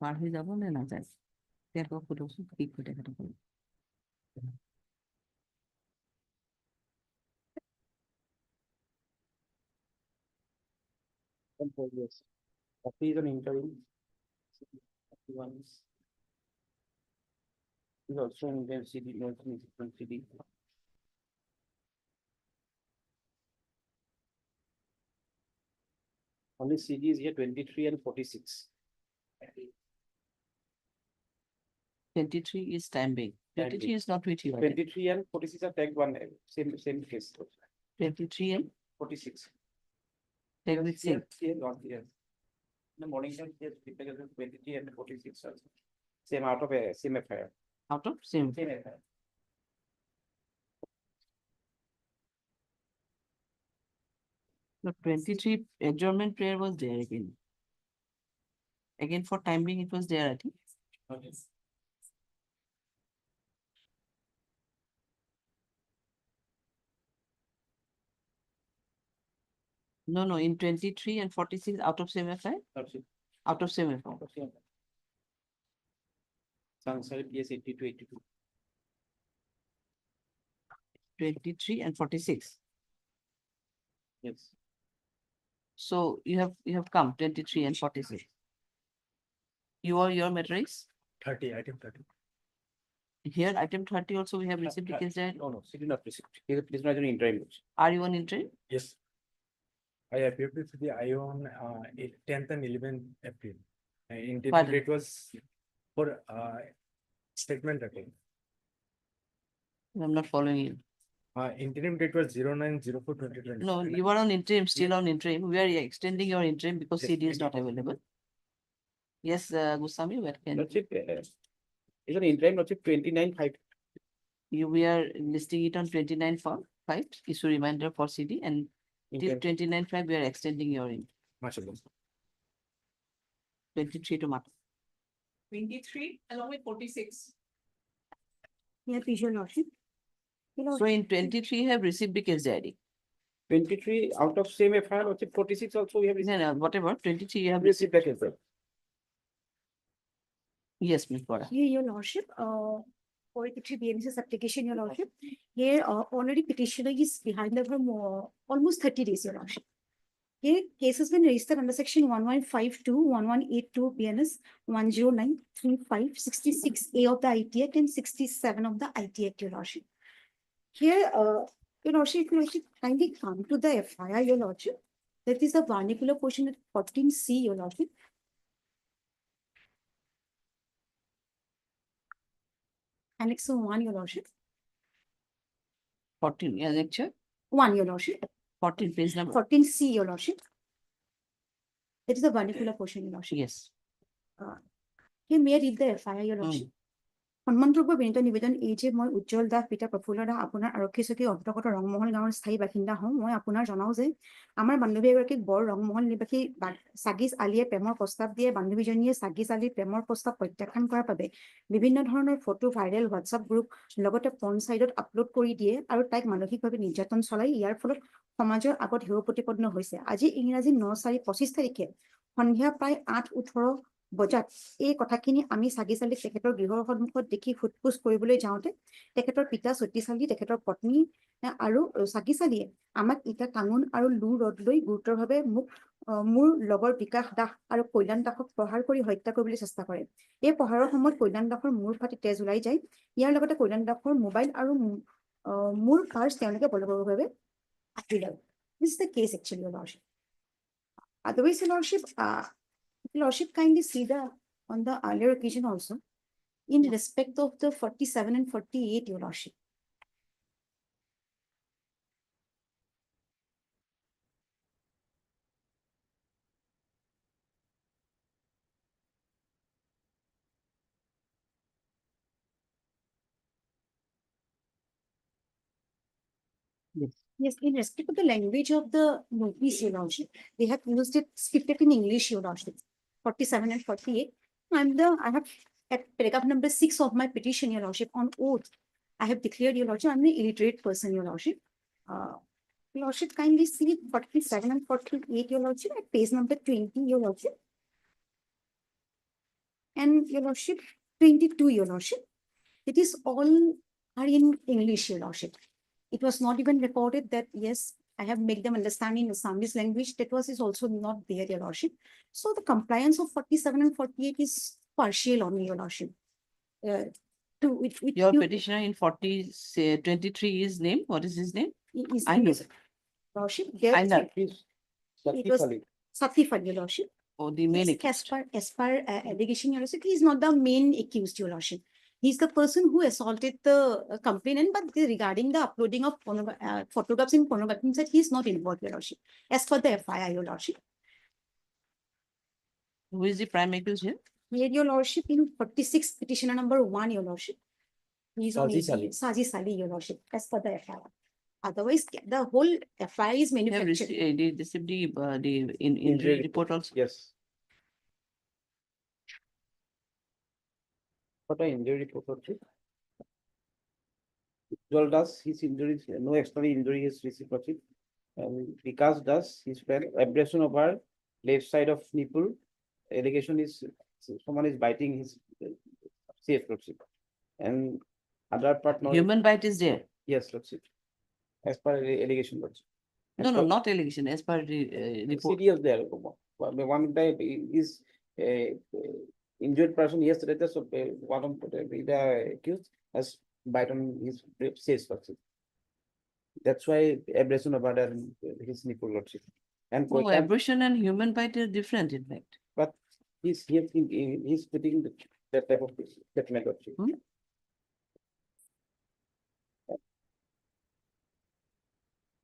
পার হয়ে যাবো না যায় দেখো পুরো কি করে দেখাতে পারবো Yes. Copy is an interim. One is also in the CD, CD. Only CD is here 23 and 46. 23 is time being. 23 is not with you. 23 and 46 are tagged one, same case. 23 and 46. Take with same. In the morning time, yes, people get 23 and 46 also. Same out of a same affair. Out of same. Same affair. The 23 adjournment prayer was there again. Again, for time being, it was there, I think. Okay. No, no, in 23 and 46 out of same FI, Okay. out of same FI. Okay. Sansari PS 82, 82. 23 and 46. Yes. So you have come 23 and 46. Your matter is 30, item 30. here, item 30 also we have received because that. No, no, she did not receive. He is a prisoner in interim. Are you on interim? Yes. I appeared with the IO on 10th and 11th April. Interim Pardon? date was for statement writing. I'm not following you. Interim date was 09/04/2020. No, you are on interim, still on interim. We are extending your interim because Yes, CD is not available. Yes, Goswami, where can Lordship, is an interim lordship 29/5. we are listing it on 29/5, issue reminder for CD, and till Interim. 29/5 we are extending your in Mashallah. 23 to March. 23 along with 46. Yeah, please, your lordship. So in 23 have received the case diary. 23 out of same FIR, lordship 46 also we have received. No, whatever, 23 you have Received received. that as well. Yes, Ms. Bora. Here, your lordship, 43 BNSS application, your lordship. Here, already petitioner is behind the firm almost 30 days, your lordship. Here, case has been registered under section 1152, 1182 BNS, 10935, 66A of the IT Act and 67 of the IT Act, your lordship. Here, your lordship, if you lordship kindly come to the FIR, your lordship. That is the vernacular portion at 14C, your lordship. Annex 1, your lordship. 14, yeah, lecture. 1, your lordship. 14, page number. 14C, your lordship. That is the vernacular portion, your lordship. Yes. Here, may I read the FIR, your lordship? সন্মানযোগ্য বিনীত নিবেদন এই যে মই উজ্জ্বল দাস পিতা প্ৰফুল্ল দাস আপোনাৰ আৰক্ষী চকী অন্তৰ্গত ৰংমহল গাঁৱৰ স্থায়ী বাসিন্দা হওঁ মই আপোনাৰ জনাও যে আমাৰ বান্ধৱী এগৰাকীক বৰ ৰংমহল নিবাসী সাগিজ আলীয়ে প্ৰেমৰ প্ৰস্তাৱ দিয়ে বান্ধৱীজনীয়ে সাগিজ আলীৰ প্ৰেমৰ প্ৰস্তাৱ প্ৰত্যাখ্যান কৰাৰ বাবে বিভিন্ন ধৰণৰ ফটো ভাইৰেল হোৱাটছআপ গ্ৰুপ লগতে পৰ্ন সাইটত আপলোড কৰি দিয়ে আৰু তাইক মানসিকভাৱে নিৰ্যাতন চলাই ইয়াৰ ফলত সমাজৰ আগত হেয় প্ৰতিপন্ন হৈছে আজি ইংৰাজী 9/4/25 তাৰিখে সন্ধিয়া প্ৰায় 8:18 বজাত এই কথাখিনি আমি সাগিচালীক তেখেতৰ গৃহৰ সন্মুখত দেখি ফুটপুচ কৰিবলৈ যাওঁতে তেখেতৰ পিতা সতীশালী তেখেতৰ পত্নী আৰু সাগিচালীয়ে আমাক ইটা কাঙুন আৰু লু ৰড লৈ গুৰুতৰভাৱে মোৰ লগৰ বিকাশ দাস আৰু কল্যাণ দাসক প্ৰহাৰ কৰি হত্যা কৰিবলৈ চেষ্টা কৰে এই প্ৰহাৰৰ সময়ত কল্যাণ দাসৰ মূৰ ফাটি তেজ ওলাই যায় ইয়াৰ লগতে কল্যাণ দাসৰ মোবাইল আৰু মোৰ পাৰ্চ তেওঁলোকে বলবৎভাৱে আঁতৰি লয় This is the case actually, your lordship. Otherwise, your lordship, lordship kindly see on the earlier occasion also in respect of the 47 and 48, your lordship. Yes. Yes, in respect of the language of the notice, your lordship, they have used it scripted in English, your lordship. 47 and 48. I have at paragraph number 6 of my petition, your lordship, on oath. I have declared, your lordship, I'm an illiterate person, your lordship. Your lordship, kindly see 47 and 48, your lordship, at page number 20, your lordship. And your lordship, 22, your lordship. It is all are in English, your lordship. It was not even recorded that, yes, I have made them understand in Assamese language. That is also not there, your lordship. So the compliance of 47 and 48 is partial on your lordship. Your petitioner in 23 is name. What is his name? I know. Lordship, there it was Satif Ali, your lordship. Oh, the main as per allegation, your lordship, he is not the main accused, your lordship. He's the person who assaulted the complainant, but regarding the uploading of photographs in pornography, he said he's not involved, Your Lordship, as per the FIR, Your Lordship. Who is the prime accused here? Here, Your Lordship, in 46 petitioner number 1, Your Lordship. He's on Saji Sali, Your Lordship, as per the FIR. Otherwise, the whole FIR is They have manufactured. received the injury report also. Yes. What an injury report. Joel does his injuries, no external injury is received. And Vikas does his fell abrasion of our left side of nipple. Allegation is someone is biting his safe, and other part not. Human bite is there. Yes, as per allegation. No, no, not allegation, as per the report. CDS there. One guy is injured person. Yes, so one of the accused has bite on his safe. That's why abrasion of his nipple, Lordship. And No, abrasion and human bite is different, in fact. but he's putting that type of statement, Lordship.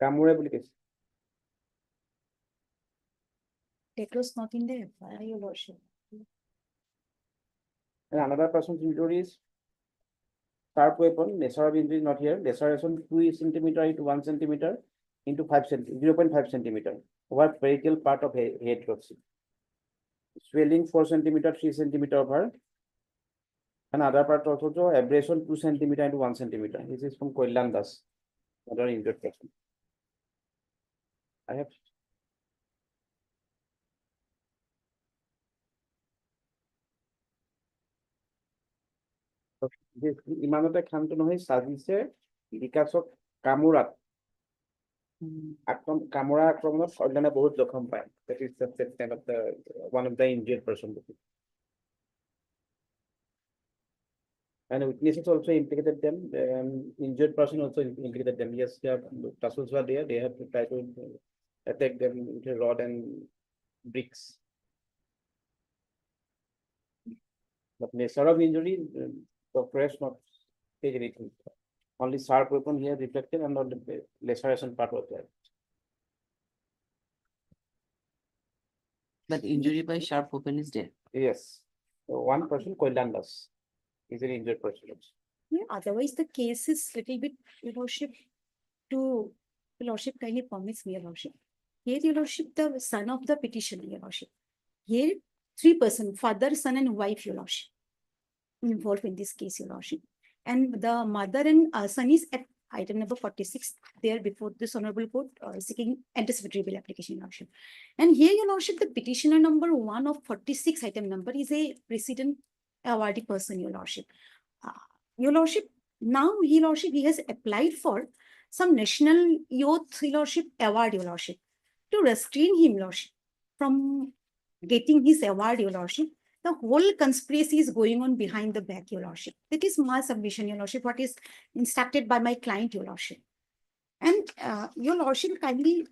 Kamura application. That was not in the FIR, Your Lordship. And another person's injury is sharp weapon, nature of injury is not here, laceration 2 centimeter into 1 centimeter into 0.5 centimeter over peripheral part of head. Swelling 4 centimeter, 3 centimeter over. And other part also abrasion 2 centimeter into 1 centimeter. This is from Koilan Das, another injured person. I have ইমানতে খামটো নহয় সাজিছে বিকাশক কামোৰাত কামোৰা আক্ৰমণত কল্যাণে বহুত জখম পায় that is the statement of the one of the injured person and witnesses also implicated them injured person also implicated them. Yes, their tussles were there, they have to try to attack them with a rod and bricks, but nature of injury doctor has not said anything. Only sharp weapon here reflected and not the laceration part was there. But injury by sharp weapon is there. Yes, so one person Koilan Das is an injured person. Yeah, otherwise the case is little bit, Your Lordship, Your Lordship kindly permits me, Your Lordship. Here, Your Lordship, the son of the petitioner, Your Lordship. Here, 3 persons, father, son, and wife, Your Lordship, involved in this case, Your Lordship. And the mother and son is at item number 46 there before this honorable court seeking anticipatory bail application, Your Lordship. And here, Your Lordship, the petitioner number 1 of 46 item number is a precedent awardee person, Your Lordship. Your Lordship, now, Your Lordship, he has applied for some National Youth, Your Lordship, award, Your Lordship, to restrain him, Lordship, from getting his award, Your Lordship. The whole conspiracy is going on behind the back, Your Lordship. That is my submission, Your Lordship, what is instructed by my client, Your Lordship. And Your Lordship kindly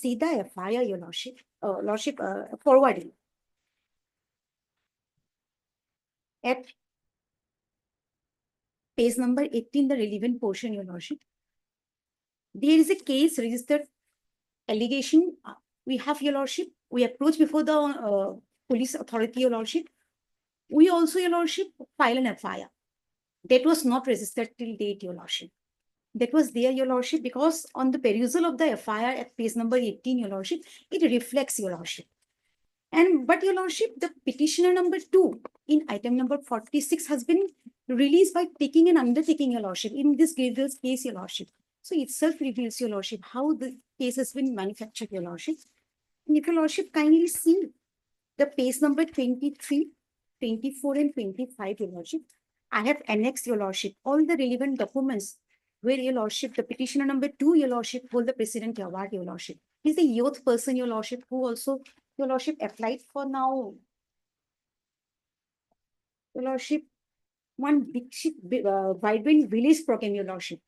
see the FIR, Your Lordship, forwarding. At page number 18, the relevant portion, Your Lordship, there is a case registered allegation. We have, Your Lordship, we approach before the police authority, Your Lordship. We also, Your Lordship, file an FIR. That was not registered till date, Your Lordship. That was there, Your Lordship, because on the perusal of the FIR at page number 18, Your Lordship, it reflects, Your Lordship. But Your Lordship, the petitioner number 2 in item number 46 has been released by taking an undertaking, Your Lordship, in this grievous case, Your Lordship. So itself reveals, Your Lordship, how the case has been manufactured, Your Lordship. And if Your Lordship kindly see the page number 23, 24, and 25, Your Lordship, I have annexed, Your Lordship, all the relevant documents where, Your Lordship, the petitioner number 2, Your Lordship, hold the precedent award, Your Lordship. He's a youth person, Your Lordship, who also, Your Lordship, applied for now, Your Lordship, one vibrant village program, Your Lordship.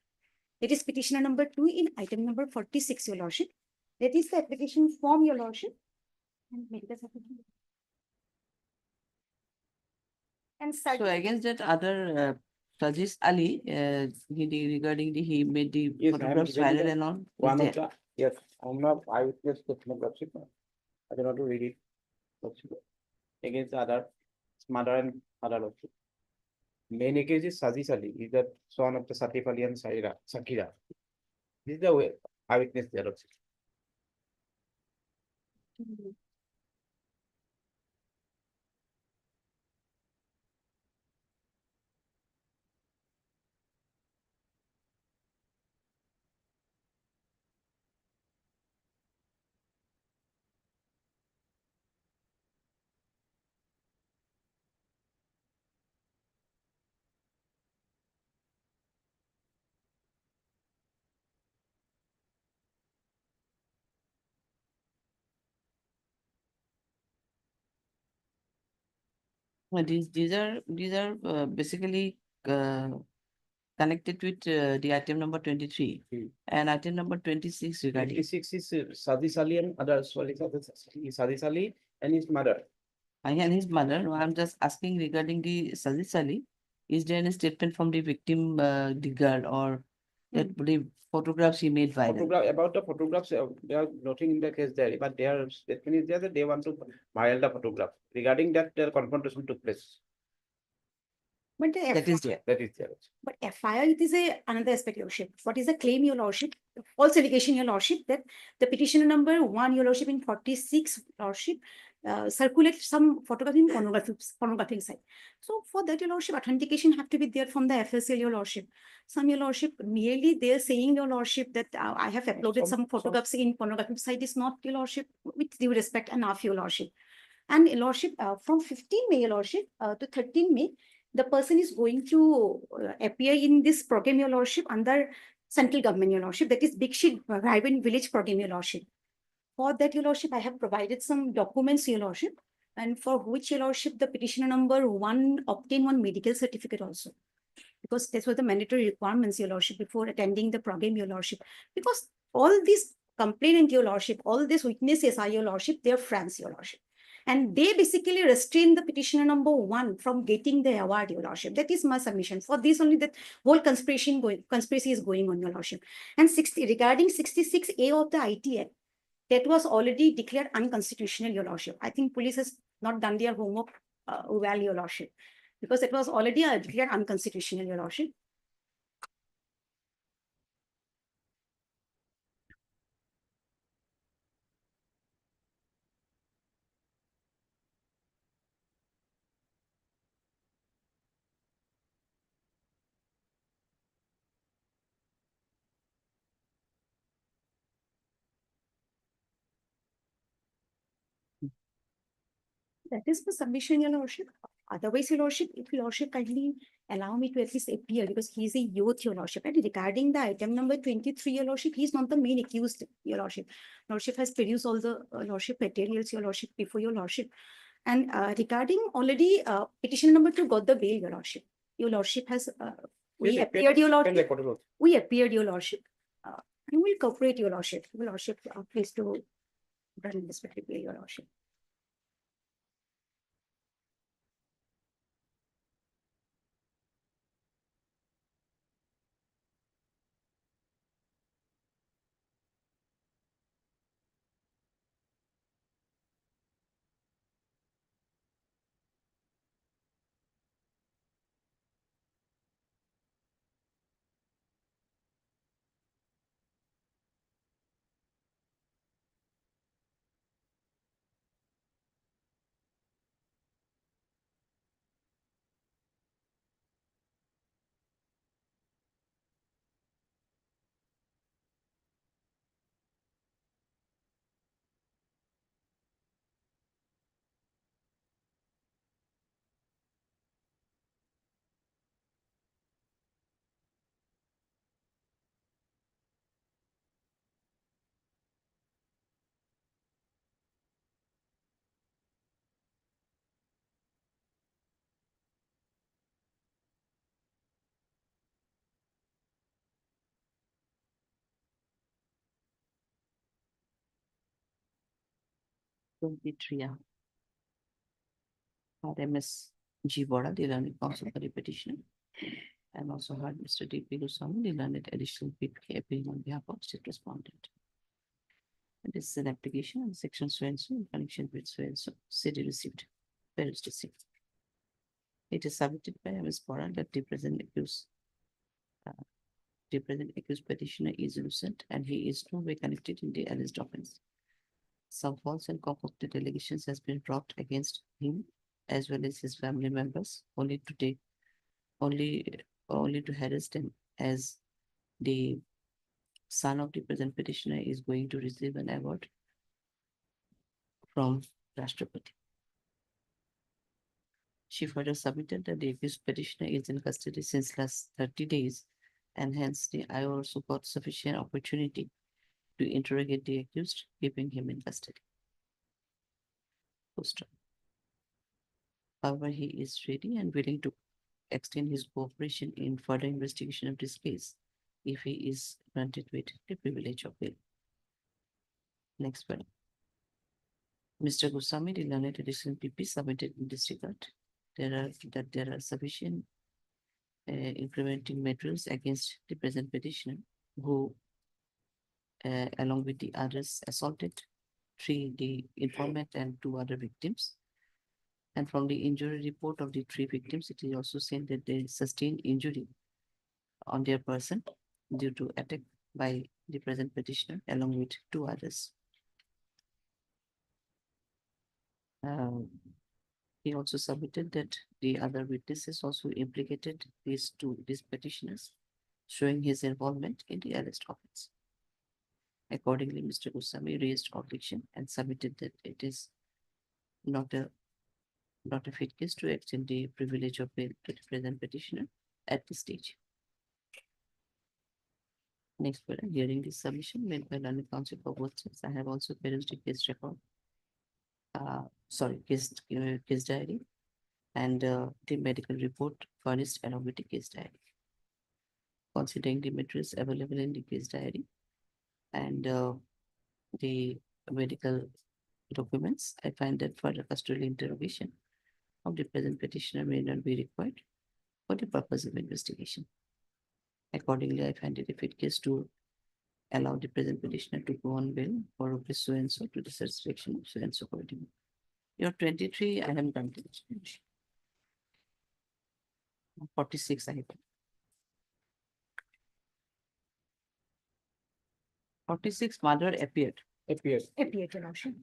It is petitioner number 2 in item number 46, Your Lordship. That is the application form, Your Lordship. And So certainly, against that other Sajis Ali, regarding he made the Yes, I am photographs given viral the and all. is one there? of the, yes, I'm not eyewitness statement, Lordship. I cannot read it. Lordship. Against the other, mother and other Lordship. Main accused is Saji Ali, is the son of the Satif Ali and Sakira. This is the way eyewitness there, Lordship. Well, these are basically connected with the item number 23 and item number 26 regarding. 26 is Saji Ali and other, sorry, Saji Ali and his mother. And his mother. No, I'm just asking regarding the Sajid Ali. Is there any statement from the victim, the girl, or that the photographs he made viral? Photograph, about the photographs, they are nothing in the case there, but their statement is there that they want to viral the photograph. Regarding that, their confrontation took place. but the That is there. That is there. But FIR, it is another aspect, Your Lordship. What is the claim, Your Lordship? False allegation, Your Lordship, that the petitioner number 1, Your Lordship, in 46, Lordship, circulate some photograph in pornographic site. So for that, Your Lordship, authentication have to be there from the FSL, Your Lordship. Some, Your Lordship, merely they are saying, Your Lordship, that I have uploaded some photographs in pornographic site is not, Your Lordship, with due respect, enough, Your Lordship. And Your Lordship, from 15 May, Your Lordship, to 13 May, the person is going to appear in this program, Your Lordship, under central government, Your Lordship, that is Big Shit Vibrant Village program, Your Lordship. For that, Your Lordship, I have provided some documents, Your Lordship, and for which, Your Lordship, the petitioner number 1 obtained one medical certificate also. Because this was the mandatory requirements, Your Lordship, before attending the program, Your Lordship. Because all these complainant, Your Lordship, all these witnesses are, Your Lordship, they're friends, Your Lordship. And they basically restrain the petitioner number 1 from getting the award, Your Lordship. That is my submission. For this only, that whole conspiracy is going on, Your Lordship. And regarding 66A of the IT Act, that was already declared unconstitutional, Your Lordship. I think police has not done their homework well, Your Lordship, because it was already declared unconstitutional, Your Lordship. That is the submission, Your Lordship. Otherwise, Your Lordship, if Your Lordship kindly allow me to at least appear, because he is a youth, Your Lordship. And regarding the item number 23, Your Lordship, he is not the main accused, Your Lordship. Lordship has produced all the Lordship materials, Your Lordship, before Your Lordship. And regarding already petition number 2 got the bail, Your Lordship. Your Lordship has, we appeared, Your Lordship. We appeared, Your Lordship. And we'll cooperate, Your Lordship. Your Lordship, please to run this bail, Your Lordship. Yeah. RMS. G. Bora, the learned counsel for the petitioner, and also heard Mr. D.P. Goswami, the learned additional PK appearing on behalf of state respondent. And this is an application on section so and so in connection with so and so, city received, parents received. It is submitted by Ms. Bora that the present accused petitioner is innocent and he is no way connected in the alleged offense. Some false and concocted allegations has been brought against him as well as his family members, only to harass them, as the son of the present petitioner is going to receive an award from Rashtrapati. She further submitted that the accused petitioner is in custody since last 30 days, and hence I also got sufficient opportunity to interrogate the accused, keeping him in custody. Poster. However, he is ready and willing to extend his cooperation in further investigation of this case if he is granted with the privilege of bail. Next one. Mr. Goswami, the learned additional PP submitted in this regard. There are sufficient implementing materials against the present petitioner who, along with the others, assaulted 3 the informant and 2 other victims. And from the injury report of the 3 victims, it is also said that they sustained injury on their person due to attack by the present petitioner along with 2 others. He also submitted that the other witnesses also implicated these petitioners, showing his involvement in the alleged offense. Accordingly, Mr. Goswami raised objection and submitted that it is not a fit case to extend the privilege of bail to the present petitioner at this stage. Next, we're hearing this submission made by learned counsel for both sides. I have also perused the case record. Case diary and the medical report furnished along with the case diary. Considering the materials available in the case diary and the medical documents, I find that further custodial interrogation of the present petitioner may not be required for the purpose of investigation. Accordingly, I find it a fit case to allow the present petitioner to go on bail for rupees so and so to the satisfaction of so and so committee. You're 23, I am granted. 46, I have. 46 mother appeared. Appears. Appeared, Your Lordship.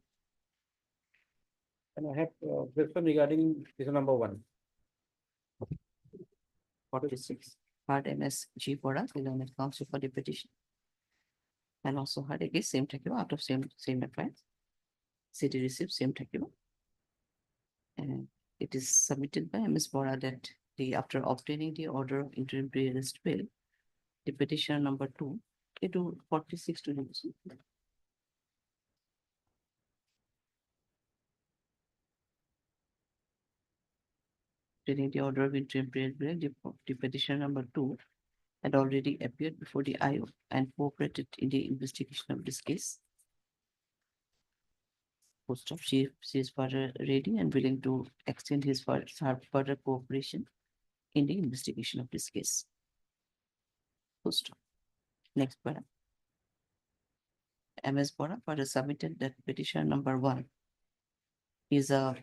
And I have question regarding this number 1. 46. Heard MS G. Bora, the learned counsel for the petition. And also heard again same takiwa out of same offense. City received same takiwa. And it is submitted by MS Bora that after obtaining the order of interim pre-arrest bail, the petitioner number 2, they do 46 to negotiate. Obtaining the order of interim pre-arrest bail, the petitioner number 2 had already appeared before the IO and cooperated in the investigation of this case. Post of she is further ready and willing to extend her further cooperation in the investigation of this case. Post. Next paragraph. MS Bora further submitted that petition number 1 is a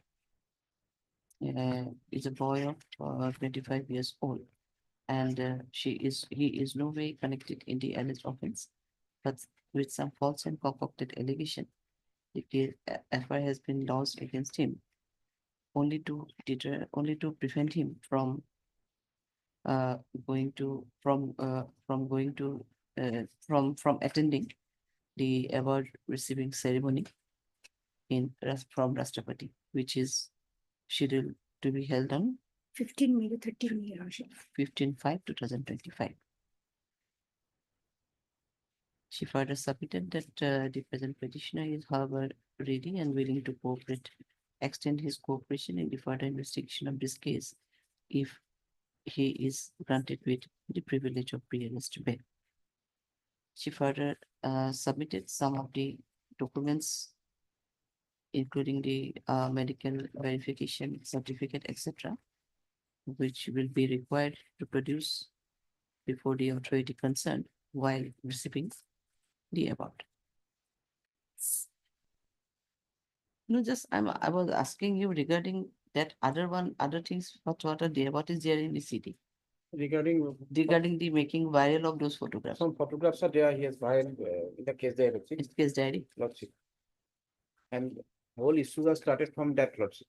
boy of 25 years old, and he is no way connected in the alleged offense, but with some false and concocted allegation, the FIR has been lodged against him only to prevent him from attending the award receiving ceremony from Rashtrapati, which is scheduled to be held on 15 May to 30 May, Your Lordship. 15/5/2025. She further submitted that the present petitioner is, however, ready and willing to extend his cooperation in the further investigation of this case if he is granted with the privilege of pre-arrest bail. She further submitted some of the documents, including the medical verification certificate, etc., which will be required to produce before the authority concerned while receiving the above. No, just I was asking you regarding that other things, what are there, what is there in the city Regarding regarding the making viral of those photographs? some photographs are there, he has filed in the case there, It's case diary. Lordship. And whole issues are started from that, Lordship.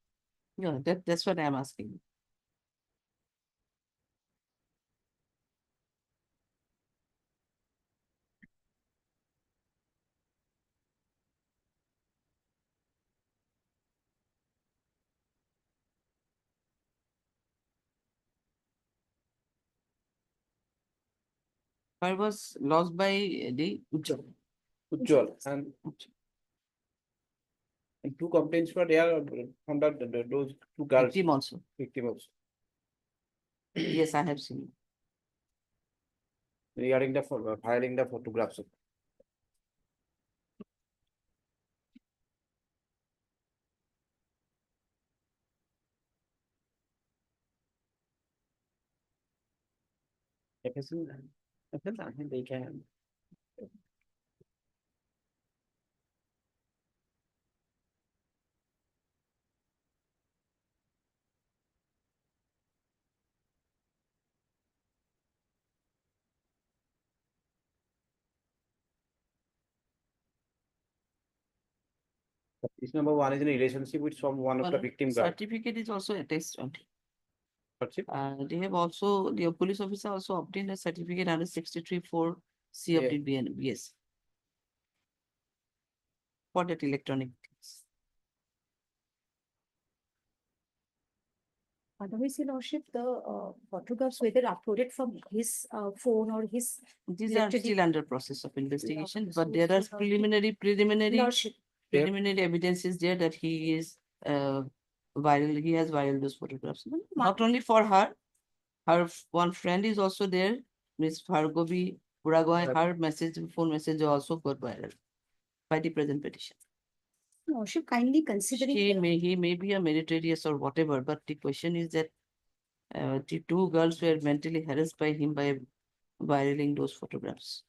Yeah, that's what I'm asking. I was lost by the Ujjwal. Ujjwal and two complaints were there from those two girls. Victim also. Victim also. Yes, I have seen. Regarding the filing the photographs. I think they can. This number one is in a relationship with some one of the victim girl. Certificate is also attached on it. Lordship. They have also, the police officer also obtained a certificate under 63(4) C of the BS. For that electronic things. Otherwise, Your Lordship, the photographs whether uploaded from his phone or his. These are still under process of investigation, but so- there are so- preliminary Lordship, evidence is there that he is viral, he has viral those photographs. Not only for her, one friend is also there, Miss Bhargavi Puragoy, her phone message also got viral by the present petition. Lordship, kindly considering. He may be a meritorious or whatever, but the question is that the two girls were mentally harassed by him by viraling those photographs.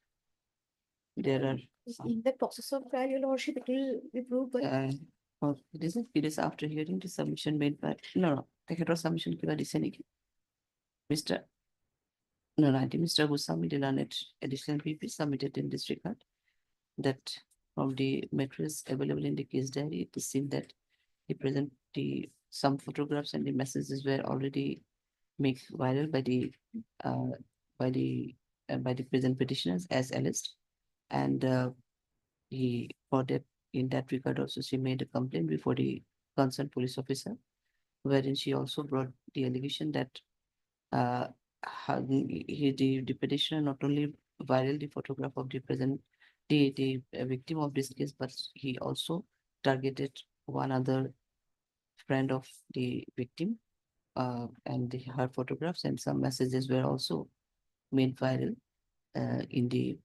There are some. In the process of trial, Your Lordship, it will be proved, but It is after hearing the submission made by, no, the head of submission given the Senate. Mr. No, I think Mr. Goswami did not additional PP submitted in this regard. That from the materials available in the case diary, it seemed that the present some photographs and the messages were already made viral by the present petitioners as alleged, and in that regard also she made a complaint before the concerned police officer, wherein she also brought the allegation that the petitioner not only viral the photograph of the present the victim of this case, but he also targeted one other friend of the victim, and her photographs and some messages were also made viral in the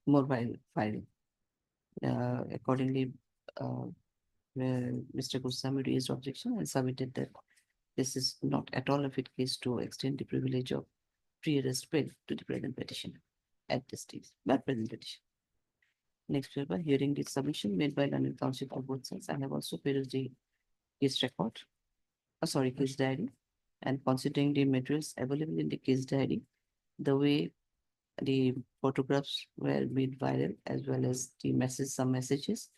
mobile file. Accordingly, Mr. Goswami raised objection and submitted that this is not at all a fit case to extend the privilege of pre-arrest bail to the present petitioner at this stage, but present petition. Next paper, hearing the submission made by learned counsel for both sides. I have also perused the case record, case diary, and considering the materials available in the case diary, the way the photographs were made viral as well as some messages,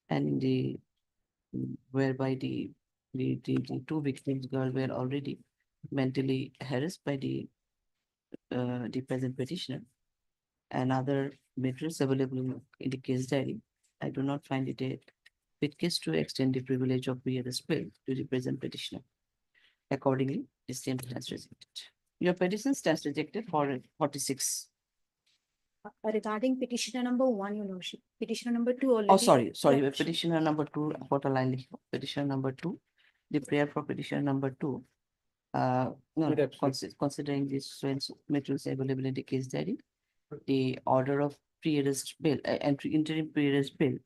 and in the whereby the two victims girl were already mentally harassed by the present petitioner, and other materials available in the case diary, I do not find it a fit case to extend the privilege of pre-arrest bail to the present petitioner. Accordingly, the same stands rejected. Your petition stands rejected for 46. regarding petitioner number 1, Your Lordship, petitioner number 2 already. Oh, sorry, Yeah. petitioner number 2, photo line, petitioner number 2, the prayer for petitioner number 2. Considering this materials available in the case diary, the order of pre-arrest bail, interim pre-arrest bail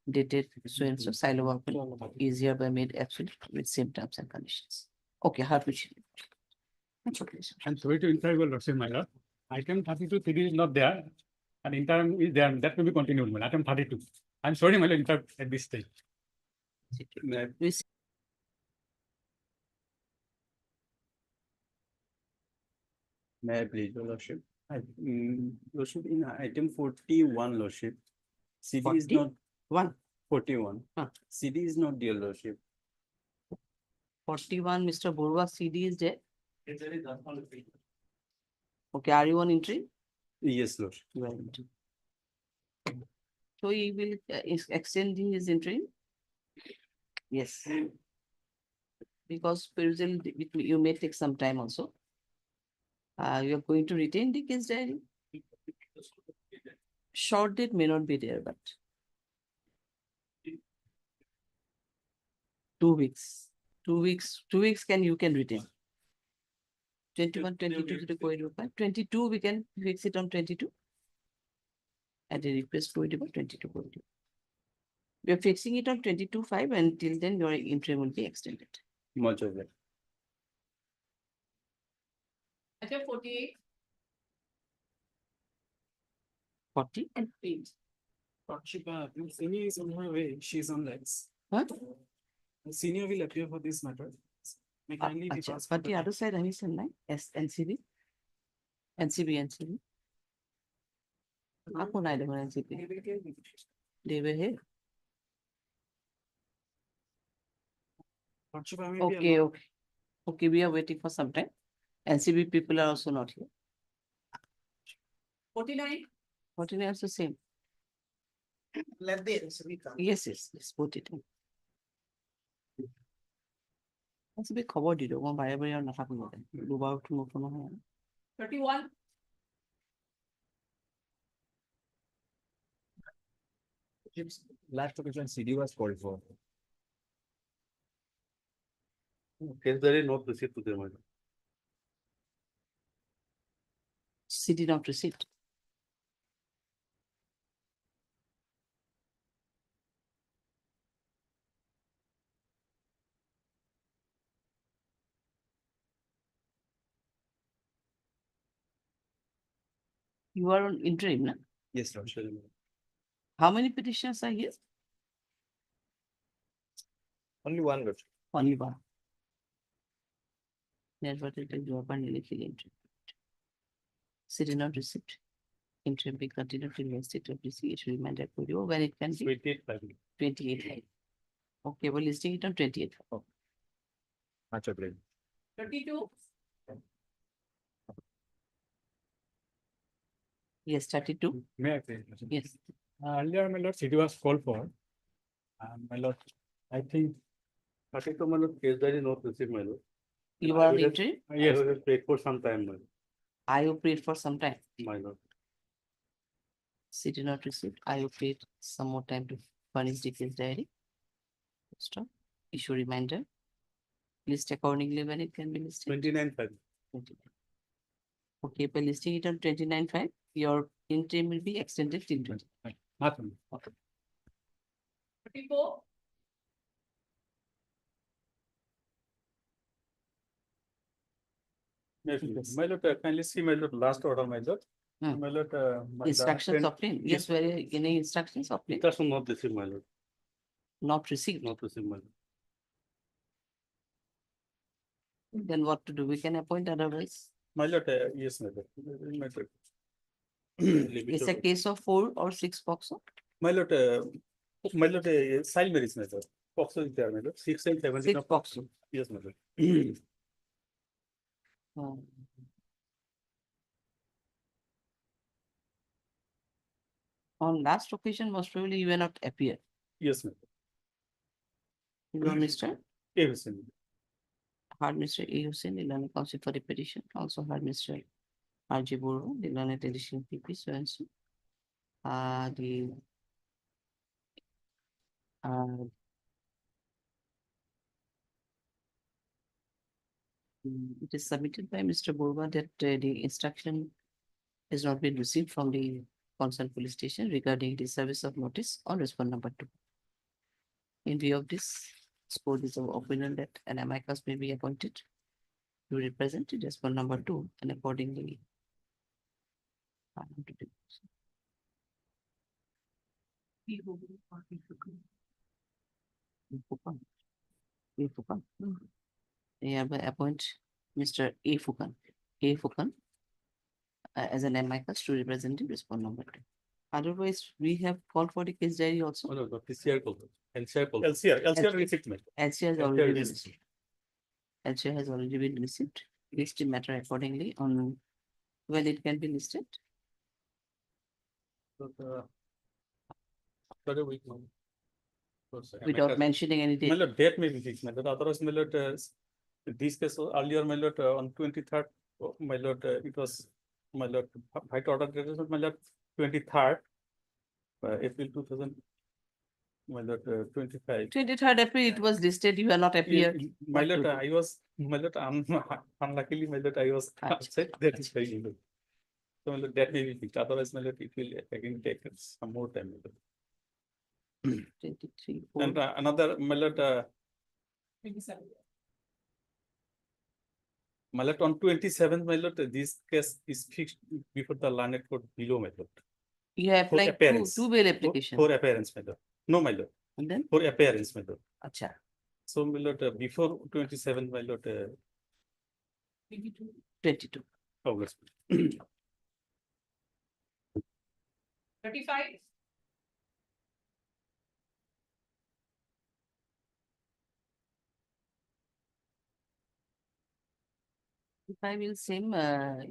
dated so silo is hereby made absolute with same terms and conditions. Okay, her petition. That's okay. Sir. I'm sorry to interrupt your lordship, my lord. Item 32 CD is not there, and interim is there. That will be continued, my lord. Item 32. I'm sorry, my lord, interrupt at this stage. We see- May I please, your lordship? Lordship, in item 41, lordship, CD is 40? not 1, 41. Huh. CD is not dear lordship. 41, Mr. Borwa CD is there. Okay, are you on entry? Yes, lordship. You are entry. So he will extend his entry? Yes. Because perusal, you may take some time also. You are going to retain the case diary? Short date may not be there, but 2 weeks. 2 weeks, 2 weeks you can retain. 21, 22 to the corridor, 22 we can fix it on 22. At the request corridor, 22 corridor. We are fixing it on 22.5 and till then your interim will be extended. Much of it. Item 48. 40. And 8. Senior is on her way. She's on legs. What? Senior will appear for this matter. May kindly be Acha, passed for but the other side, I said, like, NCB. NCB. How can I do NCB? They were here. Okay, okay. Okay, we are waiting for some time. NCB people are also not here. 49. 49 is the same. Let the NCB come. Yes, put it in. NCB covered it. One by every on the happen. About to move on. 31. Last occasion CD was called for. Case diary not received to them, my lord. CD not received. You are on interim, na? Yes, lordship. How many petitions are here? Only one, lordship. Only one. That's what it is. You are finally interim. CD not received. Interim be continued to investigate of this issue remanded for you when it can be 28. Okay, we're listing it on 28. Much of it. 32. Yes, 32. May I say? Yes. Earlier, my lord, CD was called for. My lord, I think. 32, my lord, case diary not received, my lord. You are on interim? Yes. I will wait for some time, my lord. I will wait for some time. My lord. CD not received. I will wait some more time to furnish the case diary. Stop. Issue reminder. List accordingly when it can be listed. 29.5. Okay, by listing it on 29.5, your interim will be extended till 20. Nothing. Okay. 34. Yes, my lord, kindly see my lord, last order, my lord. My lord, my Instructions friend- obtained. Yes, very any instructions obtained? It has not received, my lord. Not received. Not received, my lord. Then what to do? We can appoint otherwise. My lord, yes, my lord. My lord. It's a case of 4 or 6 POXO. My lord, child marriage, my lord. POXO is there, my lord. 6 and 17 6 of POXO. Yes, my lord. On last occasion, most probably you will not appear. Yes, my You know, Mr. Yes, Heard Mr. A. Hussain, Ilana Council for the petition. Also heard Mr. R.J. Buru, Ilana Television PP, so and so. It is submitted by Mr. Burwa that the instruction has not been received from the concerned police station regarding the service of notice on respond number 2. In view of this, support is of opinion that an amicus may be appointed to represent it as per number 2 and accordingly. I have to do so. Fukan. A. Fukan. Hereby appoint Mr. A. Fukan. A. Fukan as an amicus to represent him, respond number 2. Otherwise, we have called for the case diary also. Oh, no, the PCR call. LCR call. LCR receipt mail. LCR has LCR already been receipt. received. LCR has already been received. List the matter accordingly on when it can be listed. So, after a week now. Without mentioning any date. My lord, date may be fixed, my lord. Otherwise, my lord, this case earlier, my lord, on 23rd, my lord, it was, my lord, height order, my lord, 23rd, April 2000, my lord, 25. 23rd April, it was listed, you are not appeared. My What to lord, do? I was, my lord, unluckily, my lord, I was Achha. outside, that is very good. So, my lord, that may be fixed. Otherwise, my lord, it will again take some more time. My lord. 23. And another, my lord, 27. my lord, on 27th, my lord, this case is fixed before the learned court below, my lord. You have For applied appearance. two bail application. For appearance, my lord. No, my lord. And then? For appearance, my lord. Acha. So, my lord, before 27th, my lord, 22. August. 35. If I will same,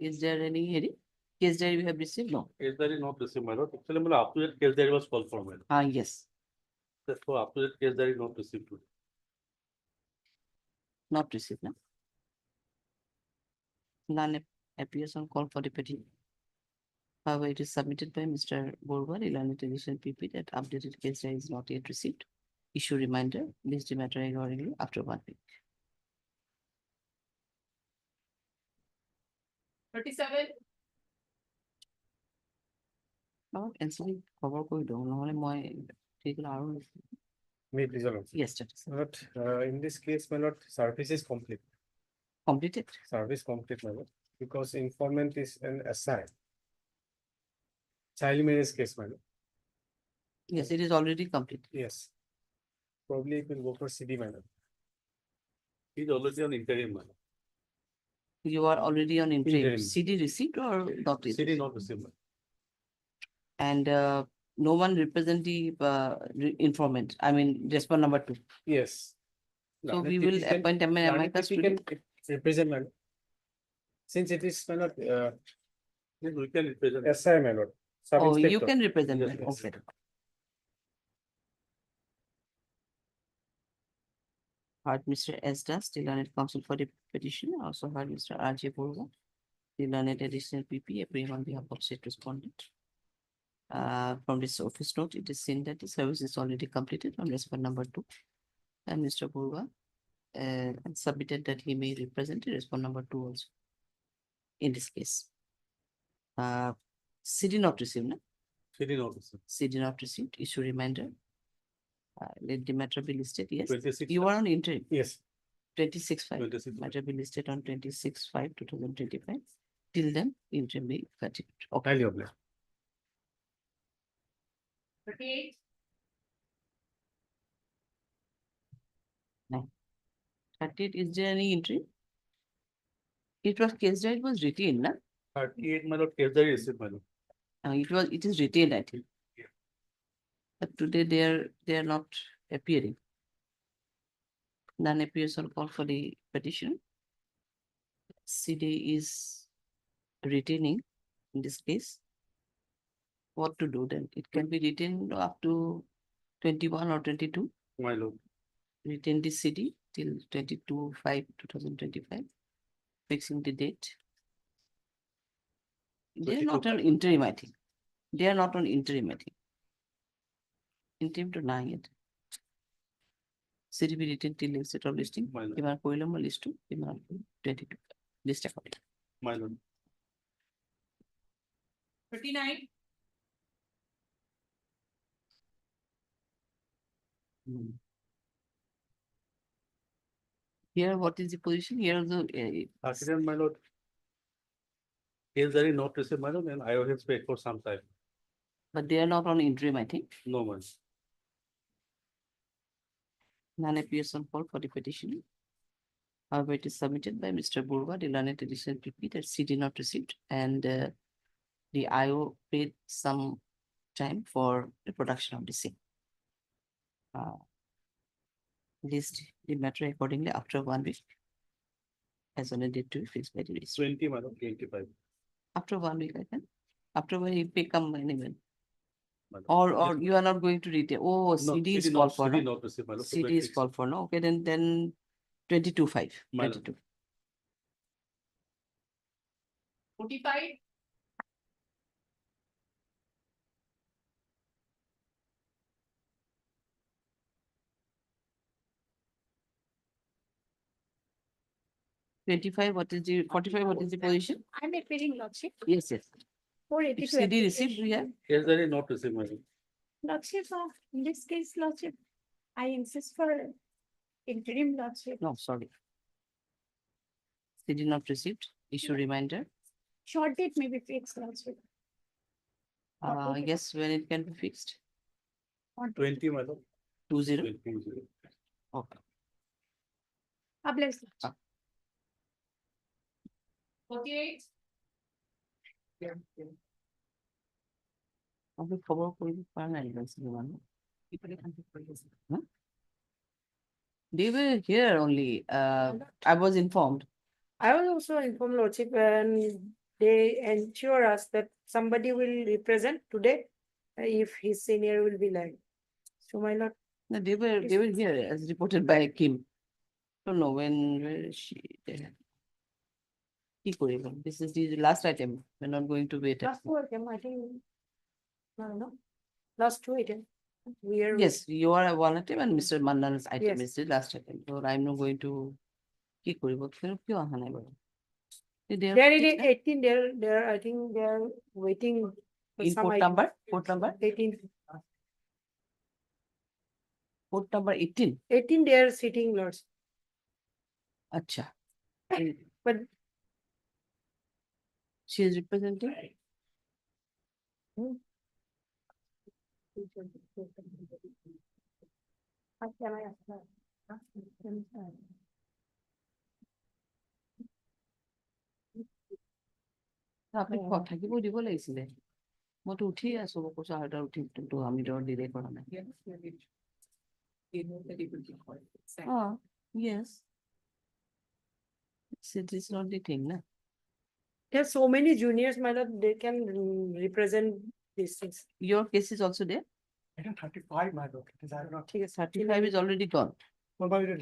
is there any hearing? Case diary we have received? No. Case diary not received, my lord. Actually, my lord, after that case diary was called for, my lord. Yes. So, after that case diary not received today. Not received, no? None appears on call for the petition. However, it is submitted by Mr. Borwar, Ilani Television PP that updated case diary is not yet received. Issue reminder, list the matter accordingly after 1 week. 37. Cancel cover koi do নহলে মই ঠিক আৰু May please allow. yes status But in this case, my lord, service is complete. completed. Service complete, my lord, because informant is an aside. Child marriage case, my lord. Yes, it is already complete. Yes. Probably it will go for CD, my lord. He's already on interim, my lord. You are already on interim. Interim. CD receipt or not received? CD not received, my lord. And no one represent the informant. I mean, respond number 2. Yes. So we will appoint a amicus we to can represent, my lord. Since it is, my lord, Yes, we can represent. SI, my lord. Sub Oh, you inspector. can represent Yes, them. yes. Okay. Heard Mr. S. Das, still on it counsel for the petition. Also heard Mr. R.J. Borwa, still on it additional PP, appearing on behalf of state respondent. From this office note, it is seen that the service is already completed on respond number 2. And Mr. Borwa submitted that he may represent the respond number 2 also. In this case. CD not received, no? CD not received. CD not received, issue reminder. Let the matter be listed, yes. 26. You are on interim. Yes. 26/5. 26. Matter be listed on 26/5/2025. Till then, interim be continued. Okay. Highly obliged. 38. 38, is there any entry? It was case diary, it was retained, na? 38, my lord, case diary received, my lord. It is retained, I think. But today they are not appearing. None appears on call for the petition. CD is retaining in this case. What to do then? It can be retained up to 21 or 22. My lord. Retain the CD till 22/5/2025. Fixing the date. They are not on 22/5. interim, I think. They are not on interim, I think. Interim to 9 yet. CDB written till set of listing. My lord. Iman koilom list 2, Iman 22. List according. My lord. 39. Here, what is the position? Here also, Accident, my lord. Is there not received, my lord, and I have paid for some time. but they are not on interim, I think. No money. None appears on call for the petition. However, it is submitted by Mr. Burwa, the learned additional PP that CD not received, and the IO paid some time for the production of the same. List the matter accordingly after 1 week. As on a date to be fixed by the registrar. 20, my lord, 25. After 1 week, I can. After 1 week, pay come anyway. my lord. Or Yes, you are not going to retain. Oh, no, CD is CD called not, for, CD no? not received, my lord. so CD that is fixed. called for, no? Okay, then 22.5. My lord. 22. 45. What is the 45? What is the position? I'm appealing Lordship. Yes, yes. For If 82 CD received, we have. Is there not received, my lord? Lordship, in this case, Lordship, I insist for interim Lordship. No, sorry. CD not received. Issue reminder. Short date may be fixed Lordship. Yes, when it can be fixed. 20, my lord. 20. 20. Okay. Bless. 48. আপনি খবর করতে পারেন না মানুষ They were here only. I was informed. I was also informed, Lordship, and they ensure us that somebody will represent today if his senior will be like. So my lord. No, they were here as reported by Kim. Don't know where is she? This is the last item. We're not going to wait. Last two item, I think. No. Last two item. We are. Yes, you are one item and Mr. Mandan's item Yes. is the last item. So I'm not going to keep going. There is 18 there, I think they are waiting. For In some port item. number? Port number? 18. Port number 18. 18 they are sitting, lords. Acha. But She is representing. আপনি থাকিব দিব লাগিছিলে মইতো উঠি আছো কৈছো আৰু এটা উঠি কিন্তু আমি ধৰ দিলে কৰা নাই yes it is not the thing na there are so many juniors, my lord, they can represent these things. your case is also there. I think 35, my lord. It is, I don't know. 35 is already gone. No, my lord,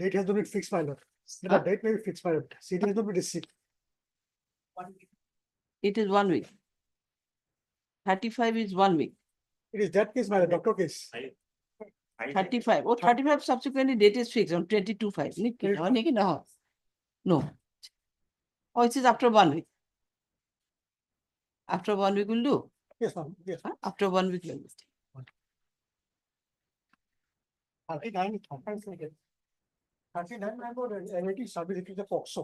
date has not been fixed, my lord. The date may be fixed, my lord. CD has not been received. It is 1 week. 35 is 1 week. It is that case, my lord, doctor case. 35. Oh, 35 subsequently date is fixed on 22/5. No. Oh, it is after 1 week. After 1 week will do. Yes, ma'am. Yes. After 1 week will do. 39, 39, my lord, and it is subject to the POCSO.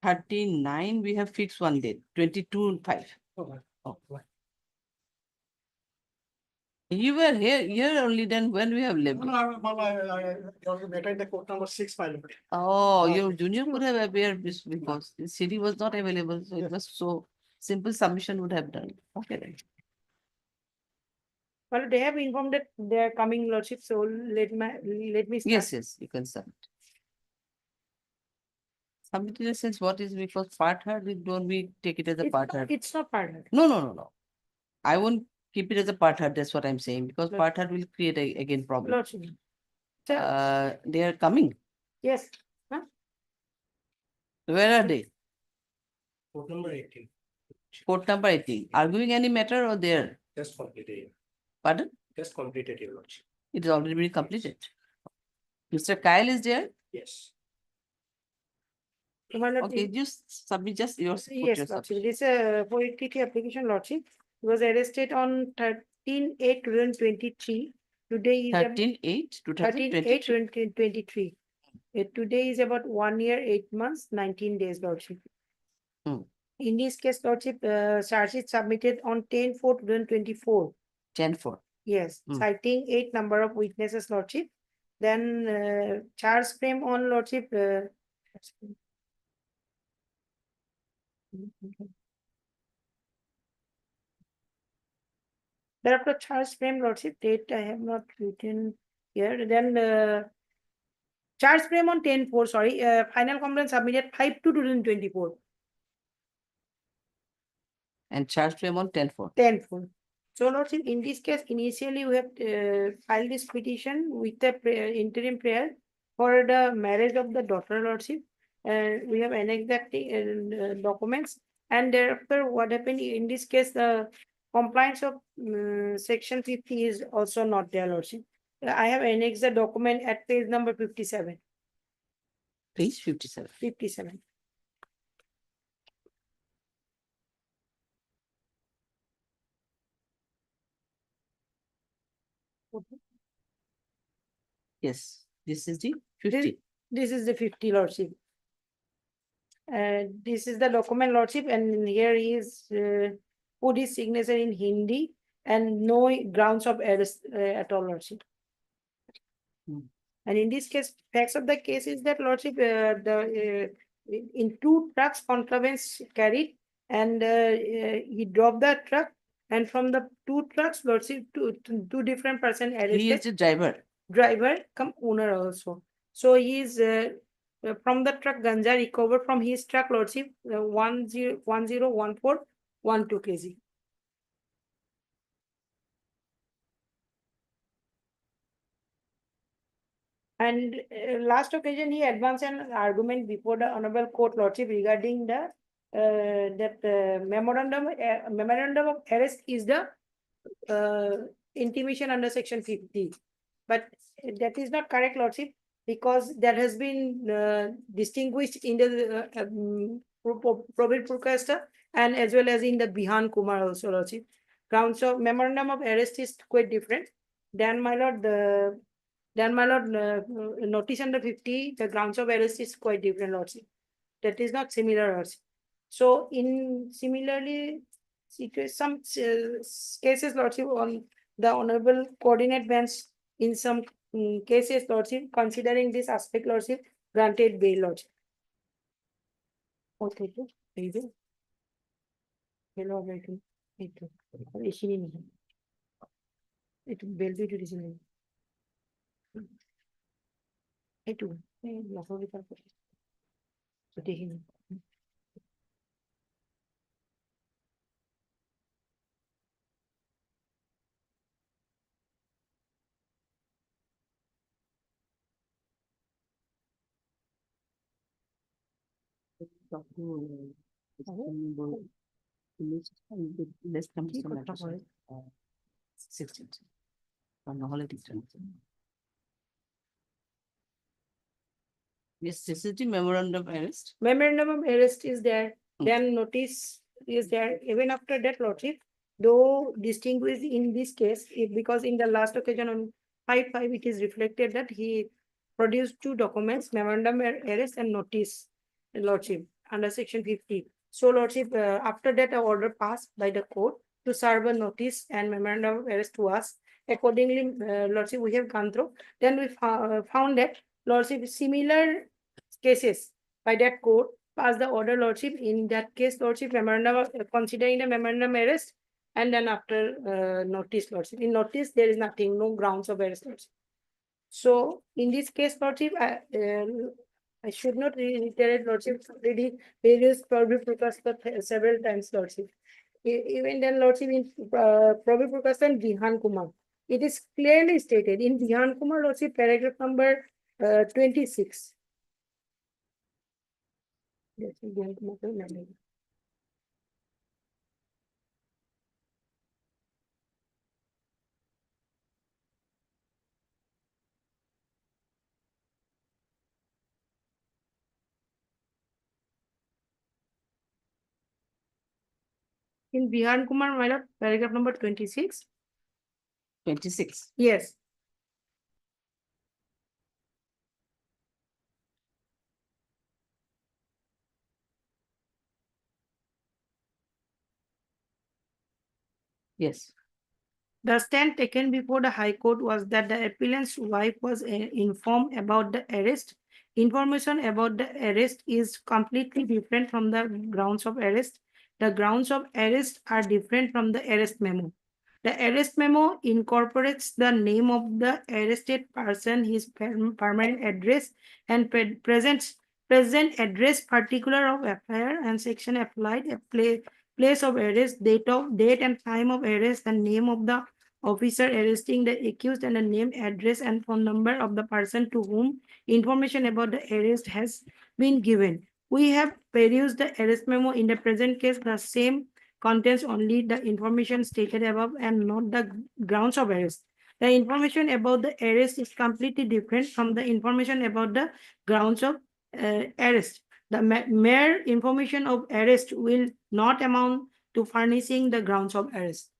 39 we have fixed one date. 22/5. Oh, right. You were here only then when we have left. No, I was better in the court number 6, my lord. Oh, your junior could have appeared because the CD was not available. So it was so simple submission would have done. Okay. Then. Well, they have informed that they are coming, lordship, so let me start. Yes, you can submit. Submit in the sense what is because part hard, don't we take it as a part hard? It's not part hard. No. I won't keep it as a part hard. That's what I'm saying because part hard will create again problem. Lordship. They are coming. Yes. Huh? Where are they? Court number 18. Court number 18. Arguing any matter or there? Just completed. Pardon? Just completed, your lordship. It is already been completed. Mr. Kyle is there? Yes. Okay, just submit just yours. Yes, lordship. This for equity application, lordship. He was arrested on 13/8/2023 Today is 13/8, 13/8, 2023. 2023. Today is about 1 year, 8 months, 19 days, Lordship. Hmm. In this case, Lordship, charge is submitted on 10/4/2024. 10/4. Yes, Hmm. citing 8 number of witnesses, Lordship. Then charge frame on Lordship. Thereafter, charge frame, Lordship, date I have not written here. Then charge frame on 10/4, sorry, final complaint submitted 5/2/2024. And charge frame on 10/4. 10/4. So, Lordship, in this case, initially we have filed this petition with the interim prayer for the marriage of the daughter, Lordship. We have annexed the documents, and thereafter, what happened in this case, the compliance of section 50 is also not there, Lordship. I have annexed the document at page number 57. Page 57. 57. Yes, this is the 50. This is the 50, Lordship. This is the document, Lordship, and here he is put his signature in Hindi and no grounds of arrest at all, Lordship. And in this case, facts of the case is that, Lordship, in 2 trucks contraventions carried, and he drove the truck, and from the 2 trucks, Lordship, two different person arrested. He is the driver. Driver come owner also. So he is from the truck ganja recovered from his truck, Lordship, 101412 kg. And last occasion he advanced an argument before the honorable court, Lordship, regarding the memorandum of arrest is the intimation under section 50, but that is not correct, Lordship, because that has been distinguished in the probate procasta and as well as in the Bihan Kumar also, Lordship. Grounds of memorandum of arrest is quite different. Then, my lord, notice under 50, the grounds of arrest is quite different, Lordship. That is not similar, Lordship. So, in similarly, some cases, Lordship, on the honorable coordinate bench, in some cases, Lordship, considering this aspect, Lordship, granted bail, Lordship. Okay, bail. Hello, welcome. It bail be to reason. Itu, langsung kita sedih ini. Let's come to some 16. On the holiday. Yes, this is the memorandum of arrest. Memorandum of arrest is there, then notice is there. Even after that, Lordship, though distinguished in this case, because in the last occasion on 5/5, it is reflected that he produced 2 documents, memorandum of arrest and notice, Lordship, under section 50. So, Lordship, after that, an order passed by the court to serve a notice and memorandum of arrest to us. Accordingly, Lordship, we have gone through. Then we found that, Lordship, similar cases by that court passed the order, Lordship. In that case, Lordship, memorandum of considering the memorandum arrest, and then after notice, Lordship. In notice, there is nothing, no grounds of arrest, Lordship. So, in this case, Lordship, I should not reiterate, Lordship, already various probate procasta several times, Lordship. Even then, Lordship, in probate procasta and Bihan Kumar, it is clearly stated in Bihan Kumar, Lordship, paragraph number 26. Yes, Bihan Kumar. In Bihan Kumar, my lord, paragraph number 26. 26. Yes. Yes. The stand taken before the High Court was that the appellant's wife was informed about the arrest. Information about the arrest is completely different from the grounds of arrest. The grounds of arrest are different from the arrest memo. The arrest memo incorporates the name of the arrested person, his permanent address, and present address, particular of FIR and section applied, place of arrest, date and time of arrest, and name of the officer arresting the accused, and the name, address, and phone number of the person to whom information about the arrest has been given. We have perused the arrest memo. In the present case, the same contains only the information stated above and not the grounds of arrest. The information about the arrest is completely different from the information about the grounds of arrest. The mere information of arrest will not amount to furnishing the grounds of arrest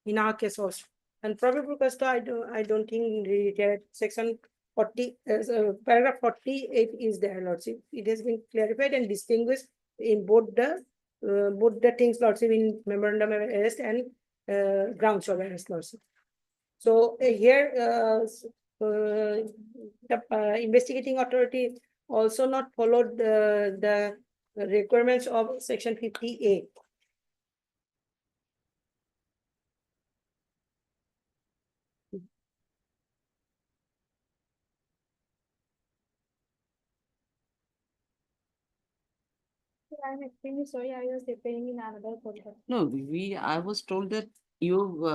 in our case also. And probable cause, I don't think related section 40, paragraph 48 is there, Lordship. It has been clarified and distinguished in both the things, Lordship, in memorandum of arrest and grounds of arrest, Lordship. So here the investigating authority also not followed the requirements of section 50A. I'm extremely sorry, I was appearing in another podcast. No, I was told that you,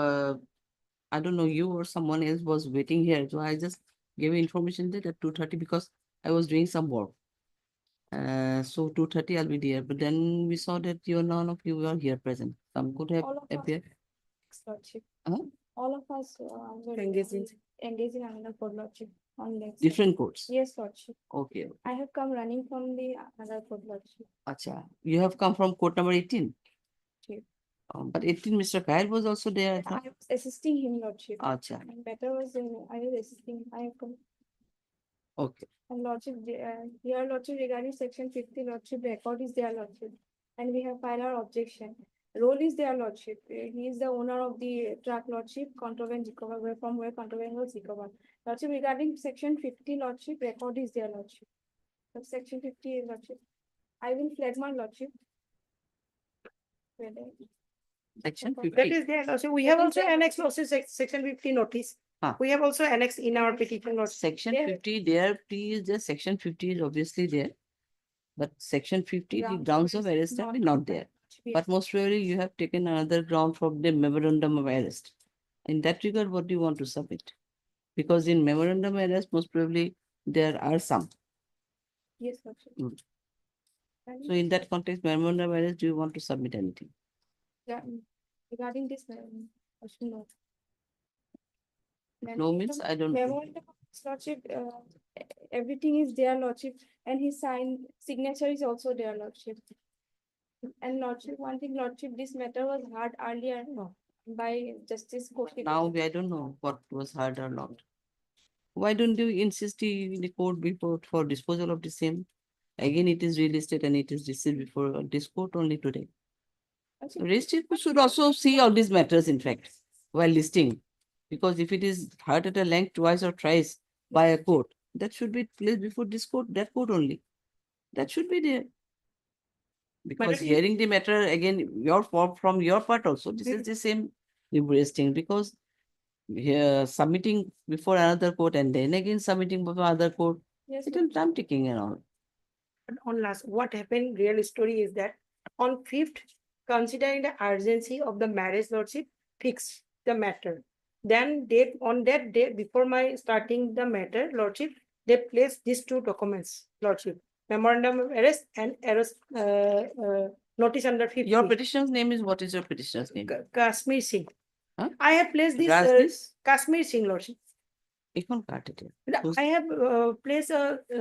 I don't know, you or someone else was waiting here. So I just gave information that at 2:30 because I was doing some work. So 2:30 I'll be there. But then we saw that none of you were here present. Some could have All of us. appeared. Lordship. Huh? All of us were Engaged in another court, Lordship. On next. Different courts. Yes, Lordship. Okay. I have come running from the another court, Lordship. Acha. You have come from court number 18. Yes. But 18, Mr. Kyle was also there. I was assisting him, Lordship. Acha. And better was I was assisting him. I have come. Okay. And Lordship, here, Lordship, regarding section 50, Lordship, record is there, Lordship. And we have filed our objection. Role is there, Lordship. He is the owner of the truck, Lordship, contraband recovered, from where contraband was recovered. Lordship, regarding section 50, Lordship, record is there, Lordship. But section 50, Lordship. I will flag my Lordship. Section 50. That is there. Also, we have also annexed also section 50 notice. We have also annexed in our petition notice. Section 50 there, please, the section 50 is obviously there. But section 50, the grounds of arrest are not there. But most probably you have taken another ground from the memorandum of arrest. In that regard, what do you want to submit? Because in memorandum of arrest, most probably there are some. Yes, Lordship. So in that context, memorandum of arrest, do you want to submit anything? Yeah, regarding this, no. No means I don't. Memorandum of Lordship, everything is there, Lordship, and his signature is also there, Lordship. And Lordship, one thing, Lordship, this matter was heard earlier by Justice Koshi. Now I don't know what was heard or not. Why don't you insist the court before for disposal of the same? Again, it is real estate and it is received before this court only today. Registry should also see all these matters, in fact, while listing. Because if it is heard at a length twice or thrice by a court, that should be placed before this court, that court only. That should be there. Because hearing the matter again, from your part also, this is the same listing, because submitting before another court and then again submitting before another court, yes, it will time taking and all. And on last, what happened, real story is that on 5th, considering the urgency of the marriage, Lordship, fixed the matter. Then on that day, before my starting the matter, Lordship, they placed these two documents, Lordship, memorandum of arrest and arrest notice under 50. Your petitioner's name is, what is your petitioner's name? Kashmir Singh. Huh? I have placed this Kashmir Singh, Lordship. I have placed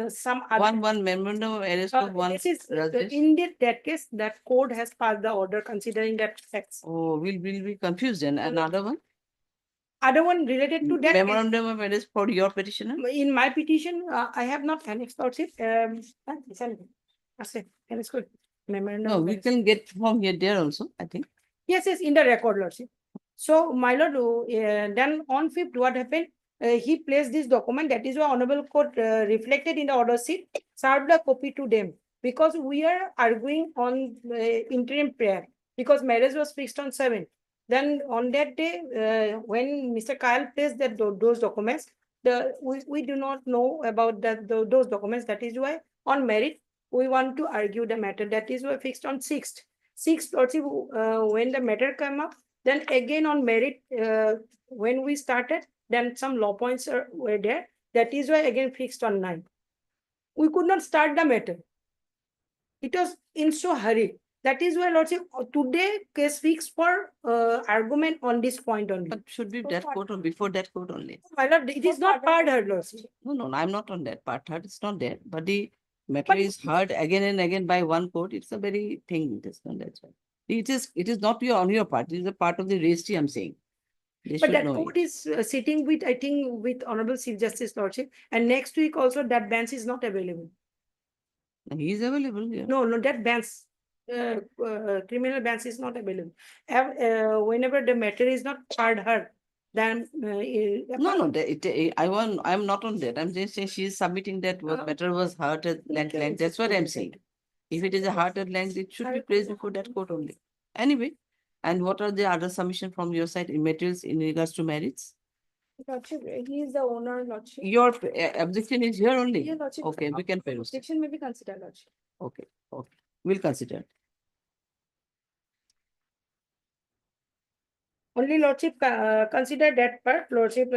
some other one memorandum of arrest of one. This is in that case that court has passed the order considering that facts. Oh, we'll be confused. And another one? Other one related to that memorandum of arrest for your petitioner? In my petition, I have not annexed Lordship. No, we can get from here there also, I think. Yes, in the record, Lordship. So, my lord, then on 5th, what happened? He placed this document, that is why Honorable Court reflected in the order sheet, served a copy to them. Because we are arguing on interim prayer, because marriage was fixed on 7th. Then on that day, when Mr. Kyle placed that those documents, we do not know about those documents. That is why on merit, we want to argue the matter. That is why fixed on 6th. 6th, when the matter came up, then again on merit, when we started, then some law points were there. That is why again fixed on 9th. We could not start the matter. It was in so hurry. That is why, Lordship, today case fixed for argument on this point only. But should be that court or before that court only. My lord, it is not part heard, Lordship. No, I'm not on that part heard. It's not there. But the matter is heard again and again by one court. It's a very thing. That's why. It is not on your part. It is a part of the registry, I'm saying. They But should that know court it. is sitting with, I think, with Honorable Chief Justice Lordship. And next week also that bench is not available. He is available here. No, that bench, criminal bench is not available. Whenever the matter is not heard, then No, I'm not on that. I'm just saying she is submitting that what matter was heard at length. That's what I'm saying. If it is a heard at length, it should be placed before that court only. Anyway, and what are the other submission from your side in materials in regards to merits? Lordship, he is the owner, Lordship. Your objection is here only. Yeah, Lordship. Okay, we can peruse. Objection may be considered, Lordship. Okay, we'll consider. only Lordship consider that part. Lordship,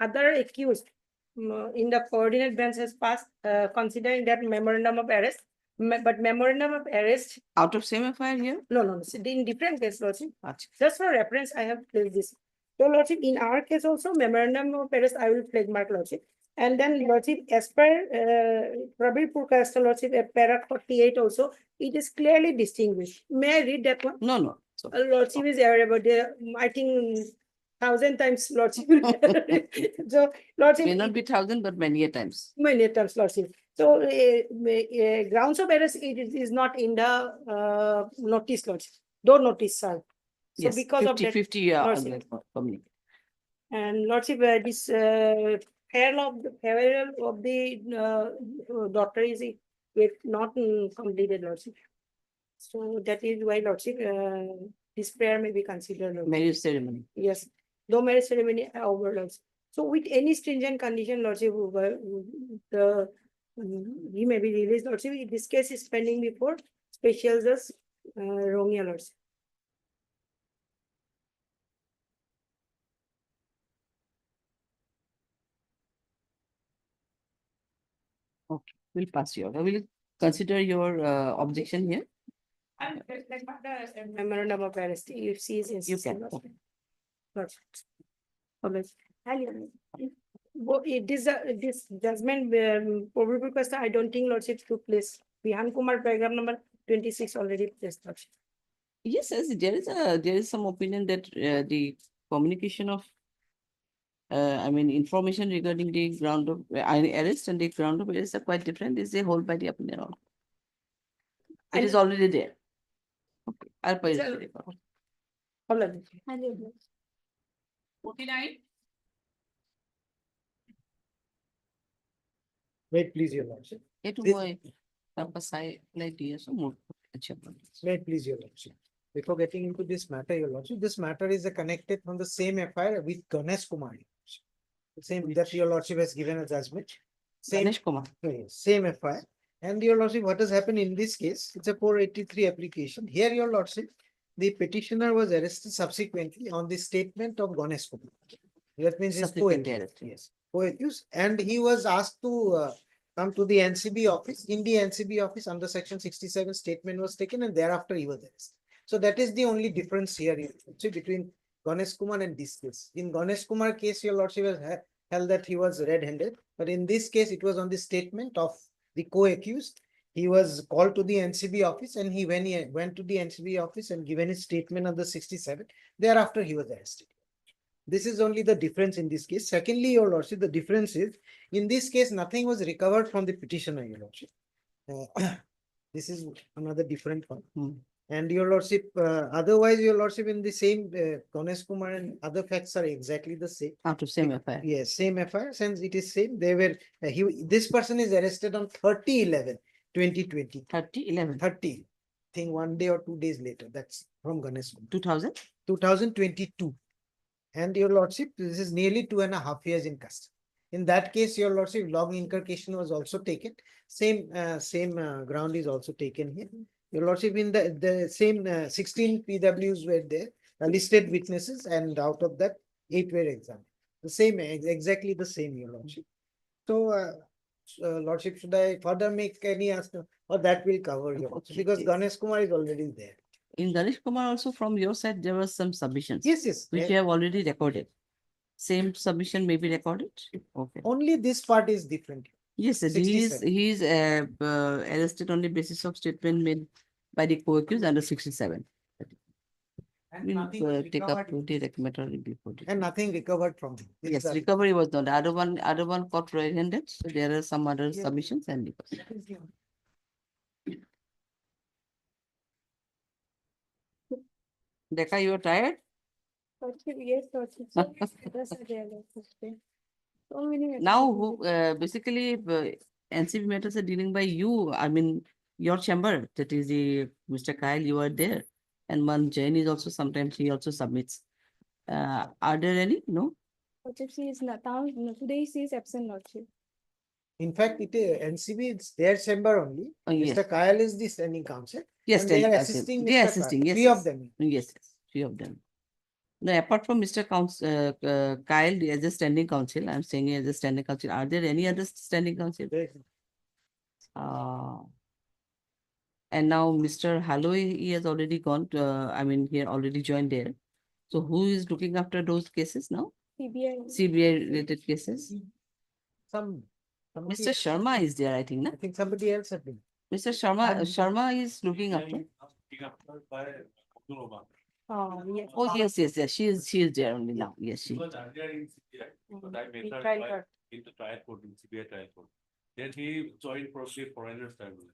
other accused in the coordinate bench has passed, considering that memorandum of arrest. But memorandum of arrest out of same FIR here? No. In different case, Lordship. Achha. Just for reference, I have placed this. So, Lordship, in our case also, memorandum of arrest, I will flag mark, Lordship. And then, Lordship, as per Prabir Purkasta, Lordship, paragraph 48 also, it is clearly distinguished. May I read that one? No. Lordship is aware about the, I think, 1,000 times, Lordship. So, Lordship. May not be 1,000, but many a times. Many times, Lordship. So, grounds of arrest, it is not in the notice, Lordship. Though notice, sir. So, Yes, because of that, 50, Lordship. And Lordship, this farewell of the daughter is not completed, Lordship. So that is why, Lordship, this prayer may be considered. Lordship. Marriage ceremony. Yes, though marriage ceremony over, Lordship. So with any stringent condition, Lordship, he may be released, Lordship. This case is pending before special judge Romeo, Lordship. Okay, we'll pass you. I will consider your objection here. And memorandum of arrest, if she is You can. This judgment, probable request, I don't think, Lordship, took place. Vihan Kumar, paragraph number 26 already placed, Lordship. Yes, there is some opinion that the communication of information regarding the ground of arrest and the ground of arrest are quite different. Is a whole by the opinion. It is already there. Okay, I'll pay it. 49. Wait, please, your lordship. It This- was like this. Wait, please, your lordship. Before getting into this matter, your lordship, this matter is connected from the same FIR with Ganesh Kumar. The same that your lordship has given a judgment. Same, Ganesh Kumar. Same FIR. And your lordship, what has happened in this case? It's a 483 application. Here, your lordship, the petitioner was arrested subsequently on the statement of Ganesh Kumar. That means his co-accused. Yes, co-accused, and he was asked to come to the NCB office. In the NCB office, under section 67, statement was taken, and thereafter he was arrested. So that is the only difference here between Ganesh Kumar and this case. In Ganesh Kumar case, your lordship has held that he was red-handed, but in this case, it was on the statement of the co-accused. He was called to the NCB office, and when he went to the NCB office and given his statement under 67, thereafter he was arrested. This is only the difference in this case. Secondly, your lordship, the difference is in this case, nothing was recovered from the petitioner, your lordship. This is another different one. And your lordship, otherwise your lordship in the same, Ganesh Kumar and other facts are exactly the same. Out of same FIR. Yes, same FIR, since it is same, they were, this person is arrested on 30/11/2020. 30/11. 30, think 1 day or 2 days later, that's from Ganesh Kumar. 2000? 2022. And your lordship, this is nearly 2.5 years in custody. In that case, your lordship, long inculcation was also taken. Same ground is also taken here. Your lordship, in the same 16 PWs were there, listed witnesses, and out of that, 8 were examined. The same, exactly the same, your lordship. So, lordship, should I further make any ask, or that will cover your lordship, because Ganesh Kumar is already there. In Ganesh Kumar also from your side, there were some submissions. Yes, yes. Which you have already recorded. Same submission may be recorded? Okay. Only this part is different. Yes, sir. He is arrested on the basis of statement made by the co-accused under 67. We'll take up the matter before. And nothing recovered from him. This Yes, is the- recovery was not. The other one got red-handed. So there are some other submissions and recovery. Dekha, you are tired? Yes, so many. Now, who basically NCB matters are dealing by you. I mean, your chamber. That is the Mr. Kyle. You are there, and Man Jain is also sometimes he also submits. Are there any? No. Lordship, she is not now. Today she is absent, Lordship. In fact, it is NCB, it's their chamber only. Yes. Mr. Kyle is the standing counsel. Yes, and they are standing counsel. assisting They are Mr. assisting. Kyle. Yes, Three yes. of them. Yes, three of them. No, apart from Mr. Kyle as a standing counsel, I'm saying as a standing counsel. Are there any other standing counsel? And now Mr. Halloway, he has already gone to, I mean, he had already joined there. So who is looking after those cases now? CBI. CBI related cases? Somebody Mr. Sharma is there, I think, no? I think somebody else has been. Mr. Sharma is looking after. Oh, yes. Oh, yes. She is there only now. Yes, she. Was earlier in CBI, but I met her trial court. in the trial court, in CBI trial court. Then he joined Procedural Foreigners Tribunal.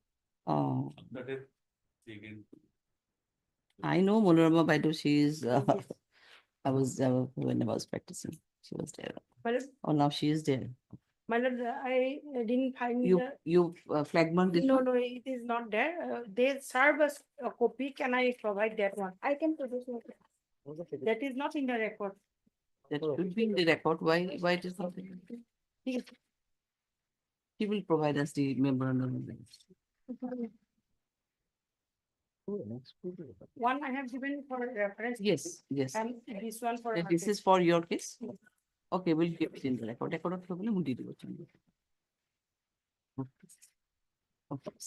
Oh, After that, he again. I know Monorama Baidu. She is. I was when I was practicing. She was there. But, Oh, now she is there. but I didn't find You flagman this no, one? no, it is not there. They serve us a copy. Can I provide that one? I can produce it. That is not in the record. That should be in the record. Why it is not? in the record? He will provide us the memorandum. One I have given for reference. Yes. And this one for. This is for your case? Okay, we'll keep it in the record. Okay. Okay.